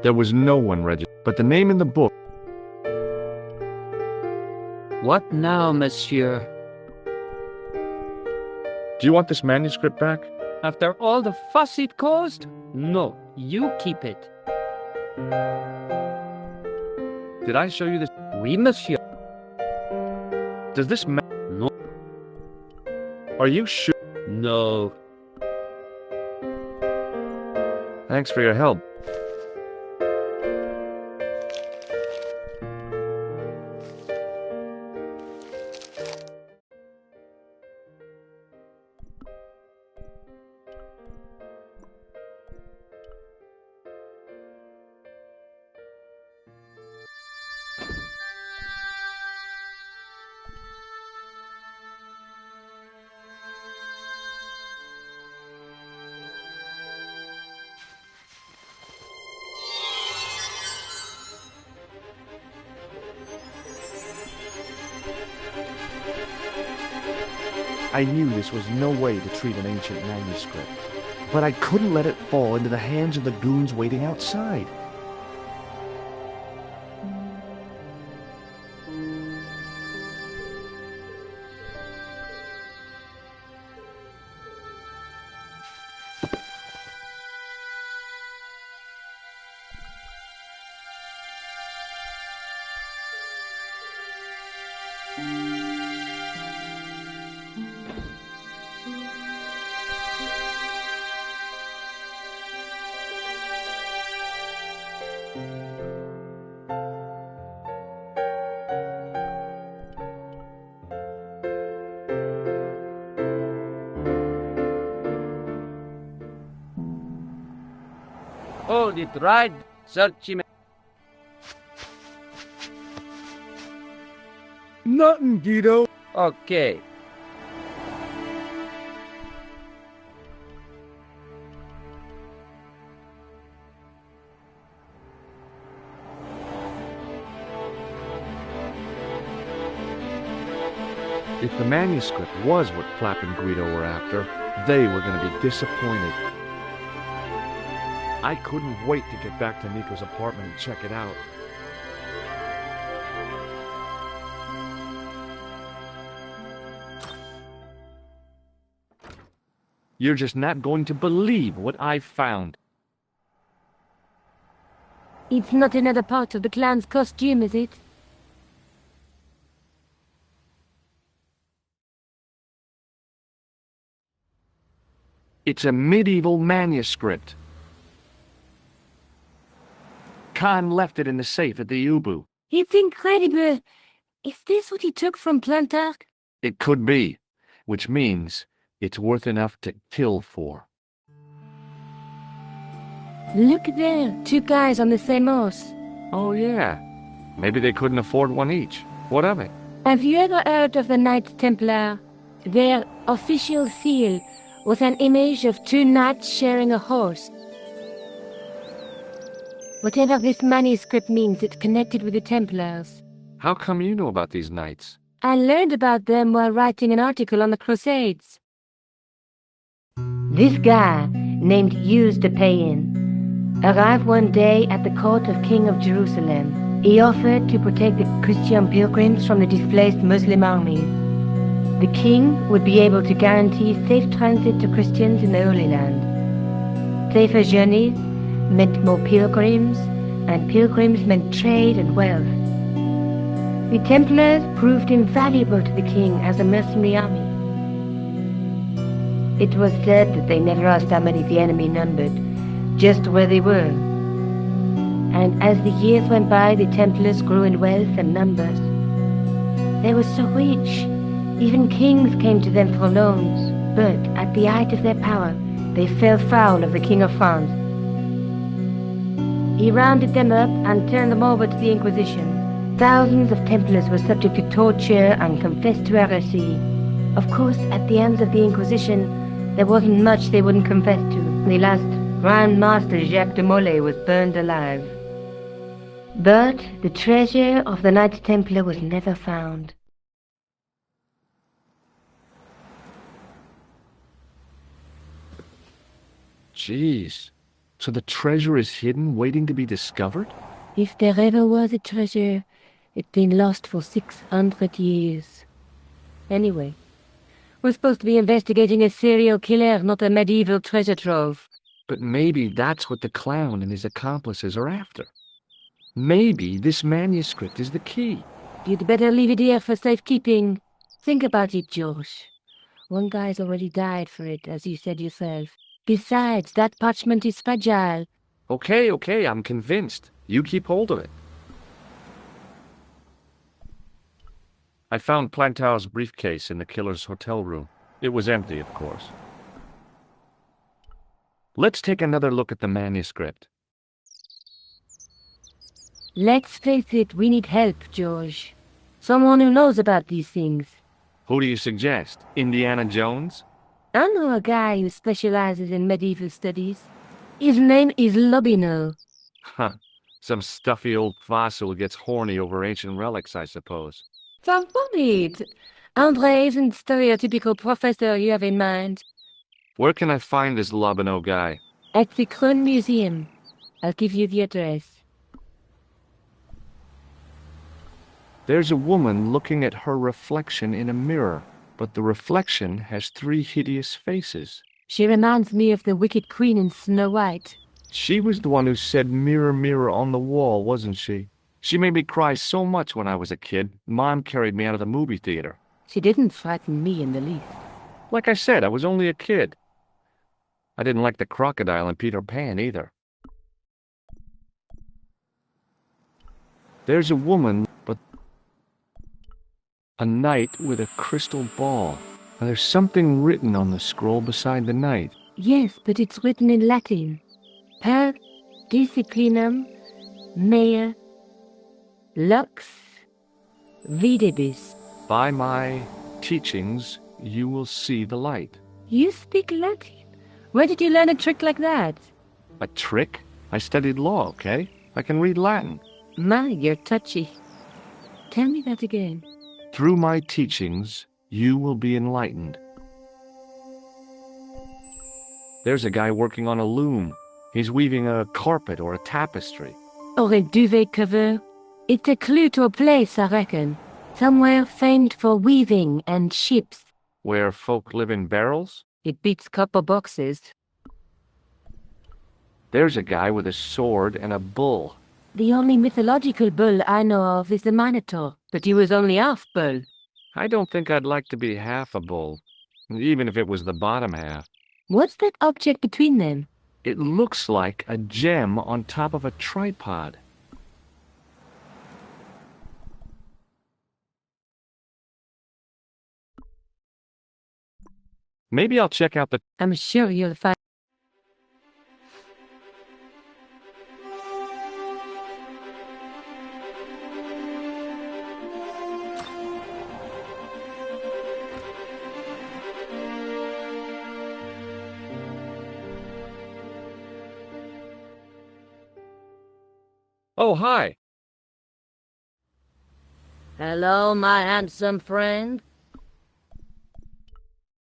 There was no one registered, but the name in the book. What now, monsieur? Do you want this manuscript back? After all the fuss it caused? No, you keep it. Did I show you this? Oui, monsieur. Does this No. Are you sure? No. Thanks for your help. I knew this was no way to treat an ancient manuscript, but I couldn't let it fall into the hands of the goons waiting outside. Hold it right. Search him. Nothing, Guido. Okay. If the manuscript was what Clapp and Guido were after, they were going to be disappointed. I couldn't wait to get back to Nico's apartment and check it out. You're just not going to believe what I've found. It's not another part of the clown's costume, is it? It's a medieval manuscript. Khan left it in the safe at the Ubu. It's incredible. Is this what he took from Plantark? It could be, which means it's worth enough to kill for. Look there, 2 guys on the same horse. Oh yeah, maybe they couldn't afford one each. What of it? Have you ever heard of the Knights Templar? Their official seal was an image of 2 knights sharing a horse. Whatever this manuscript means, it's connected with the Templars. How come you know about these knights? I learned about them while writing an article on the Crusades. This guy, named Hughes de Payen, arrived one day at the court of King of Jerusalem. He offered to protect the Christian pilgrims from the displaced Muslim army. The king would be able to guarantee safe transit to Christians in the Holy Land. Safer journeys meant more pilgrims, and pilgrims meant trade and wealth. The Templars proved invaluable to the king as a mercenary army. It was said that they never asked how many the enemy numbered, just where they were. And as the years went by, the Templars grew in wealth and numbers. They were so rich, even kings came to them for loans, but at the height of their power, they fell foul of the King of France. He rounded them up and turned them over to the Inquisition. Thousands of Templars were subject to torture and confessed to heresy. Of course, at the hands of the Inquisition, there wasn't much they wouldn't confess to. The last Grand Master Jacques de Molay was burned alive. But the treasure of the Knights Templar was never found. Jeez. So the treasure is hidden, waiting to be discovered? If there ever was a treasure, it's been lost for 600 years. Anyway, we're supposed to be investigating a serial killer, not a medieval treasure trove. But maybe that's what the clown and his accomplices are after. Maybe this manuscript is the key. You'd better leave it here for safekeeping. Think about it, George. One guy's already died for it, as you said yourself. Besides, that parchment is fragile. Okay, I'm convinced. You keep hold of it. I found Plantar's briefcase in the killer's hotel room. It was empty, of course. Let's take another look at the manuscript. Let's face it, we need help, George. Someone who knows about these things. Who do you suggest? Indiana Jones? I know a guy who specializes in medieval studies. His name is Lobino. Huh. Some stuffy old fossil who gets horny over ancient relics, I suppose. So funny. Andre isn't the stereotypical professor you have in mind. Where can I find this Lobino guy? At the Kroon Museum. I'll give you the address. There's a woman looking at her reflection in a mirror, but the reflection has 3 hideous faces. She reminds me of the Wicked Queen in Snow White. She was the one who said mirror, mirror on the wall, wasn't she? She made me cry so much when I was a kid. Mom carried me out of the movie theater. She didn't frighten me in the least. Like I said, I was only a kid. I didn't like the crocodile in Peter Pan either. There's a woman, but a knight with a crystal ball. And there's something written on the scroll beside the knight. Yes, but it's written in Latin. Per disciplinum mea lux videbis. By my teachings, you will see the light. You speak Latin? Where did you learn a trick like that? A trick? I studied law, okay? I can read Latin. My, you're touchy. Tell me that again. Through my teachings, you will be enlightened. There's a guy working on a loom. He's weaving a carpet or a tapestry. Or a duvet cover. It's a clue to a place, I reckon. Somewhere famed for weaving and ships. Where folk live in barrels? It beats copper boxes. There's a guy with a sword and a bull. The only mythological bull I know of is the Minotaur, but he was only half bull. I don't think I'd like to be half a bull, even if it was the bottom half. What's that object between them? It looks like a gem on top of a tripod. Maybe I'll check out the... I'm sure you'll find... Oh, hi. Hello, my handsome friend.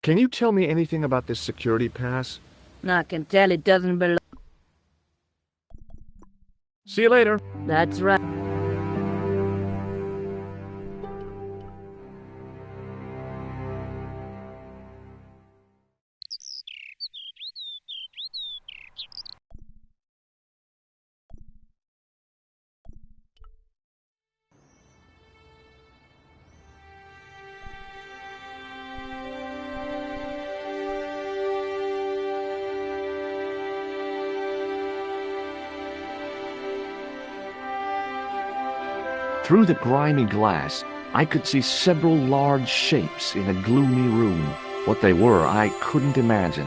Can you tell me anything about this security pass? I can tell it doesn't belong. See you later. That's right. Through the grimy glass, I could see several large shapes in a gloomy room. What they were, I couldn't imagine.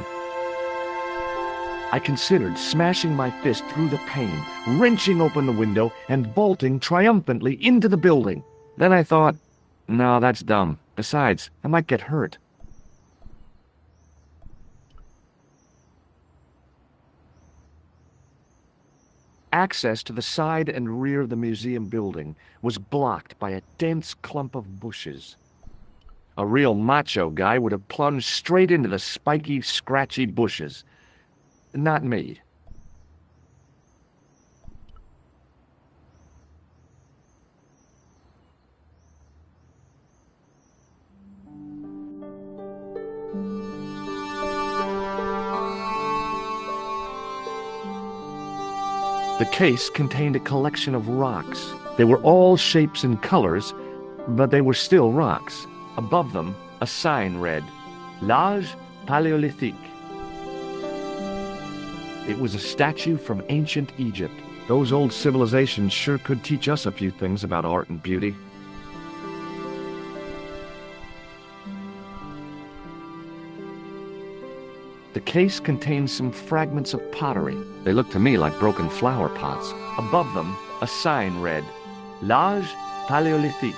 I considered smashing my fist through the pane, wrenching open the window, and bolting triumphantly into the building. Then I thought, no, that's dumb. Besides, I might get hurt. Access to the side and rear of the museum building was blocked by a dense clump of bushes. A real macho guy would have plunged straight into the spiky, scratchy bushes. Not me. The case contained a collection of rocks. They were all shapes and colors, but they were still rocks. Above them, a sign read, L'Âge Paléolithique. It was a statue from ancient Egypt. Those old civilizations sure could teach us a few things about art and beauty. The case contained some fragments of pottery. They looked to me like broken flower pots. Above them, a sign read, L'Âge Paléolithique.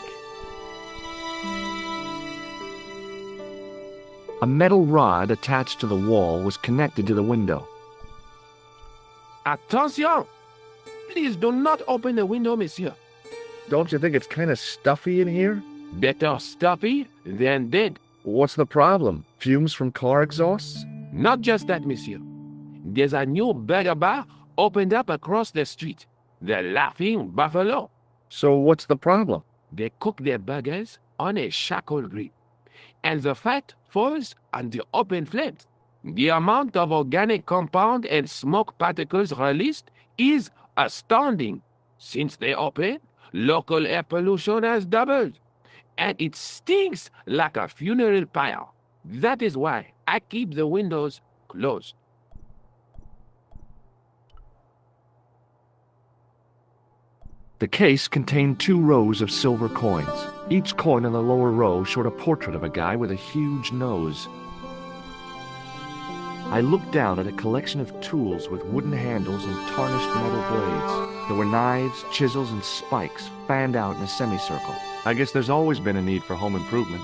A metal rod attached to the wall was connected to the window. Attention! Please do not open the window, monsieur. Don't you think it's kind of stuffy in here? Better stuffy than dead. What's the problem? Fumes from car exhausts? Not just that, monsieur. There's a new burger bar opened up across the street. The Laughing Buffalo. So what's the problem? They cook their burgers on a charcoal grill, and the fat falls on the open flames. The amount of organic compound and smoke particles released is astounding. Since they opened, local air pollution has doubled, and it stinks like a funeral pyre. That is why I keep the windows closed. The case contained 2 rows of silver coins. Each coin in the lower row showed a portrait of a guy with a huge nose. I looked down at a collection of tools with wooden handles and tarnished metal blades. There were knives, chisels, and spikes fanned out in a semicircle. I guess there's always been a need for home improvement.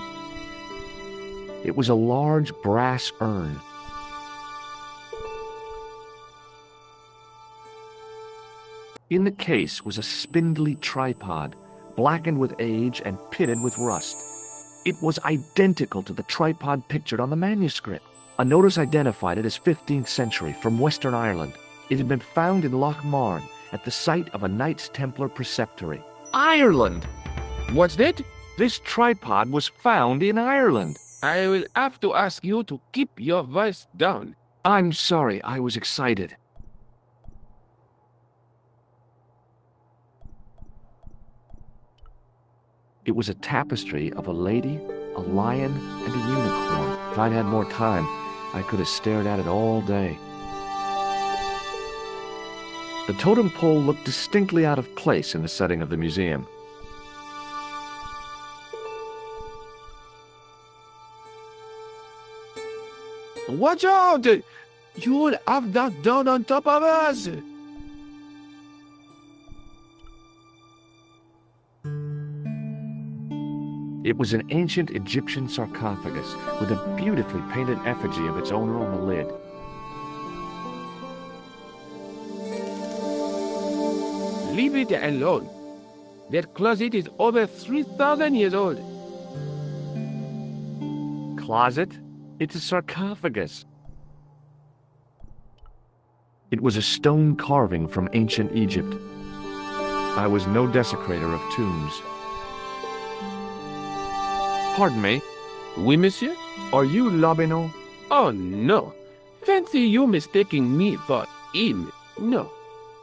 It was a large brass urn. In the case was a spindly tripod, blackened with age and pitted with rust. It was identical to the tripod pictured on the manuscript. A notice identified it as 15th century from Western Ireland. It had been found in Loch Marne at the site of a Knights Templar preceptory. Ireland! What's that? This tripod was found in Ireland. I will have to ask you to keep your voice down. I'm sorry, I was excited. It was a tapestry of a lady, a lion, and a unicorn. If I'd had more time, I could have stared at it all day. The totem pole looked distinctly out of place in the setting of the museum. Watch out! You will have that down on top of us! It was an ancient Egyptian sarcophagus with a beautifully painted effigy of its owner on the lid. Leave it alone. That closet is over 3,000 years old. Closet? It's a sarcophagus. It was a stone carving from ancient Egypt. I was no desecrator of tombs. Pardon me. Oui, monsieur? Are you Lobineau? Oh, no. Fancy you mistaking me for him. No.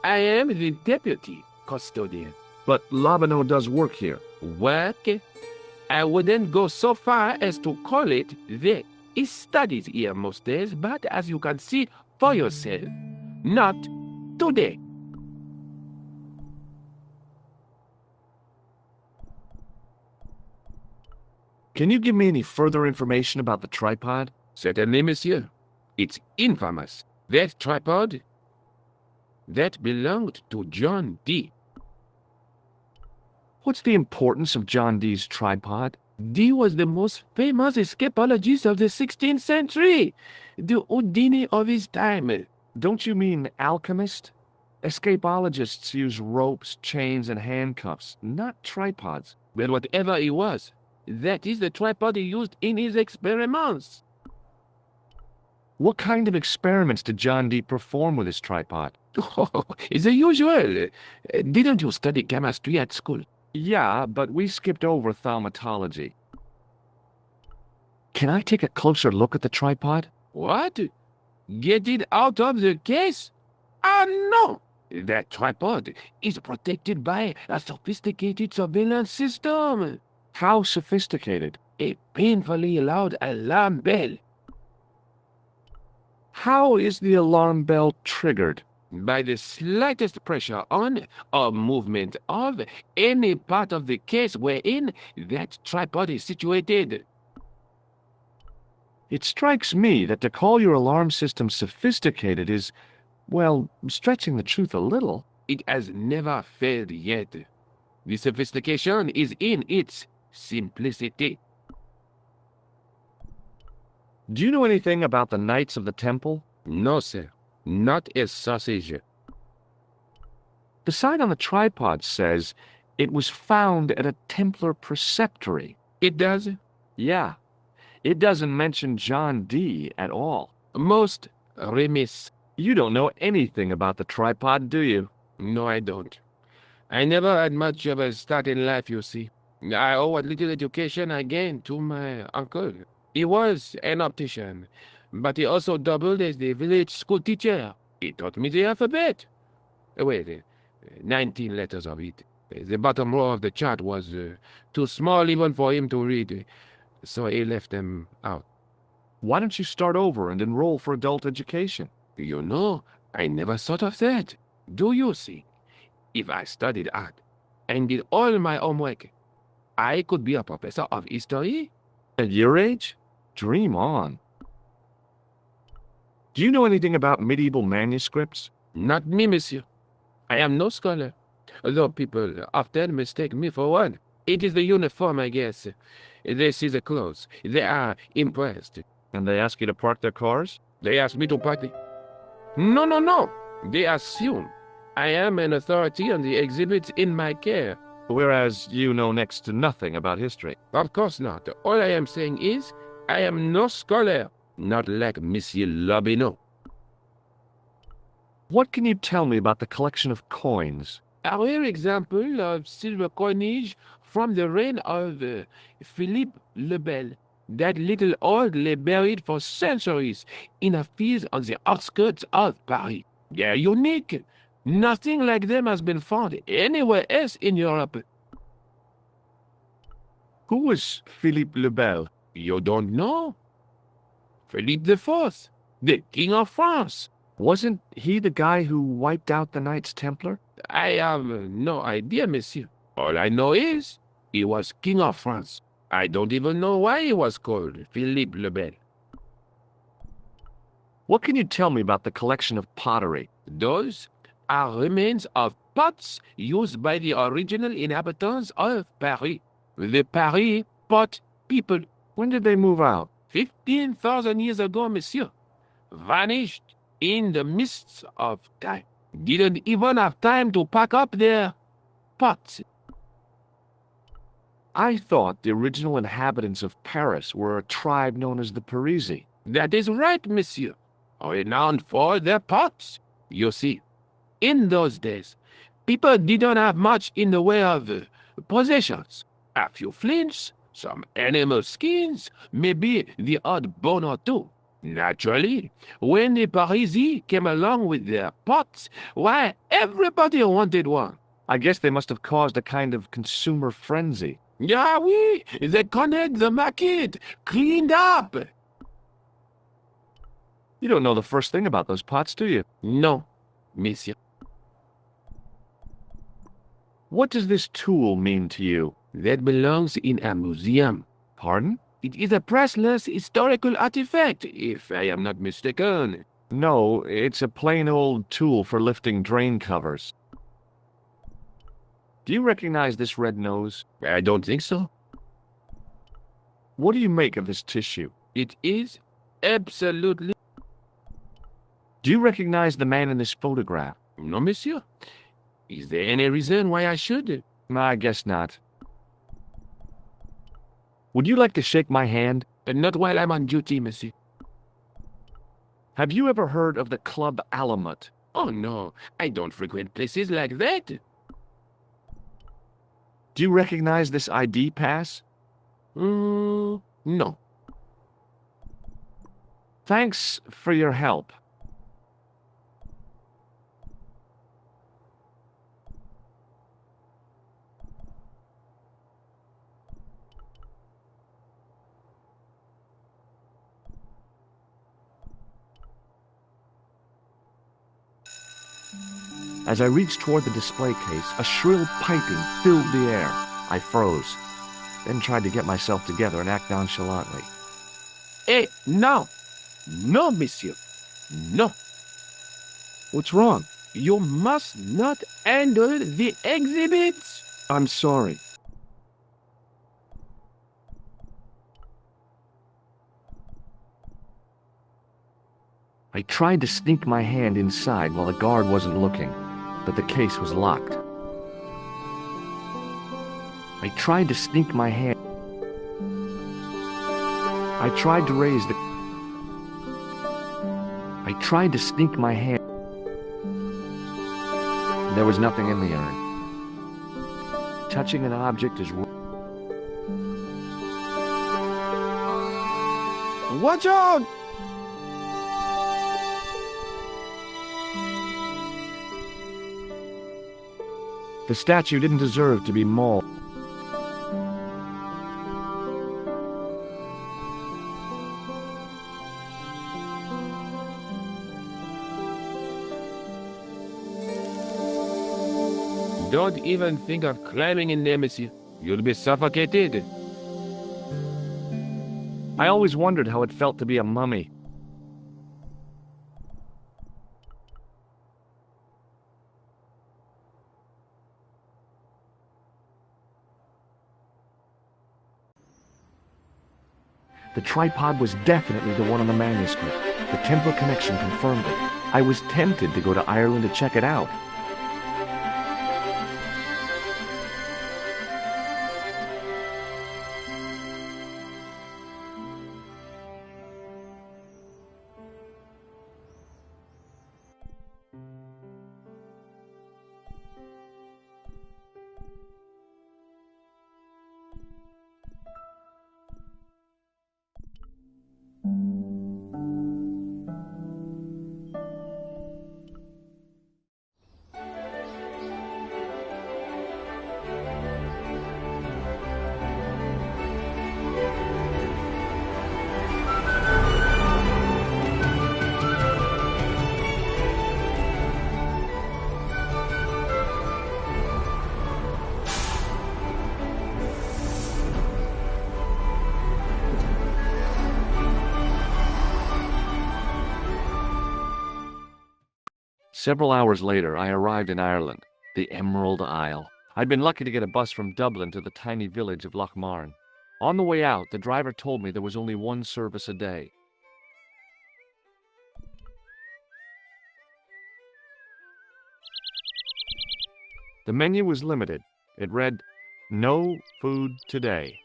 I am the deputy custodian. But Lobineau does work here. Work? I wouldn't go so far as to call it that. He studies here most days, but as you can see for yourself, not today. Can you give me any further information about the tripod? Certainly, monsieur. It's infamous. That tripod, that belonged to John Dee. What's the importance of John Dee's tripod? Dee was the most famous escapologist of the 16th century, the Houdini of his time. Don't you mean alchemist? Escapologists use ropes, chains, and handcuffs, not tripods. Well, whatever he was, that is the tripod he used in his experiments. What kind of experiments did John Dee perform with his tripod? Oh, the usual. Didn't you study chemistry at school? Yeah, but we skipped over thaumatology. Can I take a closer look at the tripod? What? Get it out of the case? Ah, no! That tripod is protected by a sophisticated surveillance system. How sophisticated? A painfully loud alarm bell. How is the alarm bell triggered? By the slightest pressure on or movement of any part of the case wherein that tripod is situated. It strikes me that to call your alarm system sophisticated is, well, stretching the truth a little. It has never failed yet. The sophistication is in its simplicity. Do you know anything about the Knights of the Temple? No, sir. Not a sausage. The sign on the tripod says it was found at a Templar preceptory. It does? Yeah. It doesn't mention John Dee at all. Most remiss. You don't know anything about the tripod, do you? No, I don't. I never had much of a start in life, you see. I owe what little education I gained to my uncle. He was an optician, but he also doubled as the village school teacher. He taught me the alphabet. Wait, 19 letters of it. The bottom row of the chart was too small even for him to read, so he left them out. Why don't you start over and enroll for adult education? You know, I never thought of that. Do you see? If I studied art and did all my homework, I could be a professor of history. At your age? Dream on. Do you know anything about medieval manuscripts? Not me, monsieur. I am no scholar, though people often mistake me for one. It is the uniform, I guess. They see the clothes. They are impressed. And they ask you to park their cars? They ask me to party. No, no, no. They assume I am an authority on the exhibits in my care. Whereas you know next to nothing about history. Of course not. All I am saying is, I am no scholar, not like Monsieur Lobineau. What can you tell me about the collection of coins? A rare example of silver coinage from the reign of Philippe le Bel. That little old lay buried for centuries in a field on the outskirts of Paris. They are unique. Nothing like them has been found anywhere else in Europe. Who was Philippe le Bel? You don't know? Philippe IV, the King of France. Wasn't he the guy who wiped out the Knights Templar? I have no idea, monsieur. All I know is he was King of France. I don't even know why he was called Philippe le Bel. What can you tell me about the collection of pottery? Those are remains of pots used by the original inhabitants of Paris. The Paris pot people. When did they move out? 15,000 years ago, monsieur. Vanished in the mists of time. Didn't even have time to pack up their pots. I thought the original inhabitants of Paris were a tribe known as the Parisi. That is right, monsieur. Renowned for their pots. You see, in those days, people didn't have much in the way of possessions. A few flints, some animal skins, maybe the odd bone or two. Naturally, when the Parisi came along with their pots, why, everybody wanted one. I guess they must have caused a kind of consumer frenzy. Yeah, oui, they connect the market, cleaned up. You don't know the first thing about those pots, do you? No, monsieur. What does this tool mean to you? That belongs in a museum. Pardon? It is a priceless historical artifact, if I am not mistaken. No, it's a plain old tool for lifting drain covers. Do you recognize this red nose? I don't think so. What do you make of this tissue? It is absolutely... Do you recognize the man in this photograph? No, monsieur. Is there any reason why I should? I guess not. Would you like to shake my hand? Not while I'm on duty, monsieur. Have you ever heard of the Club Alamut? Oh, no. I don't frequent places like that. Do you recognize this ID pass? No. Thanks for your help. As I reached toward the display case, a shrill piping filled the air. I froze, then tried to get myself together and act nonchalantly. Eh, no! No, monsieur. No. What's wrong? You must not handle the exhibits. I'm sorry. I tried to sneak my hand inside while the guard wasn't looking, but the case was locked. I tried to sneak my hand. I tried to raise the... I tried to sneak my hand. There was nothing in the urn. Touching an object is... Watch out! The statue didn't deserve to be mauled. Don't even think of climbing in there, monsieur. You'll be suffocated. I always wondered how it felt to be a mummy. The tripod was definitely the one on the manuscript. The Templar connection confirmed it. I was tempted to go to Ireland to check it out. Several hours later, I arrived in Ireland, the Emerald Isle. I'd been lucky to get a bus from Dublin to the tiny village of Lochmarn. On the way out, the driver told me there was only one service a day. The menu was limited. It read, "No food today."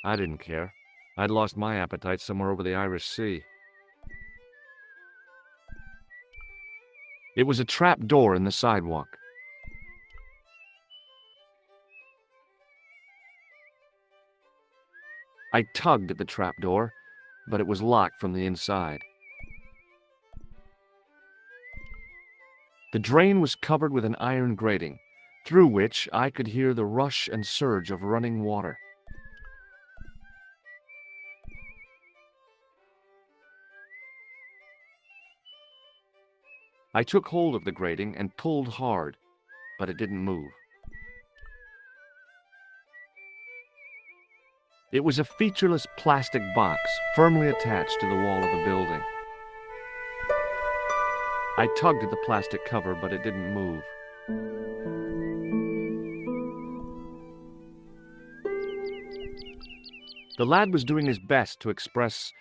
I didn't care. I'd lost my appetite somewhere over the Irish Sea. It was a trap door in the sidewalk. I tugged at the trap door, but it was locked from the inside. The drain was covered with an iron grating, through which I could hear the rush and surge of running water. I took hold of the grating and pulled hard, but it didn't move. It was a featureless plastic box firmly attached to the wall of the building. I tugged at the plastic cover, but it didn't move. The lad was doing his best to express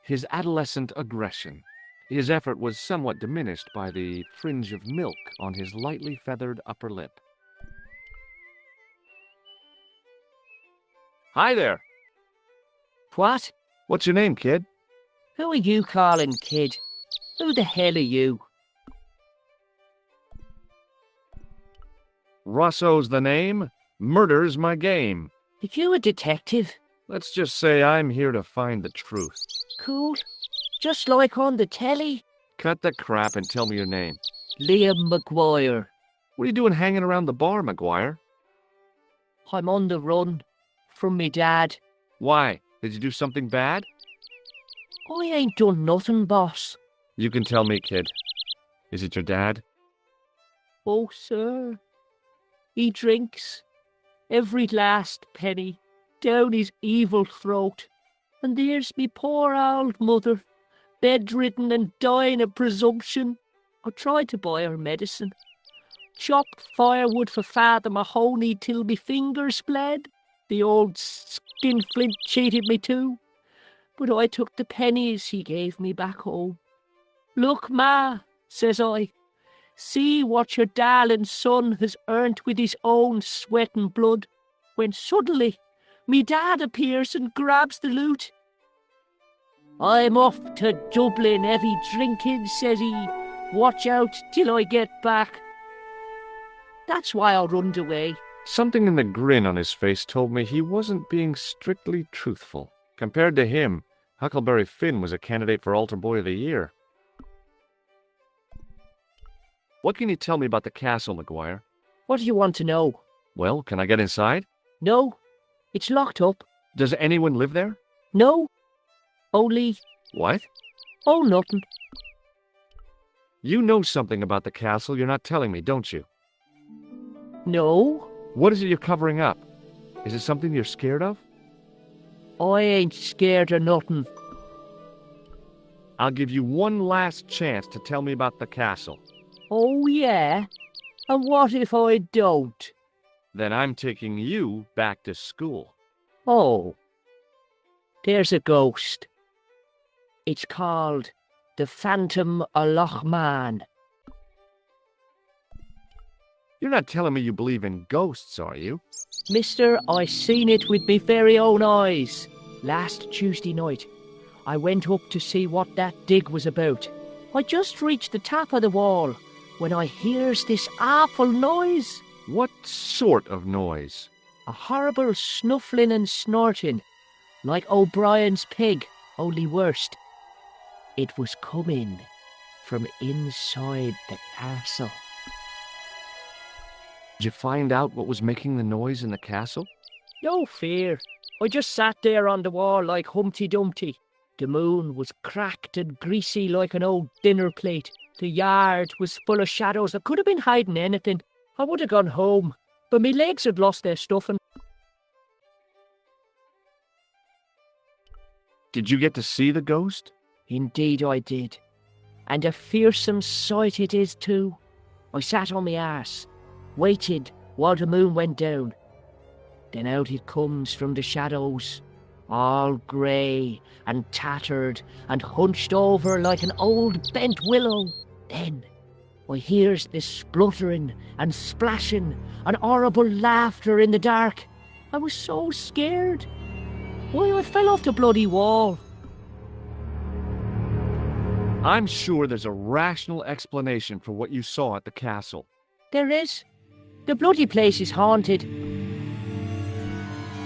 his adolescent aggression. His effort was somewhat diminished by the fringe of milk on his lightly feathered upper lip. Hi there. What? What's your name, kid? Who are you calling kid? Who the hell are you? Rosso's the name. Murder's my game. Are you a detective? Let's just say I'm here to find the truth. Cool. Just like on the telly. Cut the crap and tell me your name. Liam McGuire. What are you doing hanging around the bar, McGuire? I'm on the run. From me dad. Why? Did you do something bad? I ain't done nothing, boss. You can tell me, kid. Is it your dad? Oh, sir. He drinks. Every last penny. Down his evil throat. And there's me poor old mother. Bedridden and dying of presumption. I tried to buy her medicine. Chopped firewood for Father Mahoney till me fingers bled. The old skinflint cheated me too. But I took the pennies he gave me back home. Look, Ma, says I. See what your darling son has earned with his own sweat and blood. When suddenly, me dad appears and grabs the loot. I'm off to Dublin, heavy drinking, says he. Watch out till I get back. That's why I runned away. Something in the grin on his face told me he wasn't being strictly truthful. Compared to him, Huckleberry Finn was a candidate for Altar Boy of the Year. What can you tell me about the castle, McGuire? What do you want to know? Well, can I get inside? No, it's locked up. Does anyone live there? No, only... What? Oh, nothing. You know something about the castle you're not telling me, don't you? No. What is it you're covering up? Is it something you're scared of? I ain't scared of nothing. I'll give you one last chance to tell me about the castle. Oh, yeah? And what if I don't? Then I'm taking you back to school. Oh. There's a ghost. It's called the Phantom of Loch Man. You're not telling me you believe in ghosts, are you? Mister, I seen it with me very own eyes. Last Tuesday night, I went up to see what that dig was about. I just reached the top of the wall when I hears this awful noise. What sort of noise? A horrible snuffling and snorting, like O'Brien's pig, only worst. It was coming from inside the castle. Did you find out what was making the noise in the castle? No fear. I just sat there on the wall like Humpty Dumpty. The moon was cracked and greasy like an old dinner plate. The yard was full of shadows. I could have been hiding anything. I would have gone home, but my legs had lost their stuffing. Did you get to see the ghost? Indeed I did. And a fearsome sight it is too. I sat on my arse, waited while the moon went down. Then out it comes from the shadows, all grey and tattered and hunched over like an old bent willow. Then I hears this spluttering and splashing and horrible laughter in the dark. I was so scared. Why, I fell off the bloody wall. I'm sure there's a rational explanation for what you saw at the castle. There is. The bloody place is haunted.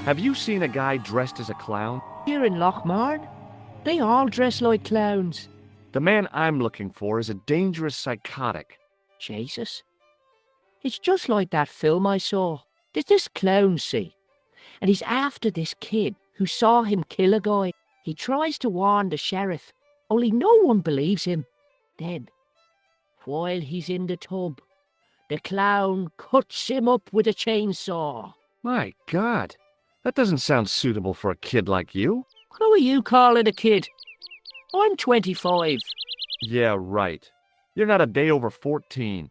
Have you seen a guy dressed as a clown? Here in Lochmarn, they all dress like clowns. The man I'm looking for is a dangerous psychotic. Jesus. It's just like that film I saw. There's this clown, see, and he's after this kid who saw him kill a guy. He tries to warn the sheriff, only no one believes him. Then, while he's in the tub, the clown cuts him up with a chainsaw. My God, that doesn't sound suitable for a kid like you. Who are you calling a kid? I'm 25. Yeah, right. You're not a day over 14.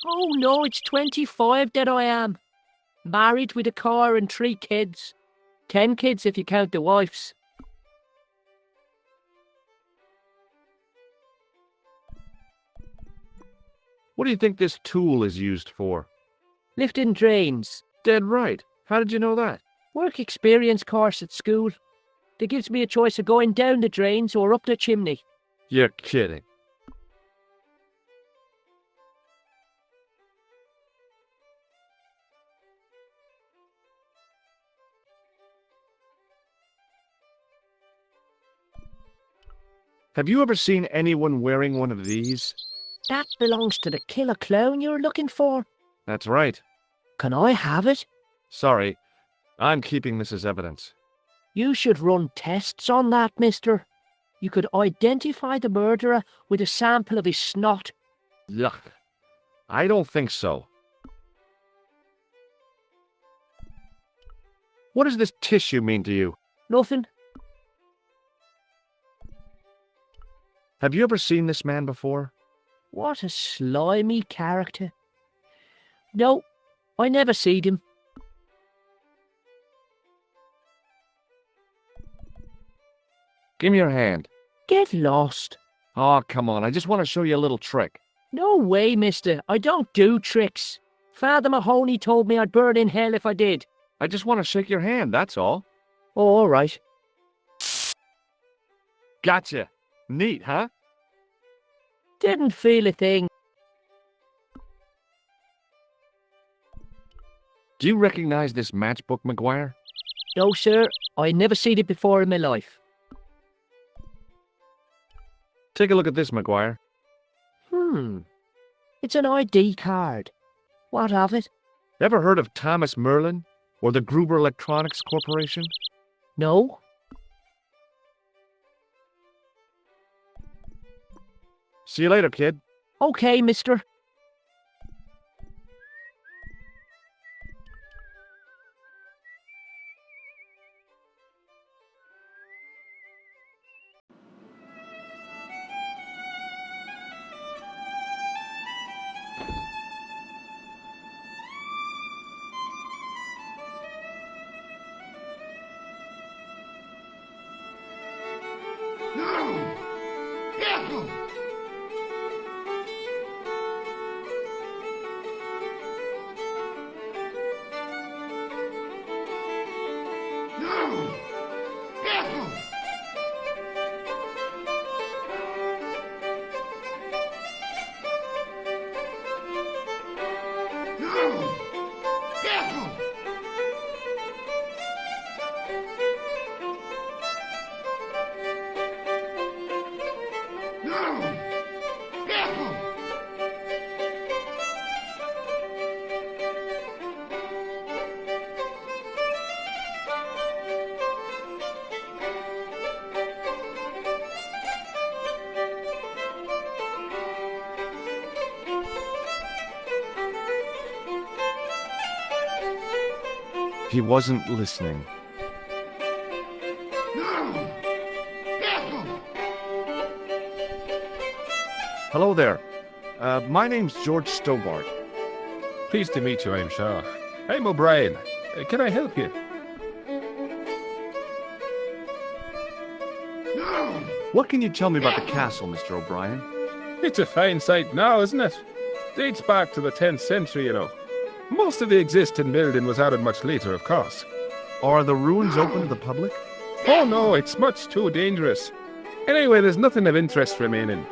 Oh no, it's 25 that I am. Married with a car and 3 kids. 10 kids if you count the wives. What do you think this tool is used for? Lifting drains. Dead right. How did you know that? Work experience course at school. They gives me a choice of going down the drains or up the chimney. You're kidding. Have you ever seen anyone wearing one of these? That belongs to the killer clown you're looking for. That's right. Can I have it? Sorry, I'm keeping this as evidence. You should run tests on that, mister. You could identify the murderer with a sample of his snot. Yuck. I don't think so. What does this tissue mean to you? Nothing. Have you ever seen this man before? What a slimy character. No, I never seed him. Give me your hand. Get lost. Oh, come on. I just want to show you a little trick. No way, mister. I don't do tricks. Father Mahoney told me I'd burn in hell if I did. I just want to shake your hand, that's all. Oh, all right. Gotcha. Neat, huh? Didn't feel a thing. Do you recognize this matchbook, McGuire? No, sir. I never seen it before in my life. Take a look at this, McGuire. It's an ID card. What of it? Ever heard of Thomas Merlin or the Gruber Electronics Corporation? No. See you later, kid. Okay, mister. He wasn't listening. Hello there. My name's George Stobart. Pleased to meet you, I'm sure. I'm O'Brien. Can I help you? What can you tell me about the castle, Mr. O'Brien? It's a fine site now, isn't it? Dates back to the 10th century, you know. Most of the existing building was added much later, of course. Are the ruins open to the public? Oh no, it's much too dangerous. Anyway, there's nothing of interest remaining.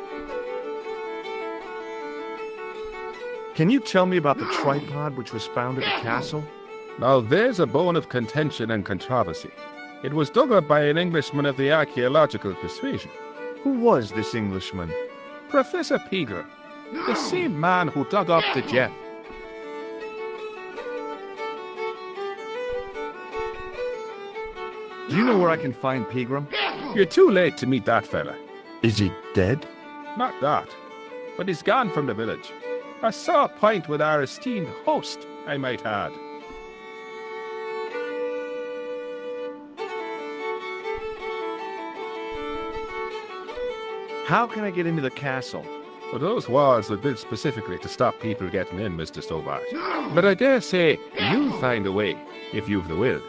Can you tell me about the tripod which was found at the castle? Now there's a bone of contention and controversy. It was dug up by an Englishman of the archaeological persuasion. Who was this Englishman? Professor Pegram, the same man who dug up the gem. Do you know where I can find Pegram? You're too late to meet that fella. Is he dead? Not that, but he's gone from the village. I saw a pint with our esteemed host, I might add. How can I get into the castle? Well, those walls were built specifically to stop people getting in, Mr. Stobart. But I dare say you'll find a way, if you've the will.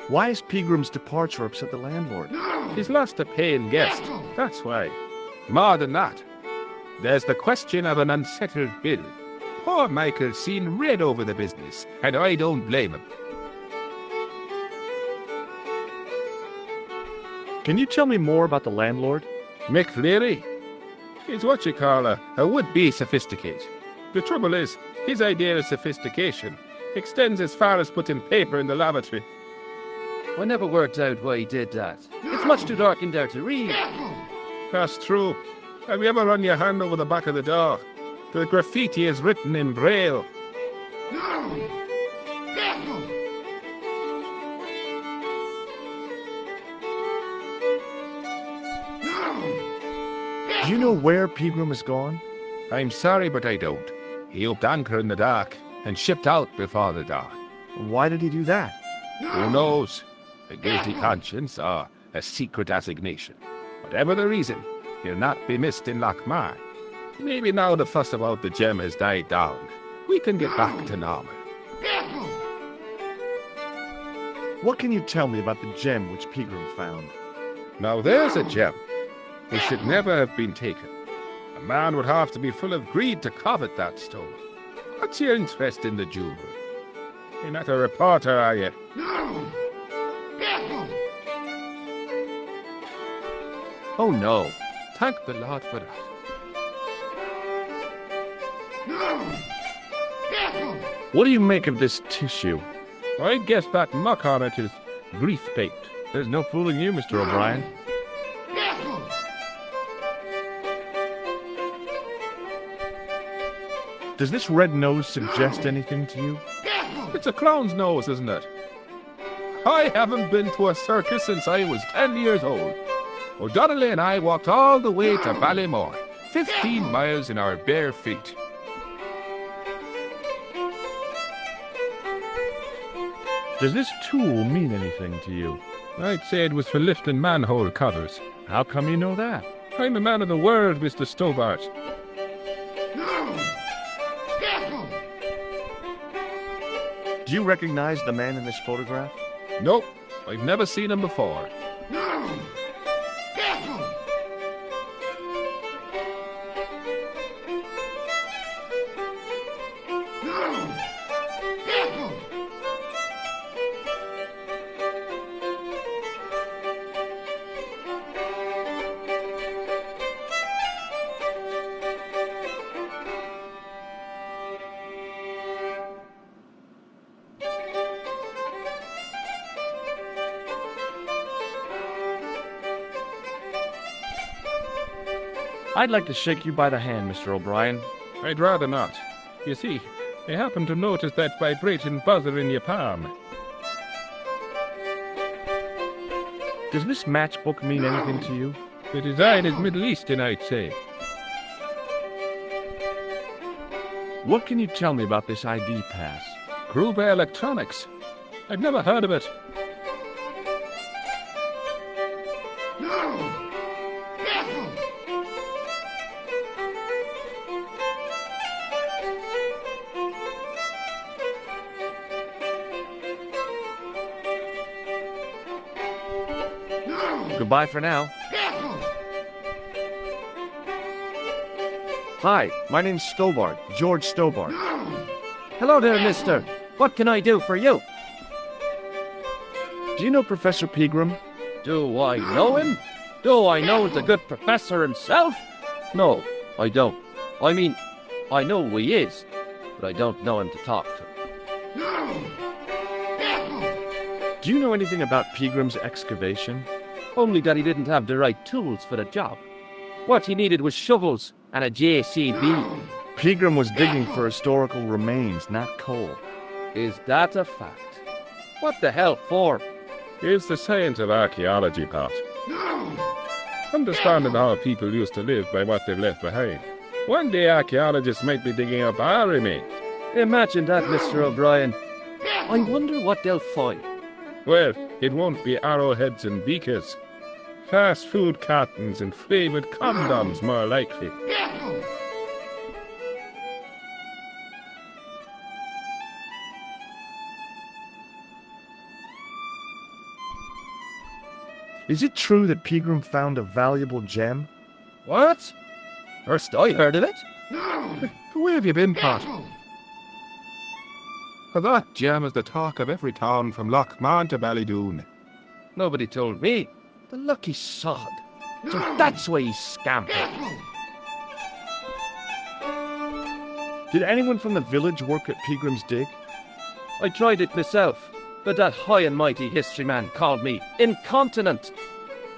Why has Pegram's departure upset the landlord? He's lost a paying guest, that's why. More than that, there's the question of an unsettled bill. Poor Michael's seen red over the business, and I don't blame him. Can you tell me more about the landlord? Mick Cleary? He's what you call a would-be sophisticate. The trouble is, his idea of sophistication extends as far as putting paper in the lavatory. I never worked out why he did that. It's much too dark in there to read. That's true. Have you ever run your hand over the back of the door? The graffiti is written in Braille. Do you know where Pegram has gone? I'm sorry, but I don't. He upped anchor in the dark and shipped out before the dawn. Why did he do that? Who knows? A guilty conscience or a secret assignation. Whatever the reason, he'll not be missed in Lochmar. Maybe now the fuss about the gem has died down, we can get back to normal. What can you tell me about the gem which Pegram found? Now there's a gem. It should never have been taken. A man would have to be full of greed to covet that stone. What's your interest in the jewel? You're not a reporter, are you? Oh no. Thank the Lord for that. What do you make of this tissue? I guess that muck on it is grease paint. There's no fooling you, Mr. O'Brien. Does this red nose suggest anything to you? It's a clown's nose, isn't it? I haven't been to a circus since I was 10 years old. O'Donnelly and I walked all the way to Ballymore, 15 miles in our bare feet. Does this tool mean anything to you? I'd say it was for lifting manhole covers. How come you know that? I'm a man of the world, Mr. Stobart. Do you recognize the man in this photograph? Nope, I've never seen him before. I'd like to shake you by the hand, Mr. O'Brien. I'd rather not. You see, I happen to notice that vibrating buzzer in your palm. Does this matchbook mean anything to you? The design is Middle Eastern, I'd say. What can you tell me about this ID pass? Gruber Electronics. I've never heard of it. Goodbye for now. Hi, my name's Stobart, George Stobart. Hello there, mister. What can I do for you? Do you know Professor Pegram? Do I know him? Do I know the good professor himself? No, I don't. I mean, I know who he is, but I don't know him to talk to. Do you know anything about Pegram's excavation? Only that he didn't have the right tools for the job. What he needed was shovels and a JCB. Pegram was digging for historical remains, not coal. Is that a fact? What the hell for? It's the science of archaeology, Pat. Understanding how people used to live by what they've left behind. One day archaeologists might be digging up our remains. Imagine that, Mr. O'Brien. I wonder what they'll find. Well, it won't be arrowheads and beakers. Fast food cartons and flavoured condoms, more likely. Is it true that Pegram found a valuable gem? What? First I heard of it. Where have you been, Pat? For that gem is the talk of every town from Lochmahon to Ballydoon. Nobody told me. The lucky sod. So that's why he's scampered. Did anyone from the village work at Pegram's dig? I tried it myself, but that high and mighty history man called me incontinent.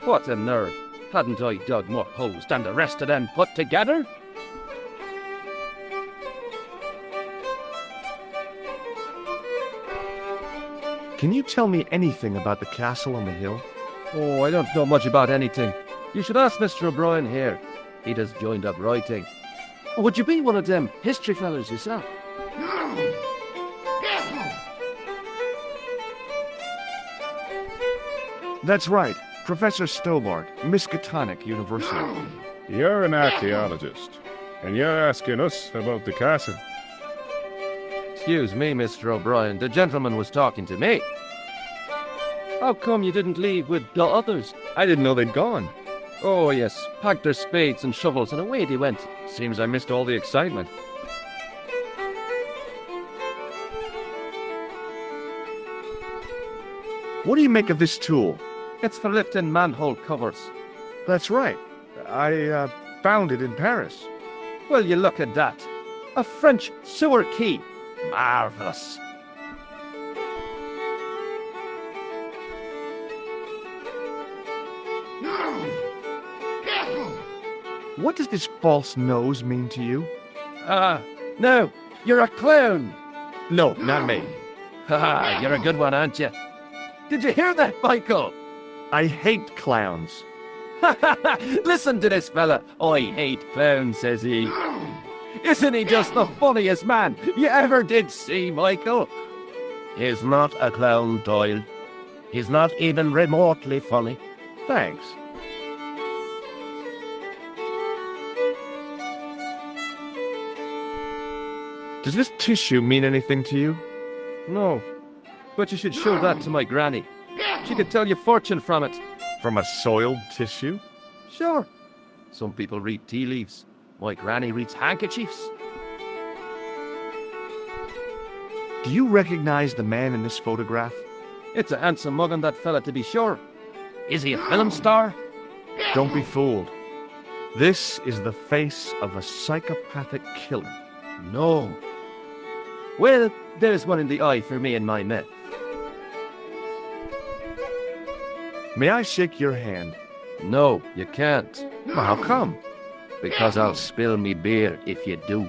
What a nerve. Hadn't I dug more holes than the rest of them put together? Can you tell me anything about the castle on the hill? Oh, I don't know much about anything. You should ask Mr. O'Brien here. He just joined up writing. Would you be one of them history fellas yourself? That's right, Professor Stobart, Miskatonic University. You're an archaeologist, and you're asking us about the castle. Excuse me, Mr. O'Brien, the gentleman was talking to me. How come you didn't leave with the others? I didn't know they'd gone. Oh, yes, packed their spades and shovels and away they went. Seems I missed all the excitement. What do you make of this tool? It's for lifting manhole covers. That's right. I found it in Paris. Well, you look at that. A French sewer key. Marvellous. What does this false nose mean to you? No, you're a clown. No, not me. Ha, you're a good one, aren't you? Did you hear that, Michael? I hate clowns. Listen to this fella. I hate clowns, says he. Isn't he just the funniest man you ever did see, Michael? He's not a clown, Doyle. He's not even remotely funny. Thanks. Does this tissue mean anything to you? No, but you should show that to my granny. She could tell you fortune from it. From a soiled tissue? Sure. Some people read tea leaves. My granny reads handkerchiefs. Do you recognize the man in this photograph? It's a handsome mug on that fella, to be sure. Is he a film star? Don't be fooled. This is the face of a psychopathic killer. No. Well, there's one in the eye for me and my men. May I shake your hand? No, you can't. Well, how come? Because I'll spill me beer if you do.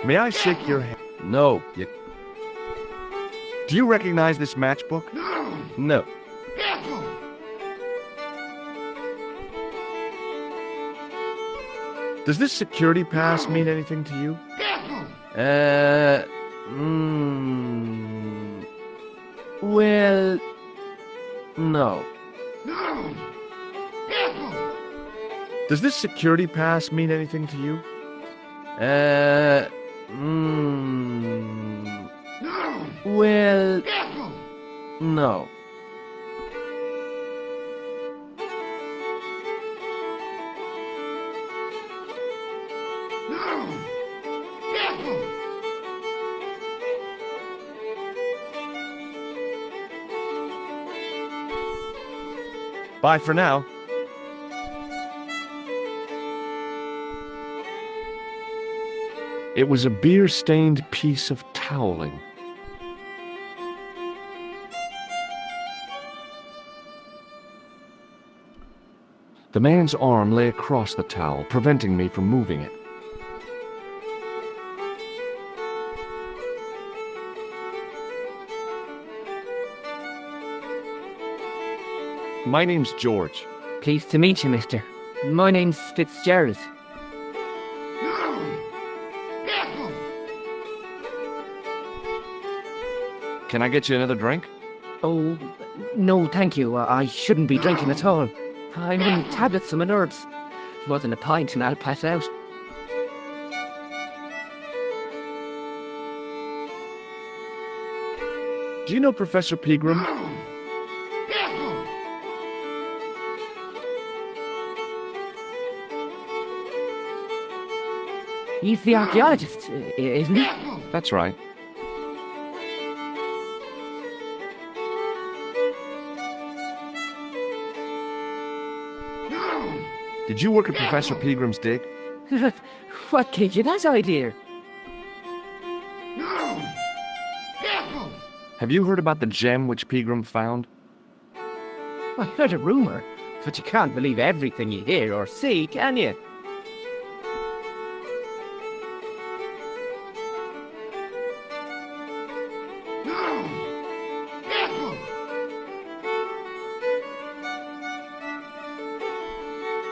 May I shake your hand? No, you... Do you recognize this matchbook? No. Does this security pass mean anything to you? Well, no. Does this security pass mean anything to you? Well, no. Bye for now. It was a beer-stained piece of toweling. The man's arm lay across the towel, preventing me from moving it. My name's George. Pleased to meet you, mister. My name's Fitzgerald. Can I get you another drink? Oh, no, thank you. I shouldn't be drinking at all. I'm on tablets for my nerves. More than a pint and I'll pass out. Do you know Professor Pegram? He's the archaeologist, isn't he? That's right. Did you work at Professor Pegram's dig? What gave you that idea? Have you heard about the gem which Pegram found? I heard a rumour, but you can't believe everything you hear or see, can you?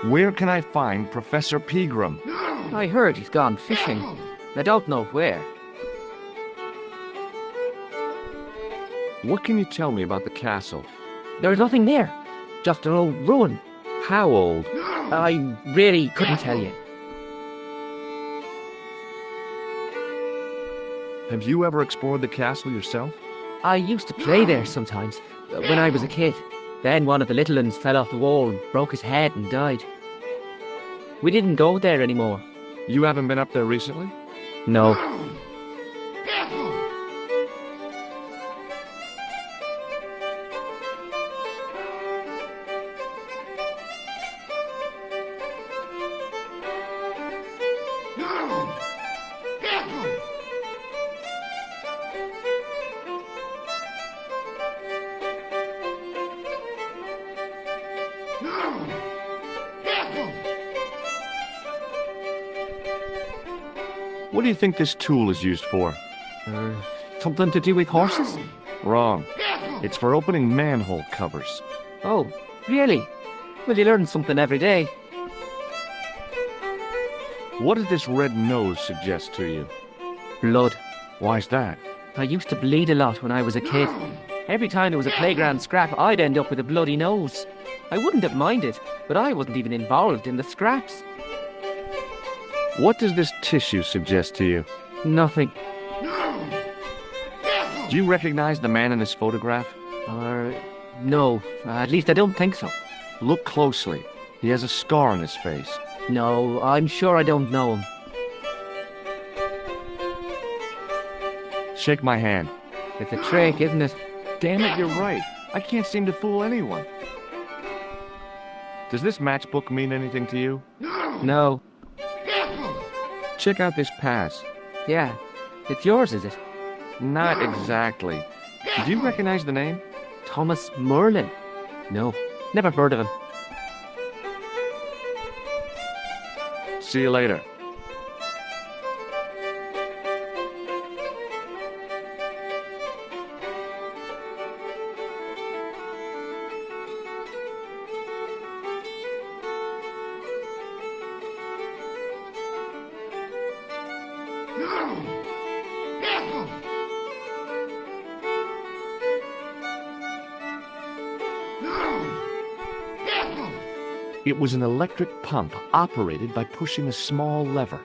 Where can I find Professor Pegram? I heard he's gone fishing. I don't know where. What can you tell me about the castle? There's nothing there. Just an old ruin. How old? I really couldn't tell you. Have you ever explored the castle yourself? I used to play there sometimes, when I was a kid. Then one of the little ones fell off the wall, broke his head and died. We didn't go there anymore. You haven't been up there recently? No. What do you think this tool is used for? Something to do with horses? Wrong. It's for opening manhole covers. Oh, really? Well, you learn something every day. What does this red nose suggest to you? Blood. Why's that? I used to bleed a lot when I was a kid. Every time there was a playground scrap, I'd end up with a bloody nose. I wouldn't have minded, but I wasn't even involved in the scraps. What does this tissue suggest to you? Nothing. Do you recognize the man in this photograph? No. At least I don't think so. Look closely. He has a scar on his face. No, I'm sure I don't know him. Shake my hand. It's a trick, isn't it? Damn it, you're right. I can't seem to fool anyone. Does this matchbook mean anything to you? No. Check out this pass. Yeah. It's yours, is it? Not exactly. Do you recognize the name? Thomas Merlin? No. Never heard of him. See you later. It was an electric pump operated by pushing a small lever.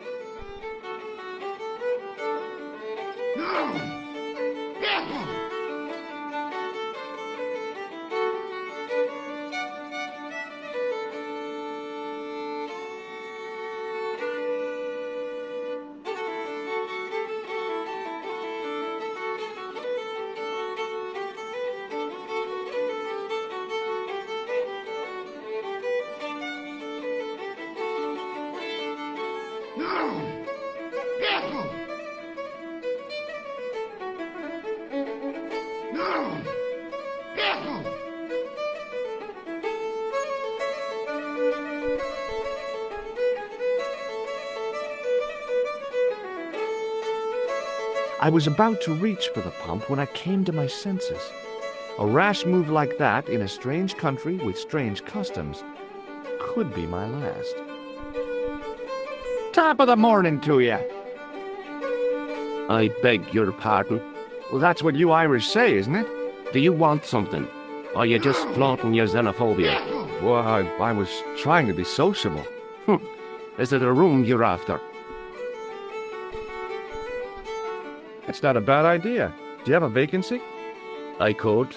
I was about to reach for the pump when I came to my senses. A rash move like that in a strange country with strange customs could be my last. Top of the morning to you. I beg your pardon. Well, that's what you Irish say, isn't it? Do you want something? Or are you just flaunting your xenophobia? Well, I was trying to be sociable. Is it a room you're after? It's not a bad idea. Do you have a vacancy? I could,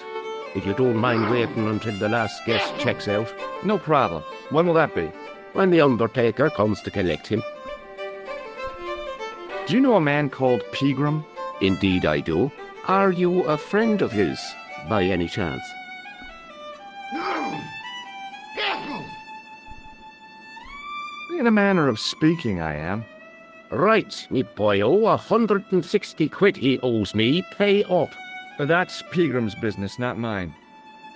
if you don't mind waiting until the last guest checks out. No problem. When will that be? When the undertaker comes to collect him. Do you know a man called Pegram? Indeed I do. Are you a friend of his, by any chance? In a manner of speaking, I am. Right, me boyo, 160 quid he owes me, pay up. That's Pegram's business, not mine.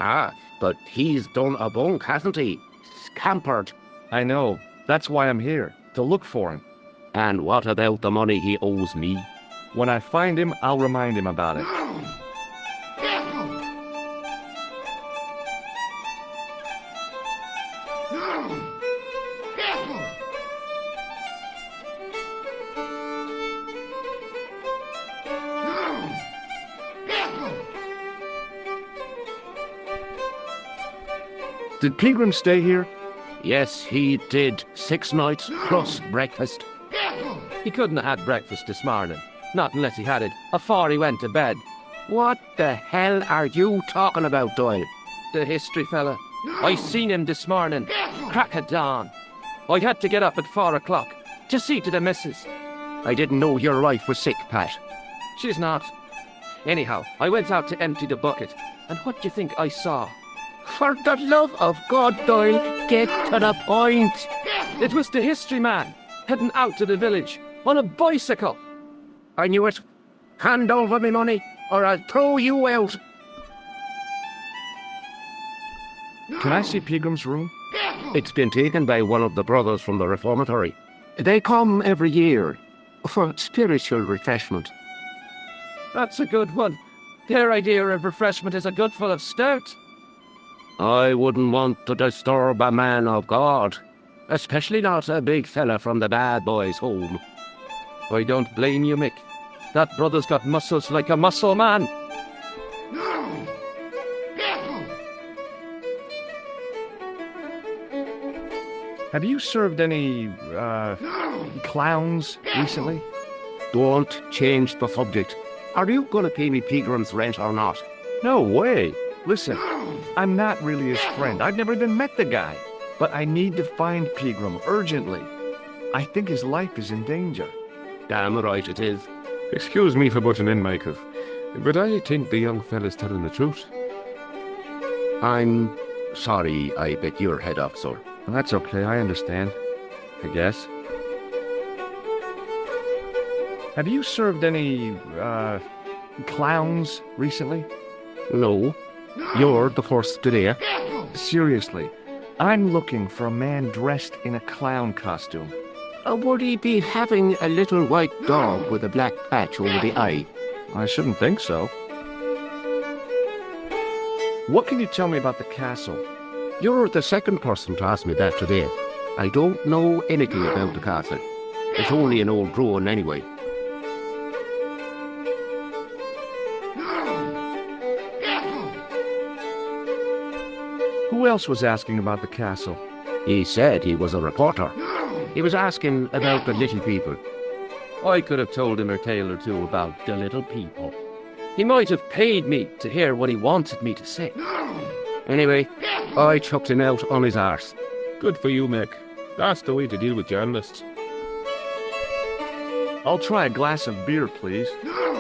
Ah, but he's done a bunk, hasn't he? Scampered. I know. That's why I'm here, to look for him. And what about the money he owes me? When I find him, I'll remind him about it. Did Pegram stay here? Yes, he did. 6 nights plus breakfast. He couldn't have had breakfast this morning. Not unless he had it afore he went to bed. What the hell are you talking about, Doyle? The history fella. I seen him this morning. Crack of dawn. I had to get up at 4 o'clock to see to the missus. I didn't know your wife was sick, Pat. She's not. Anyhow, I went out to empty the bucket, and what do you think I saw? For the love of God, Doyle, get to the point. It was the history man, heading out to the village, on a bicycle. I knew it. Hand over me money, or I'll throw you out. Can I see Pegram's room? It's been taken by one of the brothers from the reformatory. They come every year for spiritual refreshment. That's a good one. Their idea of refreshment is a good full of stout. I wouldn't want to disturb a man of God, especially not a big fella from the bad boys' home. I don't blame you, Mick. That brother's got muscles like a muscle man. Have you served any, clowns recently? Don't change the subject. Are you gonna pay me Pilgrim's rent or not? No way. Listen, I'm not really his friend. I've never even met the guy. But I need to find Pegram urgently. I think his life is in danger. Damn right it is. Excuse me for butting in, Michael, but I think the young fella's telling the truth. I'm sorry I bit your head off, sir. Well, that's okay, I understand. I guess. Have you served any, clowns recently? No. You're the first today. Seriously, I'm looking for a man dressed in a clown costume. Would he be having a little white dog with a black patch over the eye? I shouldn't think so. What can you tell me about the castle? You're the second person to ask me that today. I don't know anything about the castle. It's only an old ruin anyway. Who else was asking about the castle? He said he was a reporter. He was asking about the little people. I could have told him a tale or two about the little people. He might have paid me to hear what he wanted me to say. Anyway, I chucked him out on his arse. Good for you, Mick. That's the way to deal with journalists. I'll try a glass of beer, please.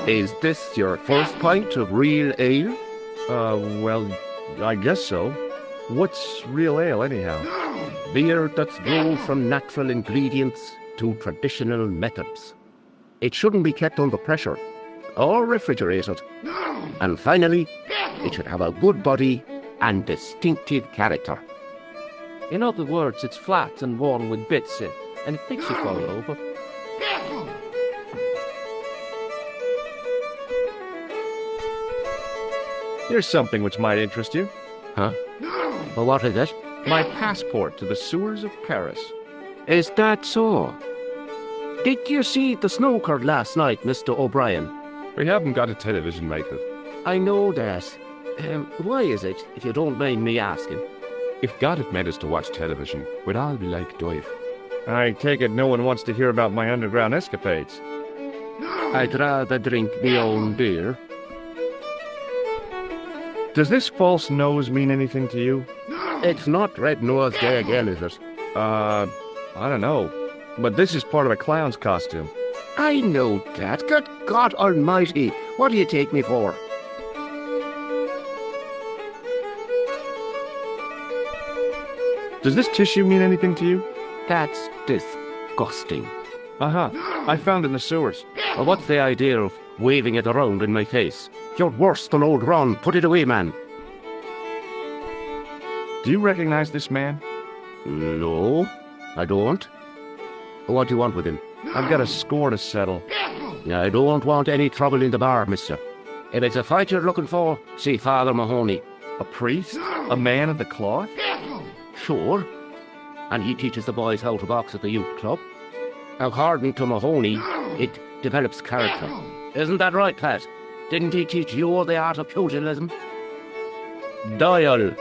Is this your first pint of real ale? Well, I guess so. What's real ale, anyhow? Beer that's brewed from natural ingredients to traditional methods. It shouldn't be kept under pressure or refrigerated. And finally, it should have a good body and distinctive character. In other words, it's flat and worn with bits in, and it makes you fall over. Here's something which might interest you. Huh? Well, what is it? My passport to the sewers of Paris. Is that so? Did you see the snooker last night, Mr. O'Brien? We haven't got a television, Michael. I know that. Why is it, if you don't mind me asking? If God had made us to watch television, we'd all be like Dive. I take it no one wants to hear about my underground escapades. I'd rather drink my own beer. Does this false nose mean anything to you? It's not Red Nose Day again, is it? I don't know. But this is part of a clown's costume. I know that. Good God Almighty. What do you take me for? Does this tissue mean anything to you? That's disgusting. Uh-huh. I found it in the sewers. Well, what's the idea of waving it around in my face? You're worse than old Ron. Put it away, man. Do you recognize this man? No, I don't. What do you want with him? I've got a score to settle. I don't want any trouble in the bar, mister. If it's a fight you're looking for, see Father Mahoney. A priest? A man of the cloth? Sure. And he teaches the boys how to box at the youth club. According to Mahoney, it develops character. Isn't that right, Pat? Didn't he teach you the art of pugilism? Dial.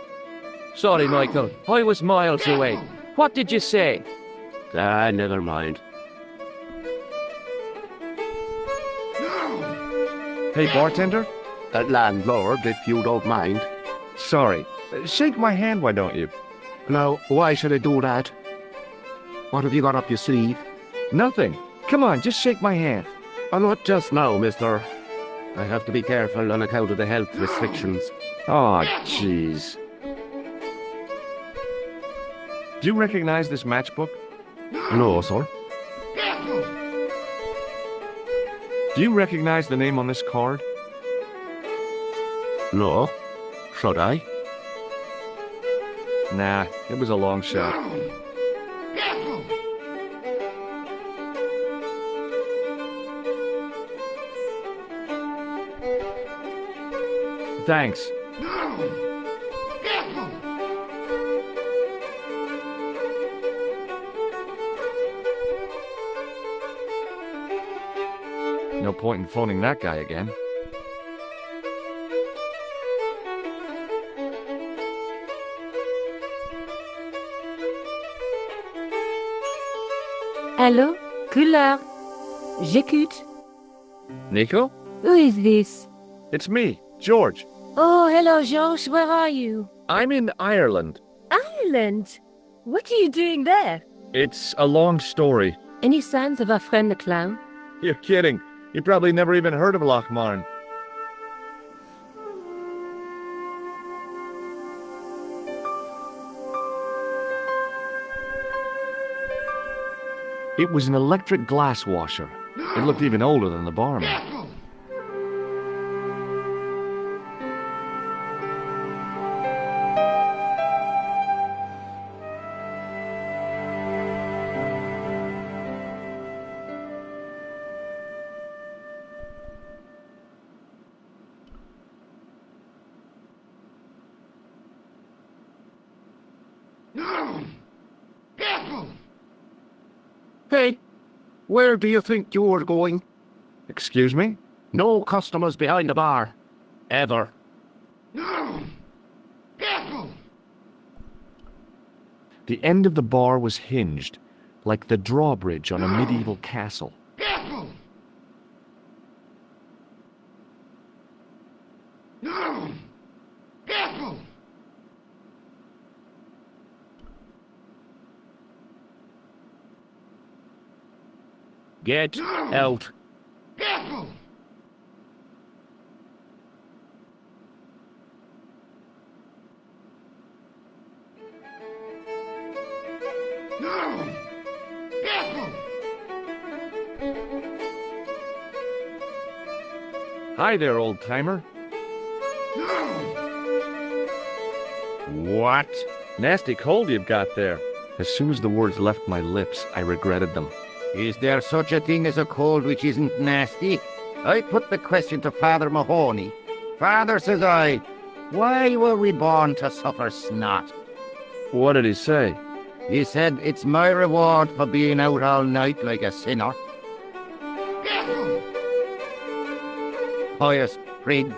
Sorry, Michael. I was miles away. What did you say? Never mind. Hey, bartender? Landlord, if you don't mind. Sorry. Shake my hand, why don't you? Now, why should I do that? What have you got up your sleeve? Nothing. Come on, just shake my hand. Not just now, mister. I have to be careful on account of the health restrictions. Oh, jeez. Do you recognize this matchbook? No, sir. Do you recognize the name on this card? No. Should I? Nah, it was a long shot. Thanks. No point in phoning that guy again. Hello? Couleur. J'écoute. Nico? Who is this? It's me, George. Oh, hello, George. Where are you? I'm in Ireland. Ireland? What are you doing there? It's a long story. Any signs of our friend the clown? You're kidding. You probably never even heard of Lochmarn. It was an electric glass washer. It looked even older than the barman. Hey, where do you think you're going? Excuse me? No customers behind the bar. Ever. The end of the bar was hinged, like the drawbridge on a medieval castle. Get out. Hi there, old-timer. What? Nasty cold you've got there. As soon as the words left my lips, I regretted them. Is there such a thing as a cold which isn't nasty? I put the question to Father Mahoney. Father, says I, why were we born to suffer snot? What did he say? He said, it's my reward for being out all night like a sinner. Pious prig.